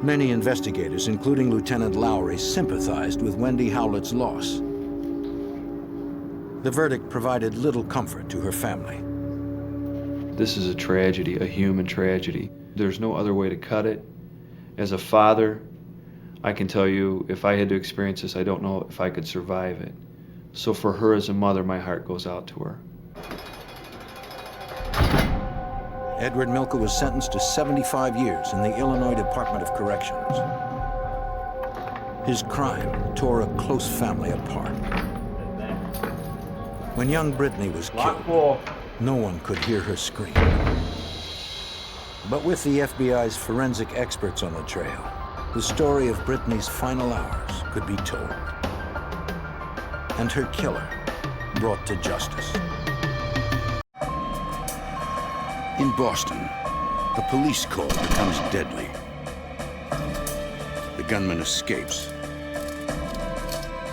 Many investigators, including Lieutenant Lowry, sympathized with Wendy Howlett's loss. The verdict provided little comfort to her family. This is a tragedy, a human tragedy. There's no other way to cut it. As a father, I can tell you, if I had to experience this, I don't know if I could survive it. So for her as a mother, my heart goes out to her. Edward Milka was sentenced to 75 years in the Illinois Department of Corrections. His crime tore a close family apart. When young Brittany was killed, no one could hear her scream. But with the FBI's forensic experts on the trail, the story of Brittany's final hours could be told. And her killer brought to justice. In Boston, a police call becomes deadly. The gunman escapes.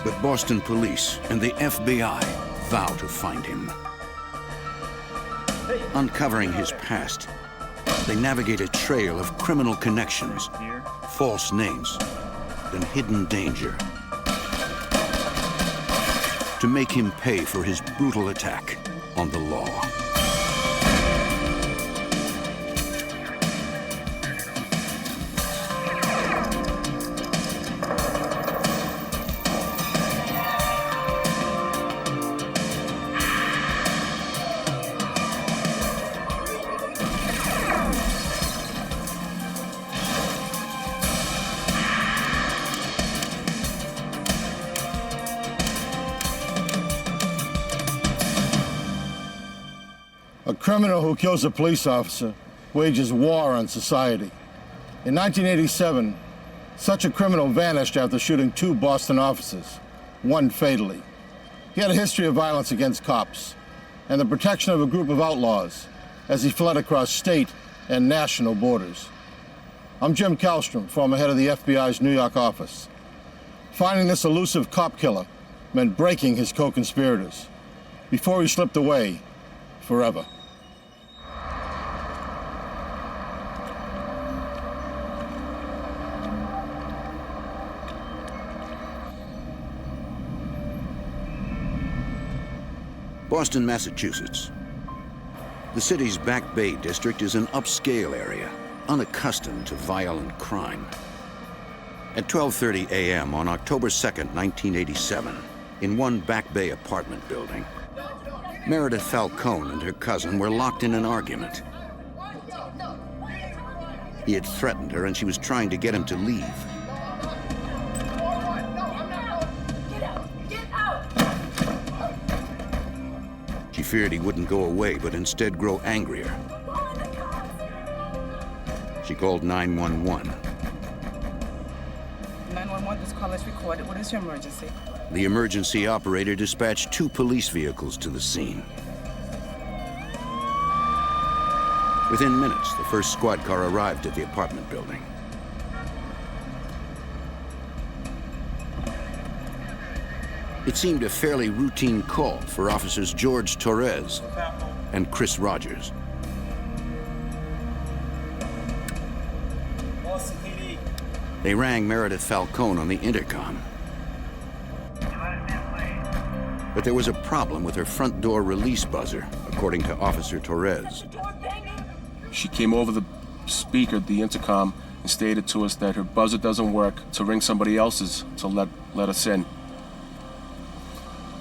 But Boston police and the FBI vow to find him. Uncovering his past, they navigate a trail of criminal connections, false names, and hidden danger to make him pay for his brutal attack on the law. A criminal who kills a police officer wages war on society. In 1987, such a criminal vanished after shooting 2 Boston officers, one fatally. He had a history of violence against cops and the protection of a group of outlaws as he fled across state and national borders. I'm Jim Kallstrom, former head of the FBI's New York office. Finding this elusive cop killer meant breaking his co-conspirators before he slipped away forever. Boston, Massachusetts. The city's Back Bay district is an upscale area, unaccustomed to violent crime. At 12:30 a.m. on October 2nd, 1987, in one Back Bay apartment building, Meredith Falcone and her cousin were locked in an argument. He had threatened her and she was trying to get him to leave. She feared he wouldn't go away, but instead grow angrier. She called 911. 911, this call is recorded. What is your emergency? The emergency operator dispatched 2 police vehicles to the scene. Within minutes, the first squad car arrived at the apartment building. It seemed a fairly routine call for officers George Torres and Chris Rogers. They rang Meredith Falcone on the intercom. But there was a problem with her front door release buzzer, according to Officer Torres. She came over the speaker, the intercom, and stated to us that her buzzer doesn't work, to ring somebody else's to let us in.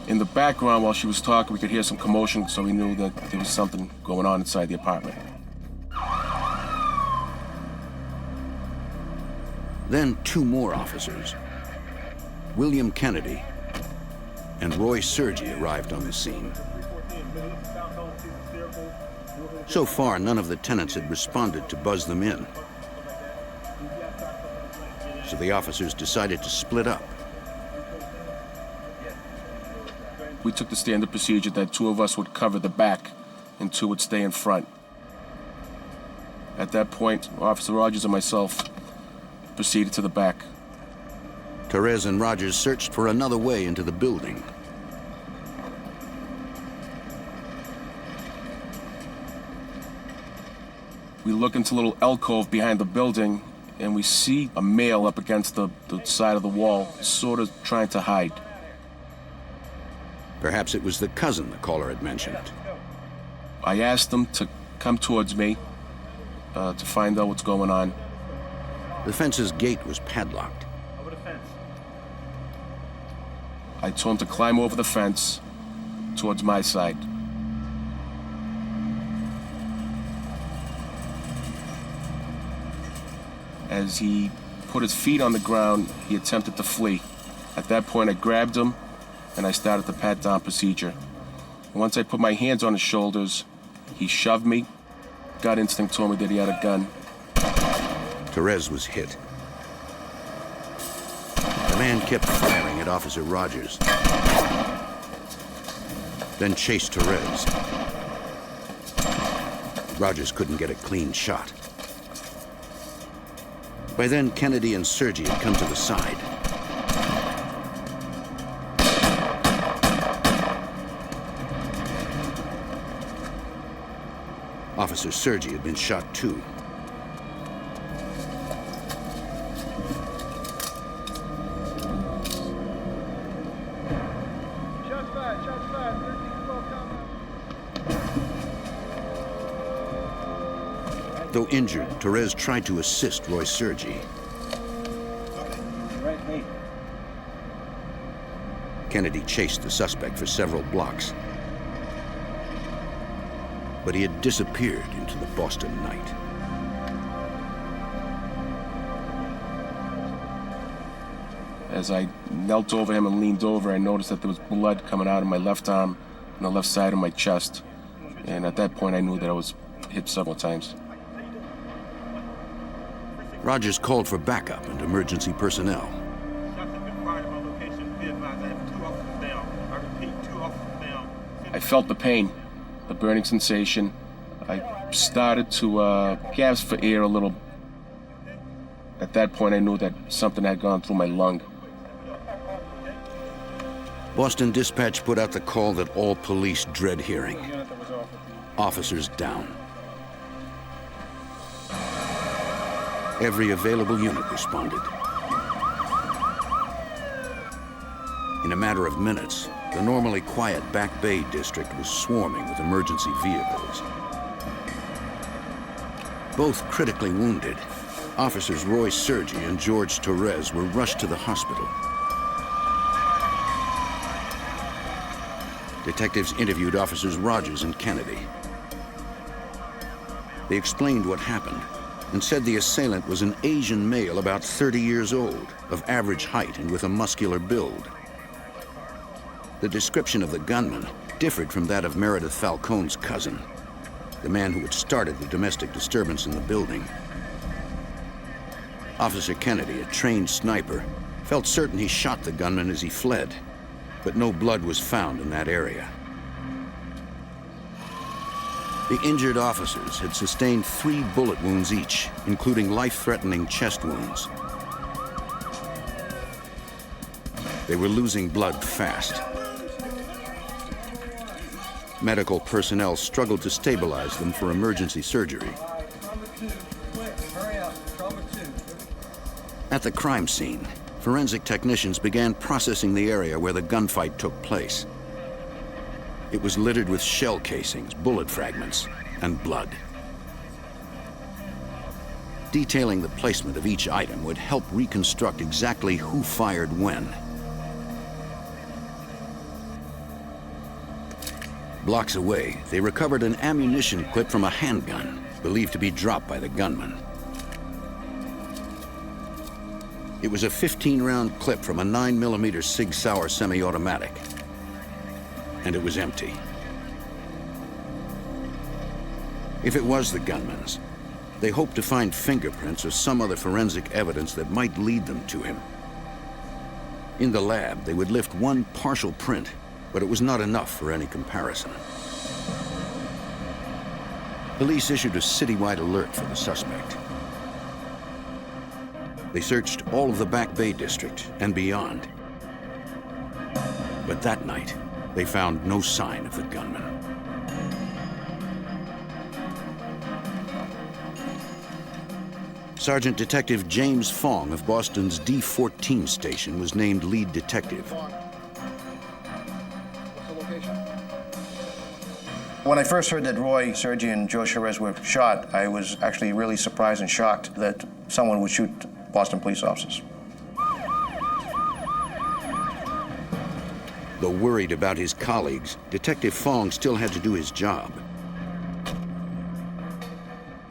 In the background, while she was talking, we could hear some commotion, so we knew that there was something going on inside the apartment. Then 2 more officers, William Kennedy and Roy Sergi, arrived on the scene. So far, none of the tenants had responded to buzz them in. So the officers decided to split up. We took the standard procedure that 2 of us would cover the back and 2 would stay in front. At that point, Officer Rogers and myself proceeded to the back. Torres and Rogers searched for another way into the building. We look into a little alcove behind the building, and we see a male up against the side of the wall, sort of trying to hide. Perhaps it was the cousin the caller had mentioned. I asked him to come towards me to find out what's going on. The fence's gate was padlocked. Over the fence. I told him to climb over the fence towards my side. As he put his feet on the ground, he attempted to flee. At that point, I grabbed him and I started the pat-down procedure. Once I put my hands on his shoulders, he shoved me. Gut instinct told me that he had a gun. Torres was hit. The man kept firing at Officer Rogers, then chased Torres. Rogers couldn't get a clean shot. By then, Kennedy and Sergi had come to the side. Officer Sergi had been shot too. Though injured, Torres tried to assist Roy Sergi. Kennedy chased the suspect for several blocks, but he had disappeared into the Boston night. As I knelt over him and leaned over, I noticed that there was blood coming out of my left arm and the left side of my chest. And at that point, I knew that I was hit several times. Rogers called for backup and emergency personnel. I felt the pain, the burning sensation. I started to gasp for air a little. At that point, I knew that something had gone through my lung. Boston Dispatch put out the call that all police dread hearing. Officers down. Every available unit responded. In a matter of minutes, the normally quiet Back Bay district was swarming with emergency vehicles. Both critically wounded, Officers Roy Sergi and George Torres were rushed to the hospital. Detectives interviewed Officers Rogers and Kennedy. They explained what happened and said the assailant was an Asian male about 30 years old, of average height and with a muscular build. The description of the gunman differed from that of Meredith Falcone's cousin, the man who had started the domestic disturbance in the building. Officer Kennedy, a trained sniper, felt certain he shot the gunman as he fled, but no blood was found in that area. The injured officers had sustained 3 bullet wounds each, including life-threatening chest wounds. They were losing blood fast. Medical personnel struggled to stabilize them for emergency surgery. At the crime scene, forensic technicians began processing the area where the gunfight took place. It was littered with shell casings, bullet fragments, and blood. Detailing the placement of each item would help reconstruct exactly who fired when. Blocks away, they recovered an ammunition clip from a handgun, believed to be dropped by the gunman. It was a 15-round clip from a 9mm Sig Sauer semi-automatic, and it was empty. If it was the gunman's, they hoped to find fingerprints or some other forensic evidence that might lead them to him. In the lab, they would lift one partial print, but it was not enough for any comparison. Police issued a citywide alert for the suspect. They searched all of the Back Bay district and beyond. But that night, they found no sign of the gunman. Sergeant Detective James Fong of Boston's D14 station was named lead detective. When I first heard that Roy Sergi and Joe Charez were shot, I was actually really surprised and shocked that someone would shoot Boston police officers. Though worried about his colleagues, Detective Fong still had to do his job.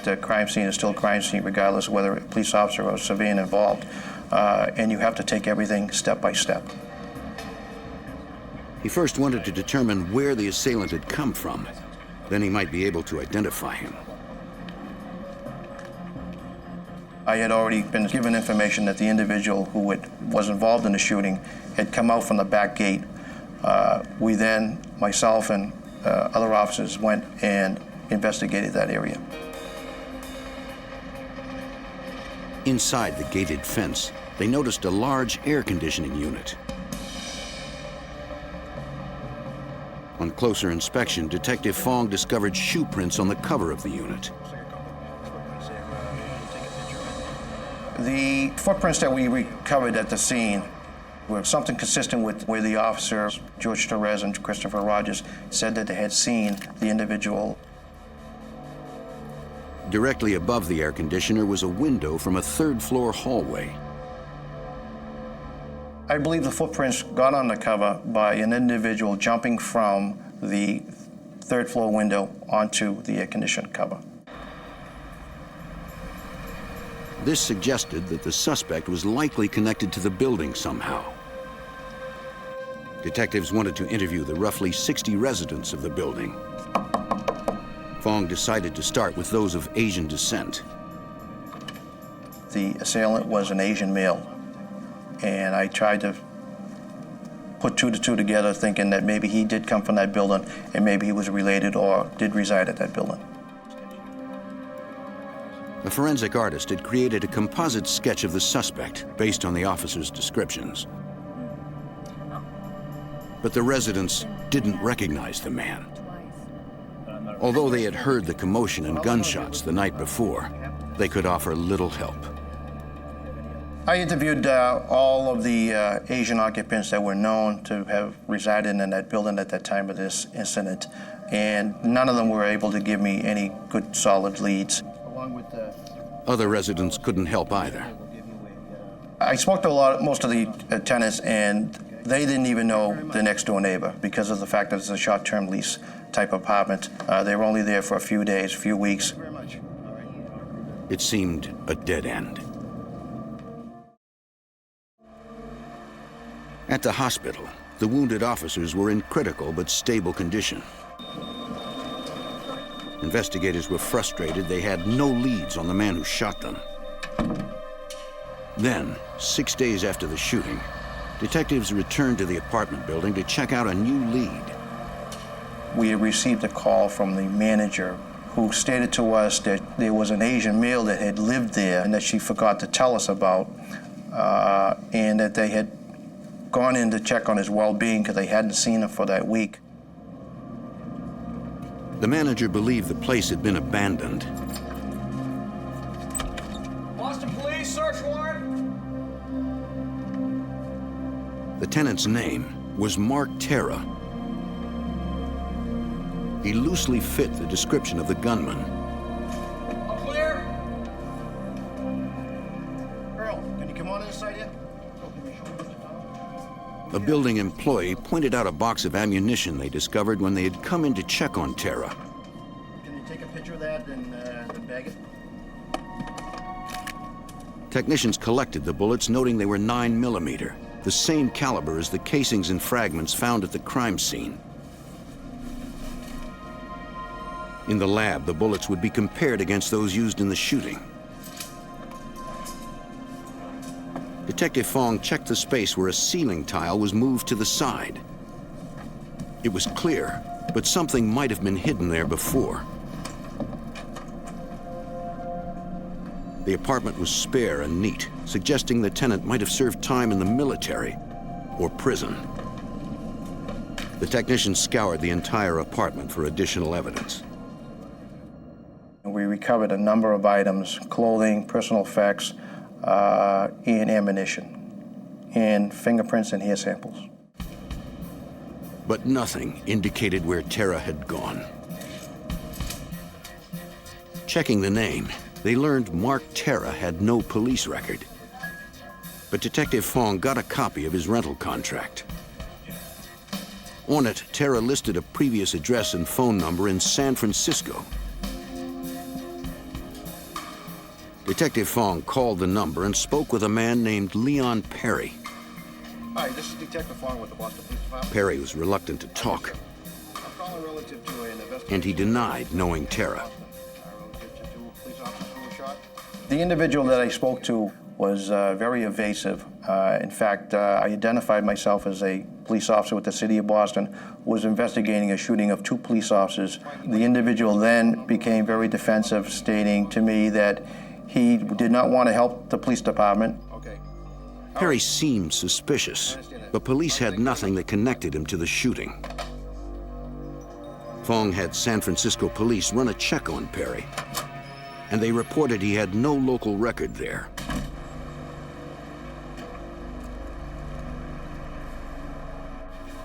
The crime scene is still a crime scene regardless of whether a police officer or a civilian involved, and you have to take everything step by step. He first wanted to determine where the assailant had come from. Then he might be able to identify him. I had already been given information that the individual who was involved in the shooting had come out from the back gate. We then, myself and other officers, went and investigated that area. Inside the gated fence, they noticed a large air conditioning unit. On closer inspection, Detective Fong discovered shoe prints on the cover of the unit. The footprints that we recovered at the scene were something consistent with where the officers, George Torres and Christopher Rogers, said that they had seen the individual. Directly above the air conditioner was a window from a third-floor hallway. I believe the footprints got on the cover by an individual jumping from the third-floor window onto the air-conditioned cover. This suggested that the suspect was likely connected to the building somehow. Detectives wanted to interview the roughly 60 residents of the building. Fong decided to start with those of Asian descent. The assailant was an Asian male, and I tried to put 2 to 2 together, thinking that maybe he did come from that building and maybe he was related or did reside at that building. A forensic artist had created a composite sketch of the suspect based on the officer's descriptions. But the residents didn't recognize the man. Although they had heard the commotion and gunshots the night before, they could offer little help. I interviewed all of the Asian occupants that were known to have resided in that building at that time of this incident, and none of them were able to give me any good solid leads. Other residents couldn't help either. I spoke to most of the tenants, and they didn't even know the next door neighbor because of the fact that it's a short-term lease type apartment. They were only there for a few days, a few weeks. It seemed a dead end. At the hospital, the wounded officers were in critical but stable condition. Investigators were frustrated they had no leads on the man who shot them. Then, 6 days after the shooting, detectives returned to the apartment building to check out a new lead. We had received a call from the manager who stated to us that there was an Asian male that had lived there and that she forgot to tell us about, and that they had gone in to check on his well-being because they hadn't seen him for that week. The manager believed the place had been abandoned. Boston Police, search warrant. The tenant's name was Mark Terra. He loosely fit the description of the gunman. All clear? Earl, can you come on inside here? A building employee pointed out a box of ammunition they discovered when they had come in to check on Terra. Can you take a picture of that and bag it? Technicians collected the bullets, noting they were 9mm, the same caliber as the casings and fragments found at the crime scene. In the lab, the bullets would be compared against those used in the shooting. Detective Fong checked the space where a ceiling tile was moved to the side. It was clear, but something might have been hidden there before. The apartment was spare and neat, suggesting the tenant might have served time in the military or prison. The technicians scoured the entire apartment for additional evidence. We recovered a number of items: clothing, personal effects, and ammunition, and fingerprints and hair samples. But nothing indicated where Terra had gone. Checking the name, they learned Mark Terra had no police record. But Detective Fong got a copy of his rental contract. On it, Terra listed a previous address and phone number in San Francisco. Detective Fong called the number and spoke with a man named Leon Perry. Hi, this is Detective Fong with the Boston Police Department. Perry was reluctant to talk, and he denied knowing Terra. The individual that I spoke to was very evasive. In fact, I identified myself as a police officer with the city of Boston who was investigating a shooting of 2 police officers. The individual then became very defensive, stating to me that he did not want to help the police department. Perry seemed suspicious, but police had nothing that connected him to the shooting. Fong had San Francisco police run a check on Perry, and they reported he had no local record there.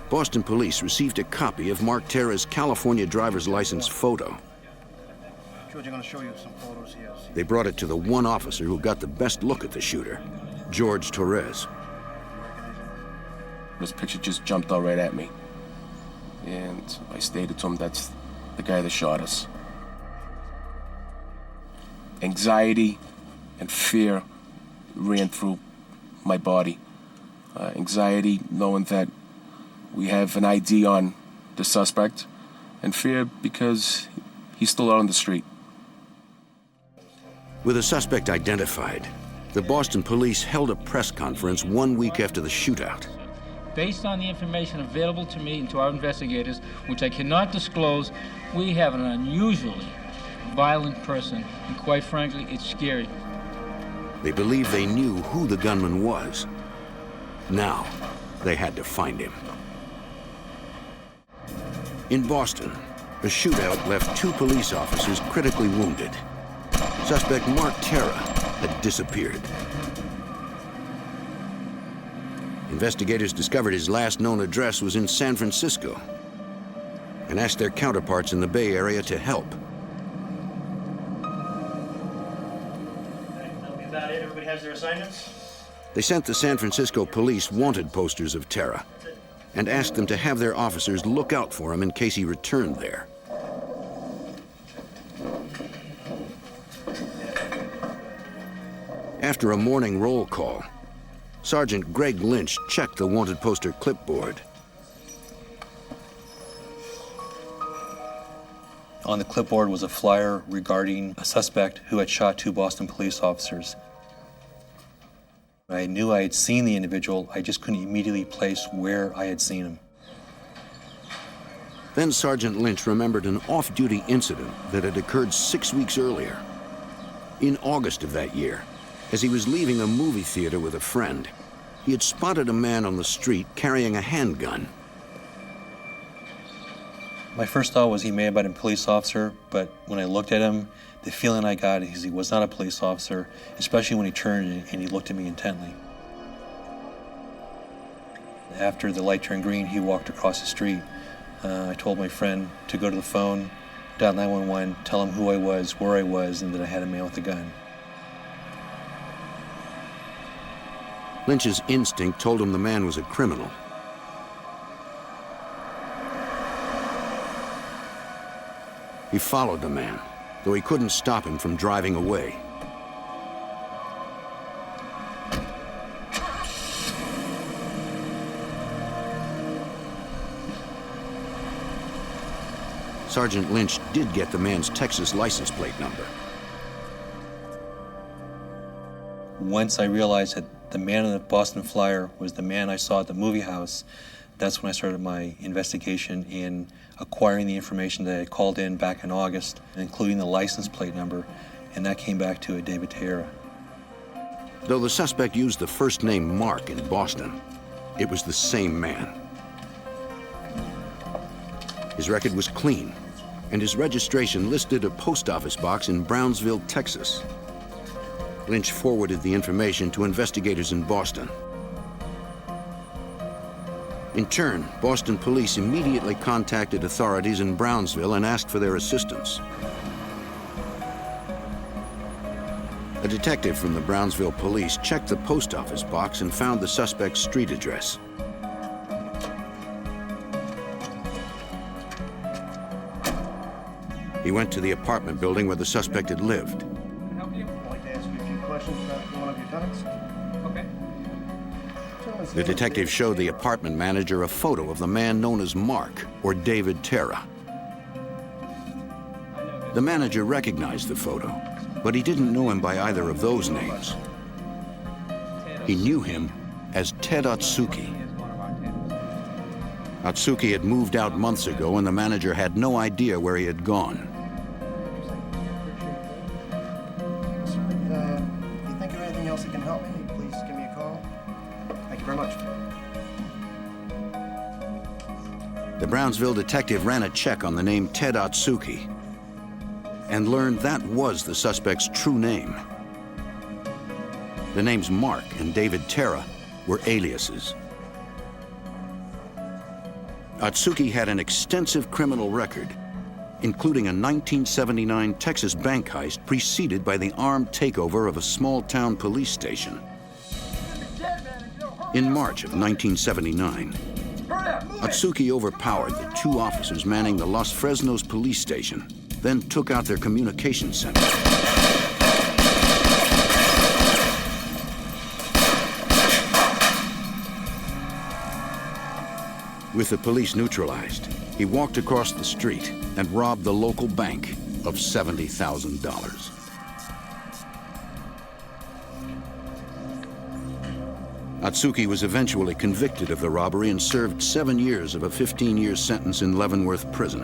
Boston police received a copy of Mark Terra's California driver's license photo. George, I'm going to show you some photos here. They brought it to the one officer who got the best look at the shooter, George Torres. This picture just jumped out right at me. And I stated to him that's the guy that shot us. Anxiety and fear ran through my body. Anxiety knowing that we have an ID on the suspect, and fear because he's still out on the street. With a suspect identified, the Boston police held a press conference 1 week after the shootout. Based on the information available to me and to our investigators, which I cannot disclose, we have an unusually violent person, and quite frankly, it's scary. They believed they knew who the gunman was. Now, they had to find him. In Boston, a shootout left 2 police officers critically wounded. Suspect Mark Terra had disappeared. Investigators discovered his last known address was in San Francisco and asked their counterparts in the Bay Area to help. That'll be about it. Everybody has their assignments? They sent the San Francisco police wanted posters of Terra and asked them to have their officers look out for him in case he returned there. After a morning roll call, Sergeant Greg Lynch checked the wanted poster clipboard. On the clipboard was a flyer regarding a suspect who had shot 2 Boston police officers. I knew I had seen the individual, I just couldn't immediately place where I had seen him. Then Sergeant Lynch remembered an off-duty incident that had occurred 6 weeks earlier. In August of that year, as he was leaving a movie theater with a friend, he had spotted a man on the street carrying a handgun. My first thought was he may have been a police officer, but when I looked at him, the feeling I got is he was not a police officer, especially when he turned and he looked at me intently. After the light turned green, he walked across the street. I told my friend to go to the phone, dial 911, tell him who I was, where I was, and that I had a man with a gun. Lynch's instinct told him the man was a criminal. He followed the man, though he couldn't stop him from driving away. Sergeant Lynch did get the man's Texas license plate number. Once I realized that the man in the Boston flyer was the man I saw at the movie house, that's when I started my investigation in acquiring the information that I had called in back in August, including the license plate number, and that came back to a David Terra. Though the suspect used the first name Mark in Boston, it was the same man. His record was clean, and his registration listed a post office box in Brownsville, Texas. Lynch forwarded the information to investigators in Boston. In turn, Boston police immediately contacted authorities in Brownsville and asked for their assistance. A detective from the Brownsville police checked the post office box and found the suspect's street address. He went to the apartment building where the suspect had lived. I'd like to ask you a few questions about one of your tenants. Okay. The detective showed the apartment manager a photo of the man known as Mark, or David Terra. The manager recognized the photo, but he didn't know him by either of those names. He knew him as Ted Atsuki. Atsuki had moved out months ago, and the manager had no idea where he had gone. If you think of anything else that can help me, please give me a call. Thank you very much. The Brownsville detective ran a check on the name Ted Atsuki and learned that was the suspect's true name. The names Mark and David Terra were aliases. Atsuki had an extensive criminal record, including a 1979 Texas bank heist preceded by the armed takeover of a small-town police station. In March of 1979, Atsuki overpowered the 2 officers manning the Los Fresnos police station, then took out their communications center. With the police neutralized, he walked across the street and robbed the local bank of $70,000. Atsuki was eventually convicted of the robbery and served 7 years of a 15-year sentence in Leavenworth prison.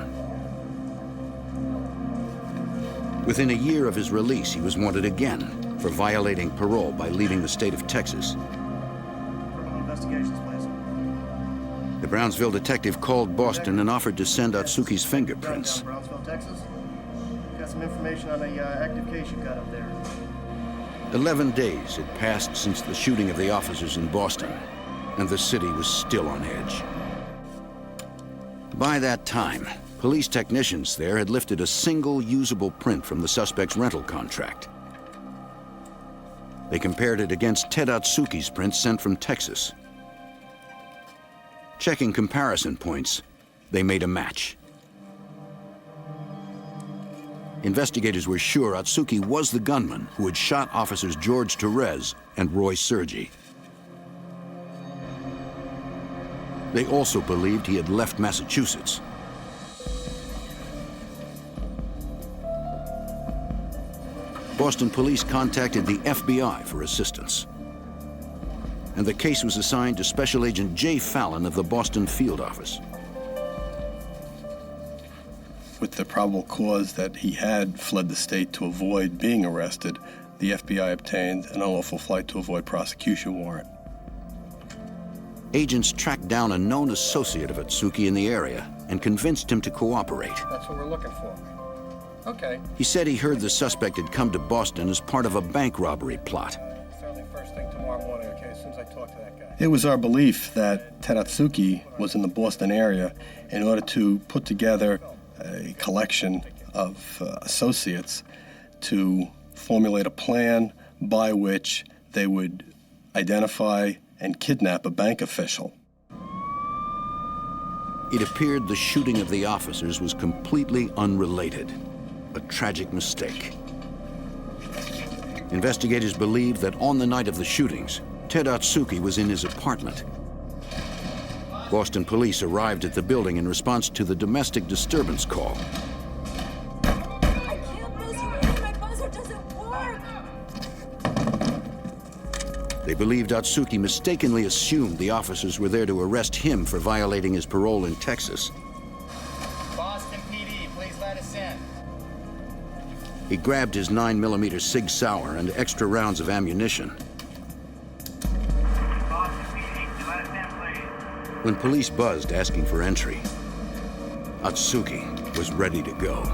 Within a year of his release, he was wanted again for violating parole by leaving the state of Texas. Criminal investigations, please. The Brownsville detective called Boston and offered to send Atsuki's fingerprints. Brownsville, Texas. Got some information on a active case you got up there. 11 days had passed since the shooting of the officers in Boston, and the city was still on edge. By that time, police technicians there had lifted a single usable print from the suspect's rental contract. They compared it against Ted Atsuki's print sent from Texas. Checking comparison points, they made a match. Investigators were sure Atsuki was the gunman who had shot officers George Torres and Roy Sergi. They also believed he had left Massachusetts. Boston police contacted the FBI for assistance, and the case was assigned to Special Agent Jay Fallon of the Boston Field Office. With the probable cause that he had fled the state to avoid being arrested, the FBI obtained an unlawful flight to avoid prosecution warrant. Agents tracked down a known associate of Atsuki in the area and convinced him to cooperate. That's what we're looking for. Okay. He said he heard the suspect had come to Boston as part of a bank robbery plot. Certainly first thing tomorrow morning, okay, as soon as I talk to that guy. It was our belief that Ted Atsuki was in the Boston area in order to put together a collection of associates to formulate a plan by which they would identify and kidnap a bank official. It appeared the shooting of the officers was completely unrelated, a tragic mistake. Investigators believed that on the night of the shootings, Ted Atsuki was in his apartment. Boston police arrived at the building in response to the domestic disturbance call. I can't buzz you in, my buzzer doesn't work! They believed Atsuki mistakenly assumed the officers were there to arrest him for violating his parole in Texas. Boston PD, please let us in. He grabbed his 9mm Sig Sauer and extra rounds of ammunition. When police buzzed asking for entry, Atsuki was ready to go.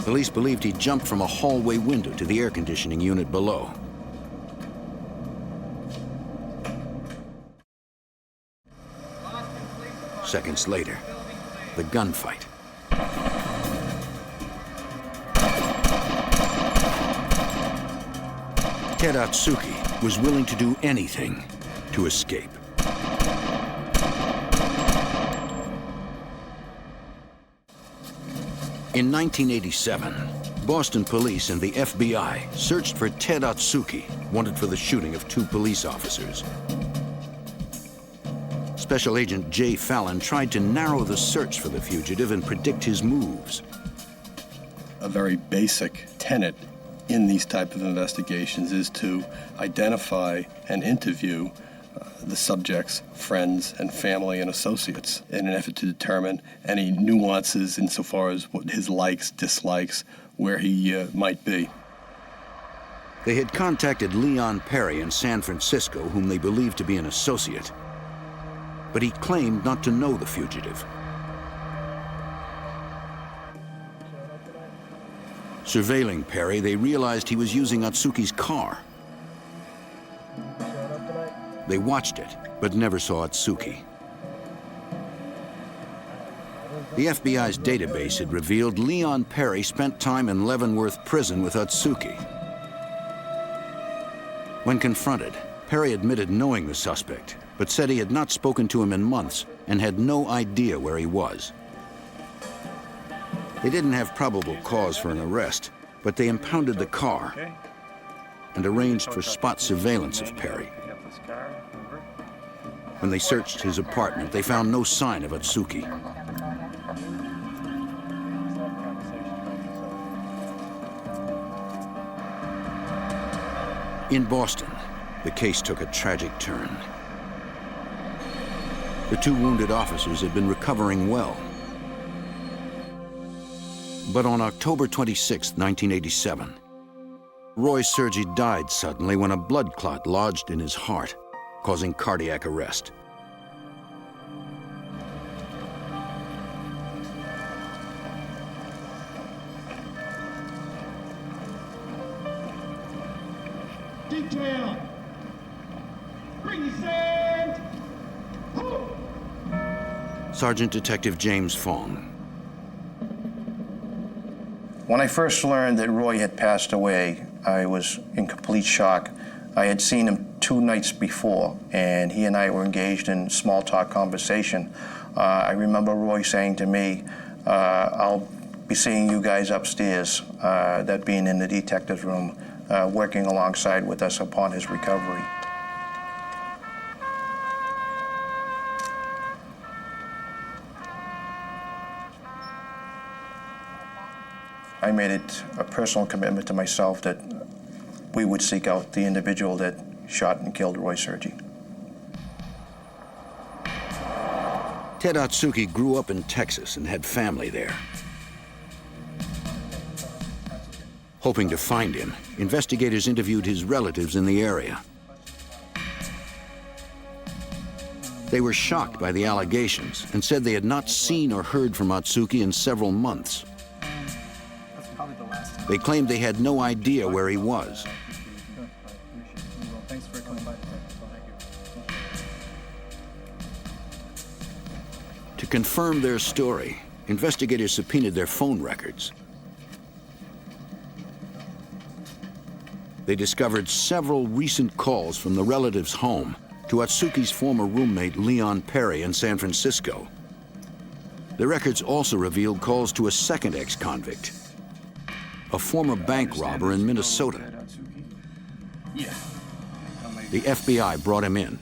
Police believed he jumped from a hallway window to the air conditioning unit below. Seconds later, the gunfight. Ted Atsuki was willing to do anything to escape. In 1987, Boston police and the FBI searched for Ted Atsuki, wanted for the shooting of 2 police officers. Special Agent Jay Fallon tried to narrow the search for the fugitive and predict his moves. A very basic tenet in these type of investigations is to identify and interview the subject's friends and family and associates in an effort to determine any nuances insofar as what his likes, dislikes, where he might be. They had contacted Leon Perry in San Francisco, whom they believed to be an associate, but he claimed not to know the fugitive. Surveilling Perry, they realized he was using Atsuki's car. They watched it, but never saw Atsuki. The FBI's database had revealed Leon Perry spent time in Leavenworth prison with Atsuki. When confronted, Perry admitted knowing the suspect, but said he had not spoken to him in months and had no idea where he was. They didn't have probable cause for an arrest, but they impounded the car and arranged for spot surveillance of Perry. When they searched his apartment, they found no sign of Atsuki. In Boston, the case took a tragic turn. The 2 wounded officers had been recovering well. But on October 26, 1987, Roy Sergi died suddenly when a blood clot lodged in his heart, causing cardiac arrest. Detail! Bring the sand! Sergeant Detective James Fong. When I first learned that Roy had passed away, I was in complete shock. I had seen him 2 nights before, and he and I were engaged in small talk conversation. I remember Roy saying to me, I'll be seeing you guys upstairs, that being in the detective's room, working alongside with us upon his recovery. I made it a personal commitment to myself that we would seek out the individual that shot and killed Roy Sergi. Ted Atsuki grew up in Texas and had family there. Hoping to find him, investigators interviewed his relatives in the area. They were shocked by the allegations and said they had not seen or heard from Atsuki in several months. They claimed they had no idea where he was. Thanks for coming by. To confirm their story, investigators subpoenaed their phone records. They discovered several recent calls from the relative's home to Atsuki's former roommate Leon Perry in San Francisco. The records also revealed calls to a second ex-convict, a former bank robber in Minnesota. The FBI brought him in,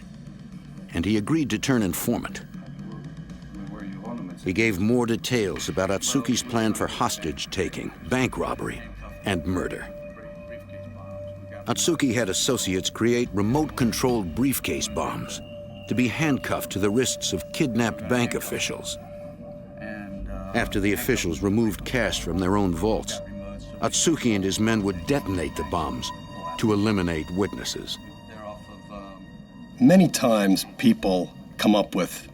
and he agreed to turn informant. He gave more details about Atsuki's plan for hostage-taking, bank robbery, and murder. Atsuki had associates create remote-controlled briefcase bombs to be handcuffed to the wrists of kidnapped bank officials. After the officials removed cash from their own vaults, Atsuki and his men would detonate the bombs to eliminate witnesses. Many times people come up with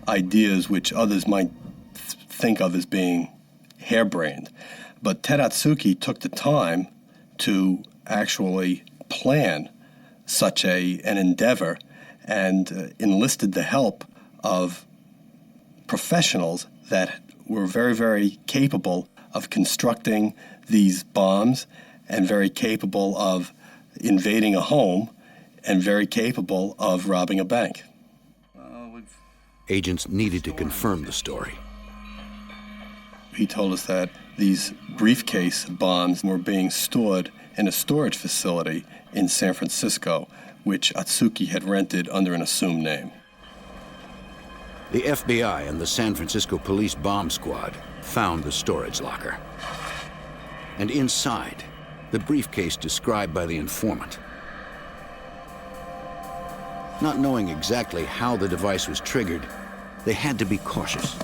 ideas which others might think of as being harebrained. But Ted Atsuki took the time to actually plan such an endeavor and enlisted the help of professionals that were very, very capable of constructing these bombs and very capable of invading a home and very capable of robbing a bank. Agents needed to confirm the story. He told us that these briefcase bombs were being stored in a storage facility in San Francisco, which Atsuki had rented under an assumed name. The FBI and the San Francisco Police Bomb Squad found the storage locker. And inside, the briefcase described by the informant. Not knowing exactly how the device was triggered, they had to be cautious.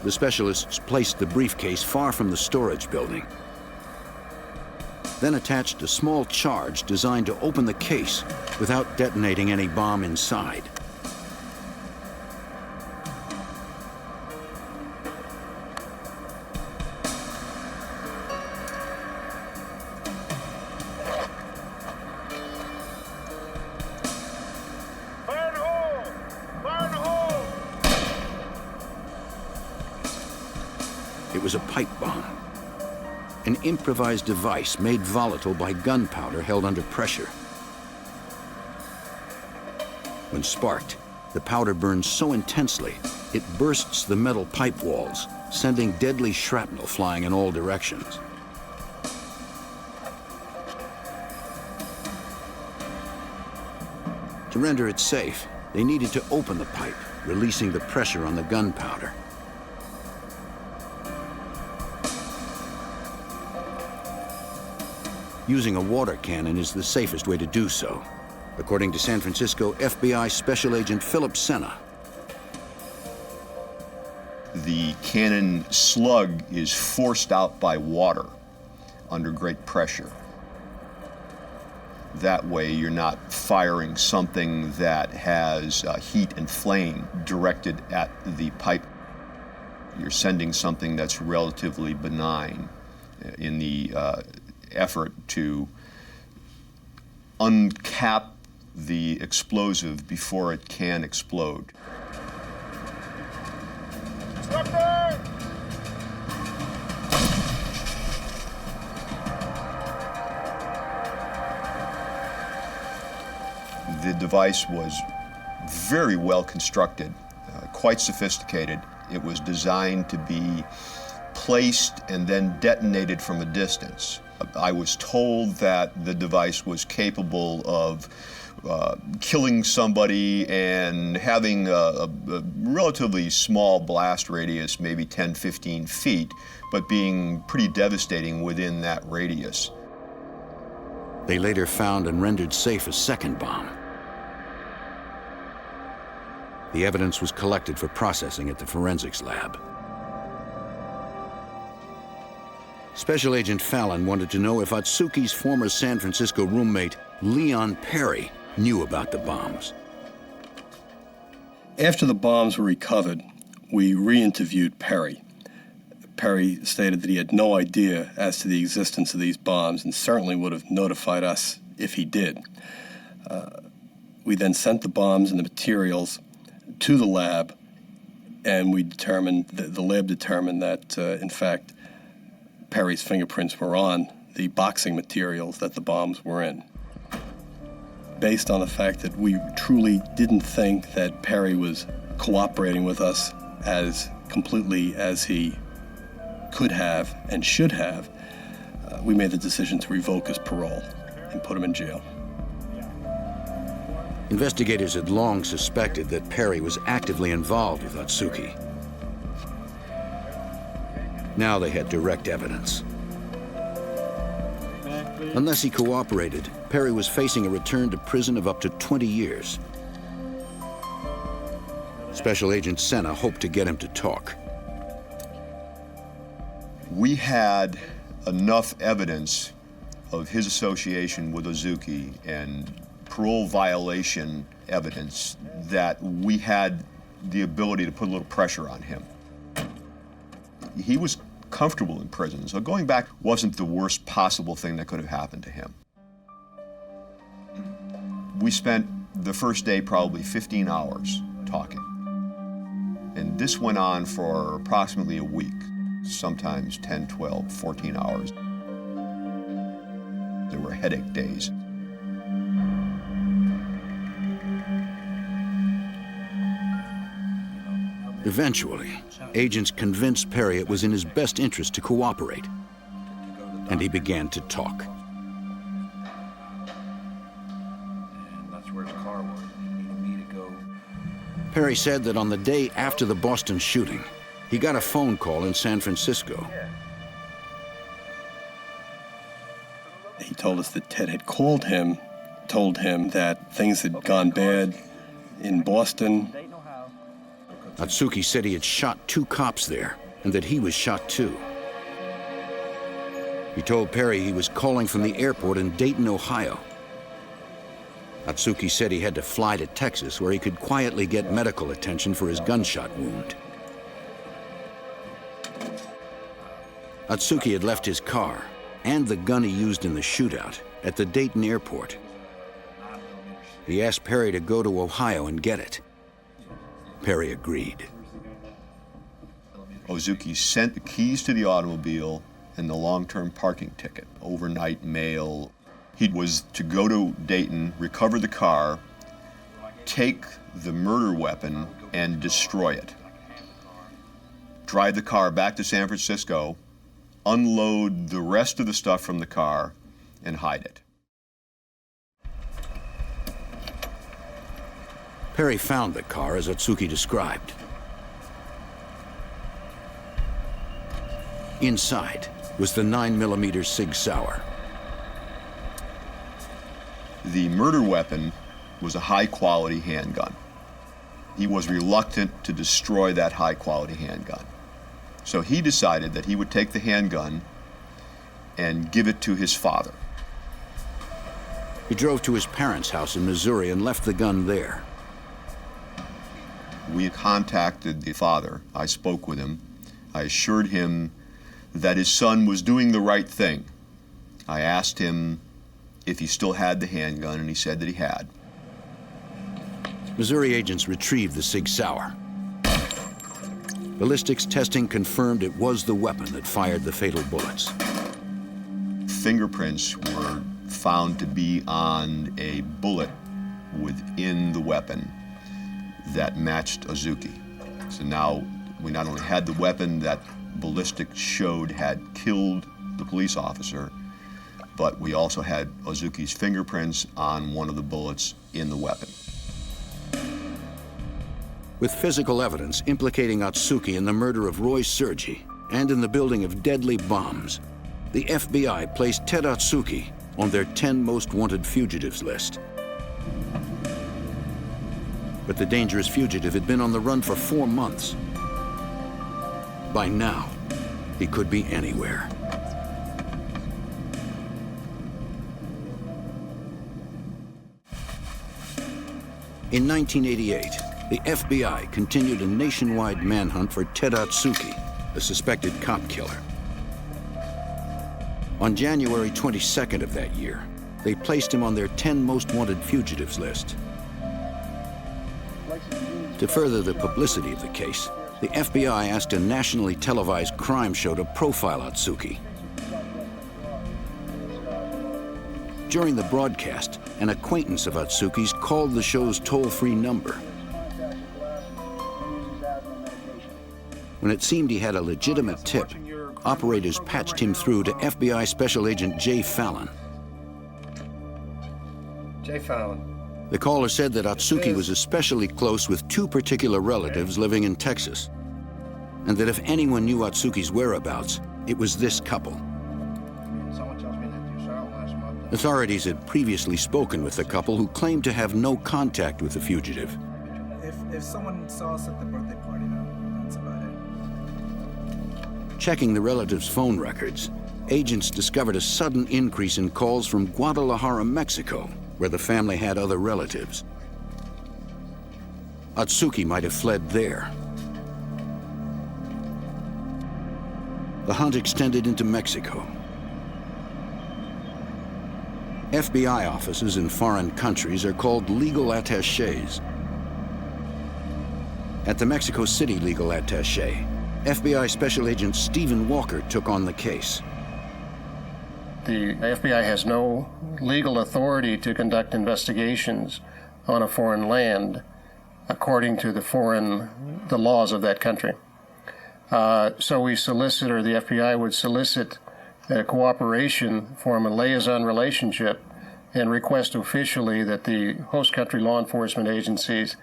The specialists placed the briefcase far from the storage building, then attached a small charge designed to open the case without detonating any bomb inside. It was a pipe bomb, an improvised device made volatile by gunpowder held under pressure. When sparked, the powder burns so intensely, it bursts the metal pipe walls, sending deadly shrapnel flying in all directions. To render it safe, they needed to open the pipe, releasing the pressure on the gunpowder. Using a water cannon is the safest way to do so. according to San Francisco FBI Special Agent Philip Senna. The cannon slug is forced out by water under great pressure. That way you're not firing something that has heat and flame directed at the pipe. You're sending something that's relatively benign in the effort to uncap the explosive before it can explode. The device was very well constructed, quite sophisticated. It was designed to be placed and then detonated from a distance. I was told that the device was capable of killing somebody and having a relatively small blast radius, maybe 10, 15 feet, but being pretty devastating within that radius. They later found and rendered safe a second bomb. The evidence was collected for processing at the forensics lab. Special Agent Fallon wanted to know if Atsuki's former San Francisco roommate, Leon Perry, knew about the bombs. After the bombs were recovered, we re-interviewed Perry. Perry stated that he had no idea as to the existence of these bombs and certainly would have notified us if he did. We then sent the bombs and the materials to the lab, and we determined, the lab determined that, in fact, Perry's fingerprints were on the boxing materials that the bombs were in. Based on the fact that we truly didn't think that Perry was cooperating with us as completely as he could have and should have, we made the decision to revoke his parole and put him in jail. Investigators had long suspected that Perry was actively involved with Atsuki. Now they had direct evidence. Unless he cooperated, Perry was facing a return to prison of up to 20 years. Special Agent Senna hoped to get him to talk. We had enough evidence of his association with Atsuki and parole violation evidence that we had the ability to put a little pressure on him. He was comfortable in prison, so going back wasn't the worst possible thing that could have happened to him. We spent the first day probably 15 hours talking. And this went on for approximately a week, sometimes 10, 12, 14 hours. There were headache days. Eventually, agents convinced Perry it was in his best interest to cooperate, and he began to talk. That's where his car was. He needed me to go. Perry said that on the day after the Boston shooting, he got a phone call in San Francisco. He told us that Ted had called him, told him that things had gone bad in Boston. Atsuki said he had shot 2 cops there and that he was shot too. He told Perry he was calling from the airport in Dayton, Ohio. Atsuki said he had to fly to Texas where he could quietly get medical attention for his gunshot wound. Atsuki had left his car and the gun he used in the shootout at the Dayton airport. He asked Perry to go to Ohio and get it. Perry agreed. Atsuki sent the keys to the automobile and the long-term parking ticket, overnight mail. He was to go to Dayton, recover the car, take the murder weapon, and destroy it. Drive the car back to San Francisco, unload the rest of the stuff from the car, and hide it. Perry found the car as Atsuki described. Inside was the 9mm Sig Sauer. The murder weapon was a high-quality handgun. He was reluctant to destroy that high-quality handgun. So he decided that he would take the handgun and give it to his father. He drove to his parents' house in Missouri and left the gun there. We contacted the father. I spoke with him. I assured him that his son was doing the right thing. I asked him if he still had the handgun, and he said that he had. Missouri agents retrieved the Sig Sauer. Ballistics testing confirmed it was the weapon that fired the fatal bullets. Fingerprints were found to be on a bullet within the weapon that matched Azuki. So now we not only had the weapon that ballistics showed had killed the police officer, but we also had Azuki's fingerprints on one of the bullets in the weapon. With physical evidence implicating Atsuki in the murder of Roy Sergi and in the building of deadly bombs, the FBI placed Ted Atsuki on their 10 most wanted fugitives list. But the dangerous fugitive had been on the run for 4 months. By now, he could be anywhere. In 1988, the FBI continued a nationwide manhunt for Ted Atsuki, the suspected cop killer. On January 22nd of that year, they placed him on their 10 most wanted fugitives list. To further the publicity of the case, the FBI asked a nationally televised crime show to profile Atsuki. During the broadcast, an acquaintance of Atsuki's called the show's toll-free number. When it seemed he had a legitimate tip, operators patched him through to FBI Special Agent Jay Fallon. Jay Fallon. The caller said that Atsuki was especially close with 2 particular relatives living in Texas, and that if anyone knew Atsuki's whereabouts, it was this couple. Authorities had previously spoken with the couple who claimed to have no contact with the fugitive. If someone saw us at the birthday party, that's about it. Checking the relatives' phone records, agents discovered a sudden increase in calls from Guadalajara, Mexico, where the family had other relatives. Atsuki might have fled there. The hunt extended into Mexico. FBI offices in foreign countries are called legal attachés. At the Mexico City legal attaché, FBI Special Agent Stephen Walker took on the case. The FBI has no legal authority to conduct investigations on a foreign land according to the laws of that country. So we solicit, or the FBI would solicit, cooperation, form a liaison relationship, and request officially that the host country law enforcement agencies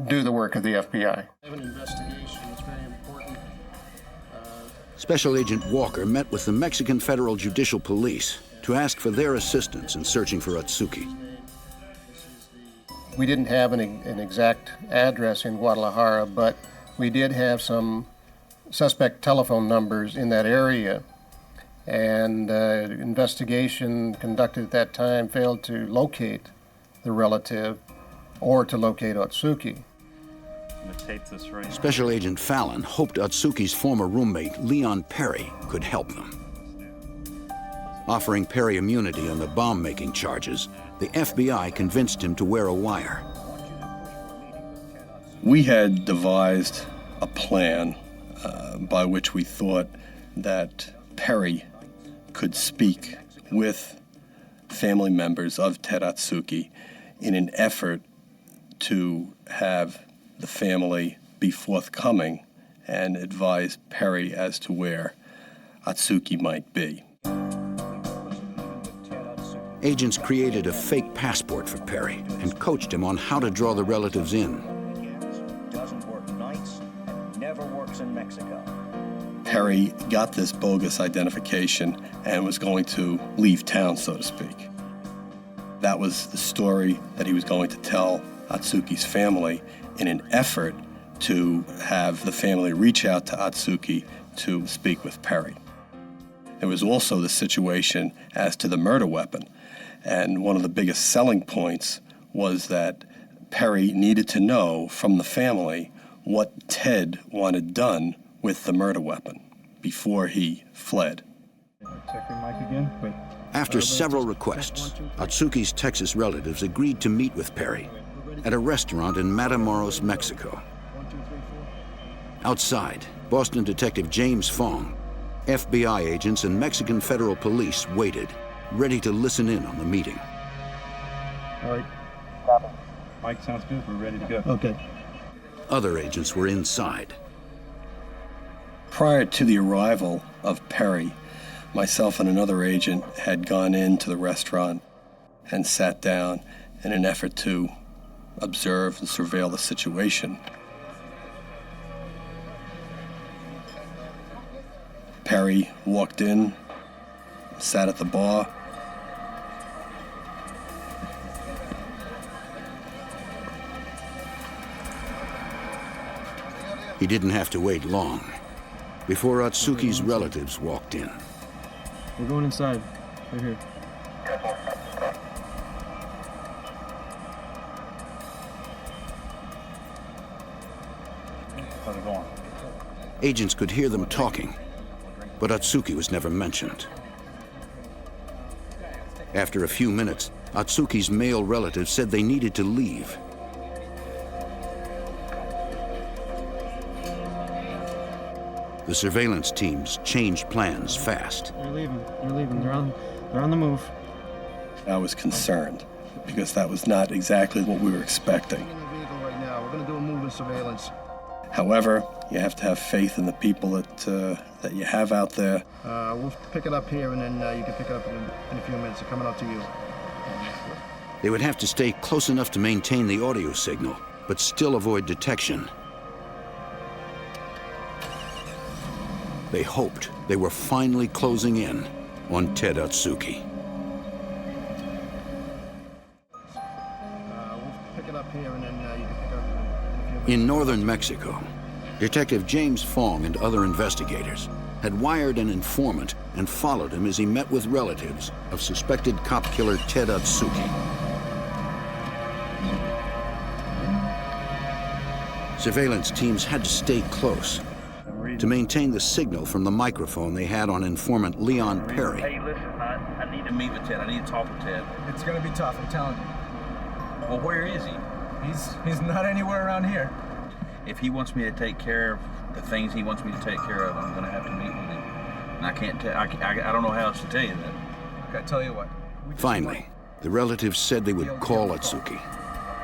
do the work of the FBI. An investigation is very important. Special Agent Walker met with the Mexican Federal Judicial Police to ask for their assistance in searching for Atsuki. We didn't have an exact address in Guadalajara, but we did have some suspect telephone numbers in that area. And investigation conducted at that time failed to locate the relative or to locate Atsuki. Special Agent Fallon hoped Atsuki's former roommate, Leon Perry, could help them. Offering Perry immunity on the bomb-making charges, the FBI convinced him to wear a wire. We had devised a plan by which we thought that Perry could speak with family members of Ted Atsuki in an effort to have the family be forthcoming and advise Perry as to where Atsuki might be. Agents created a fake passport for Perry and coached him on how to draw the relatives in. Doesn't work nights and never works in Mexico. Perry got this bogus identification and was going to leave town, so to speak. That was the story that he was going to tell Atsuki's family in an effort to have the family reach out to Atsuki to speak with Perry. There was also the situation as to the murder weapon, and one of the biggest selling points was that Perry needed to know from the family what Ted wanted done with the murder weapon before he fled. Check your mic again. Wait. After several requests, Atsuki's Texas relatives agreed to meet with Perry at a restaurant in Matamoros, Mexico. Outside, Boston Detective James Fong, FBI agents, and Mexican federal police waited, ready to listen in on the meeting. All right. Mike, sounds good. We're ready to go. Okay. Other agents were inside. Prior to the arrival of Perry, myself and another agent had gone into the restaurant and sat down in an effort to observe and surveil the situation. Perry walked in, sat at the bar. He didn't have to wait long before Atsuki's relatives walked in. We're going inside. Right here. How's it going? Agents could hear them talking, but Atsuki was never mentioned. After a few minutes, Atsuki's male relatives said they needed to leave. The surveillance teams changed plans fast. They're leaving. They're leaving. They're on the move. I was concerned because that was not exactly what we were expecting. In the vehicle right now. We're going to do a movement surveillance. However, you have to have faith in the people that you have out there. We'll pick it up here, and then you can pick it up in a few minutes. They're coming out to you. They would have to stay close enough to maintain the audio signal, but still avoid detection. They hoped they were finally closing in on Ted Atsuki. We'll pick it up here, and then you can pick it up in a few minutes. In northern Mexico, Detective James Fong and other investigators had wired an informant and followed him as he met with relatives of suspected cop killer Ted Atsuki. Surveillance teams had to stay close to maintain the signal from the microphone they had on informant Leon Perry. Hey, listen, I need to meet with Ted. I need to talk with Ted. It's gonna be tough, I'm telling you. Well, where is he? He's not anywhere around here. If he wants me to take care of the things he wants me to take care of, I'm gonna have to meet with him. And I can't tell. I don't know how else to tell you that. Okay, tell you what. Finally, the relatives said they would call Atsuki.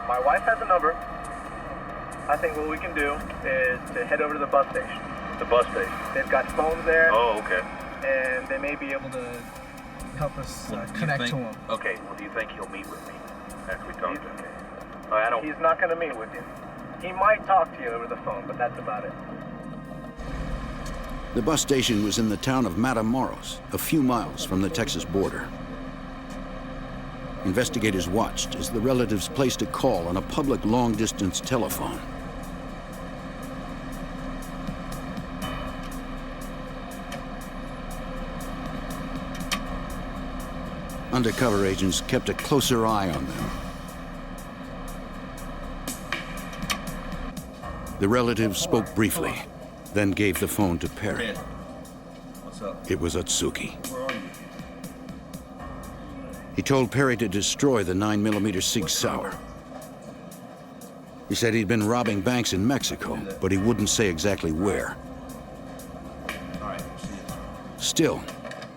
My wife has a number. I think what we can do is to head over to the bus station. The bus station? They've got phones there. Oh, okay. And they may be able to help us Well, do you connect think- to him. Okay, well, do you think he'll meet with me after we talk to him? I don't. He's not going to meet with you. He might talk to you over the phone, but that's about it. The bus station was in the town of Matamoros, a few miles from the Texas border. Investigators watched as the relatives placed a call on a public long-distance telephone. Undercover agents kept a closer eye on them. The relatives spoke briefly, then gave the phone to Perry. What's up? It was Atsuki. Where are you? He told Perry to destroy the 9mm Sig Sauer. He said he'd been robbing banks in Mexico, but he wouldn't say exactly where. All right, see you. Still,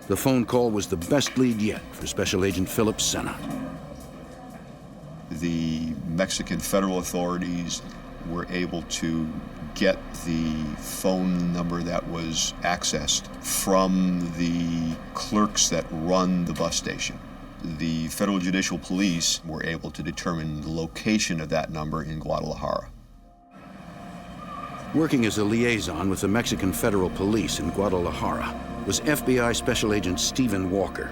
the phone call was the best lead yet for Special Agent Philip Senna. The Mexican federal authorities were able to get the phone number that was accessed from the clerks that run the bus station. The Federal Judicial Police were able to determine the location of that number in Guadalajara. Working as a liaison with the Mexican Federal Police in Guadalajara was FBI Special Agent Stephen Walker.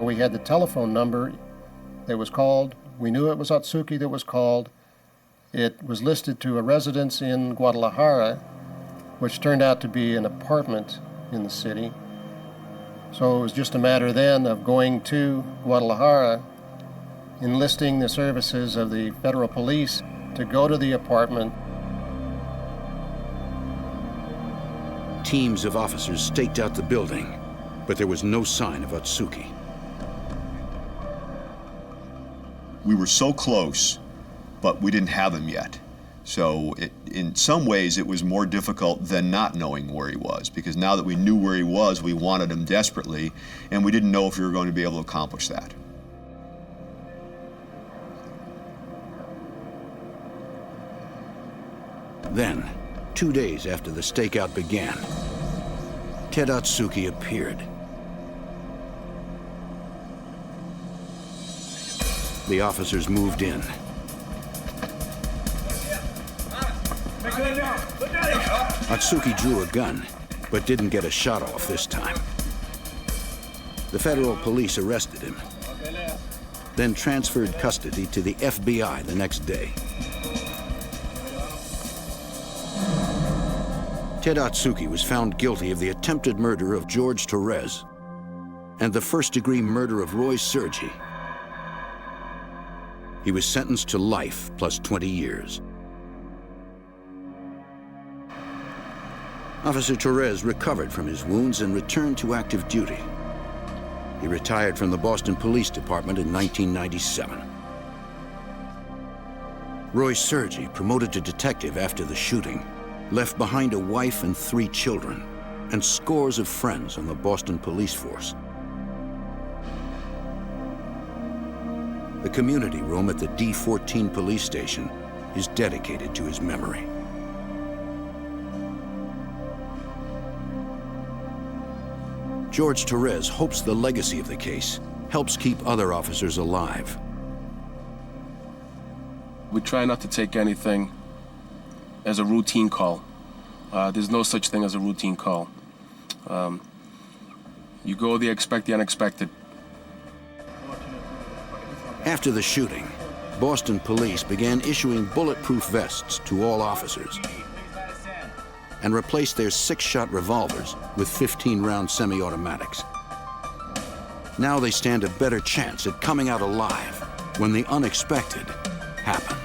We had the telephone number that was called. We knew it was Atsuki that was called. It was listed to a residence in Guadalajara, which turned out to be an apartment in the city. So it was just a matter then of going to Guadalajara, enlisting the services of the federal police to go to the apartment. Teams of officers staked out the building, but there was no sign of Atsuki. We were so close, but we didn't have him yet. So in some ways, it was more difficult than not knowing where he was, because now that we knew where he was, we wanted him desperately, and we didn't know if we were going to be able to accomplish that. Then, 2 days after the stakeout began, Ted Atsuki appeared. The officers moved in. Atsuki drew a gun, but didn't get a shot off this time. The federal police arrested him, then transferred custody to the FBI the next day. Ted Atsuki was found guilty of the attempted murder of George Torres and the first-degree murder of Roy Sergi. He was sentenced to life plus 20 years. Officer Torres recovered from his wounds and returned to active duty. He retired from the Boston Police Department in 1997. Roy Sergi, promoted to detective after the shooting, left behind a wife and 3 children and scores of friends on the Boston police force. The community room at the D14 police station is dedicated to his memory. George Torres hopes the legacy of the case helps keep other officers alive. We try not to take anything as a routine call. There's no such thing as a routine call. You go there, expect the unexpected. After the shooting, Boston police began issuing bulletproof vests to all officers and replaced their 6-shot revolvers with 15-round semi-automatics. Now they stand a better chance at coming out alive when the unexpected happens.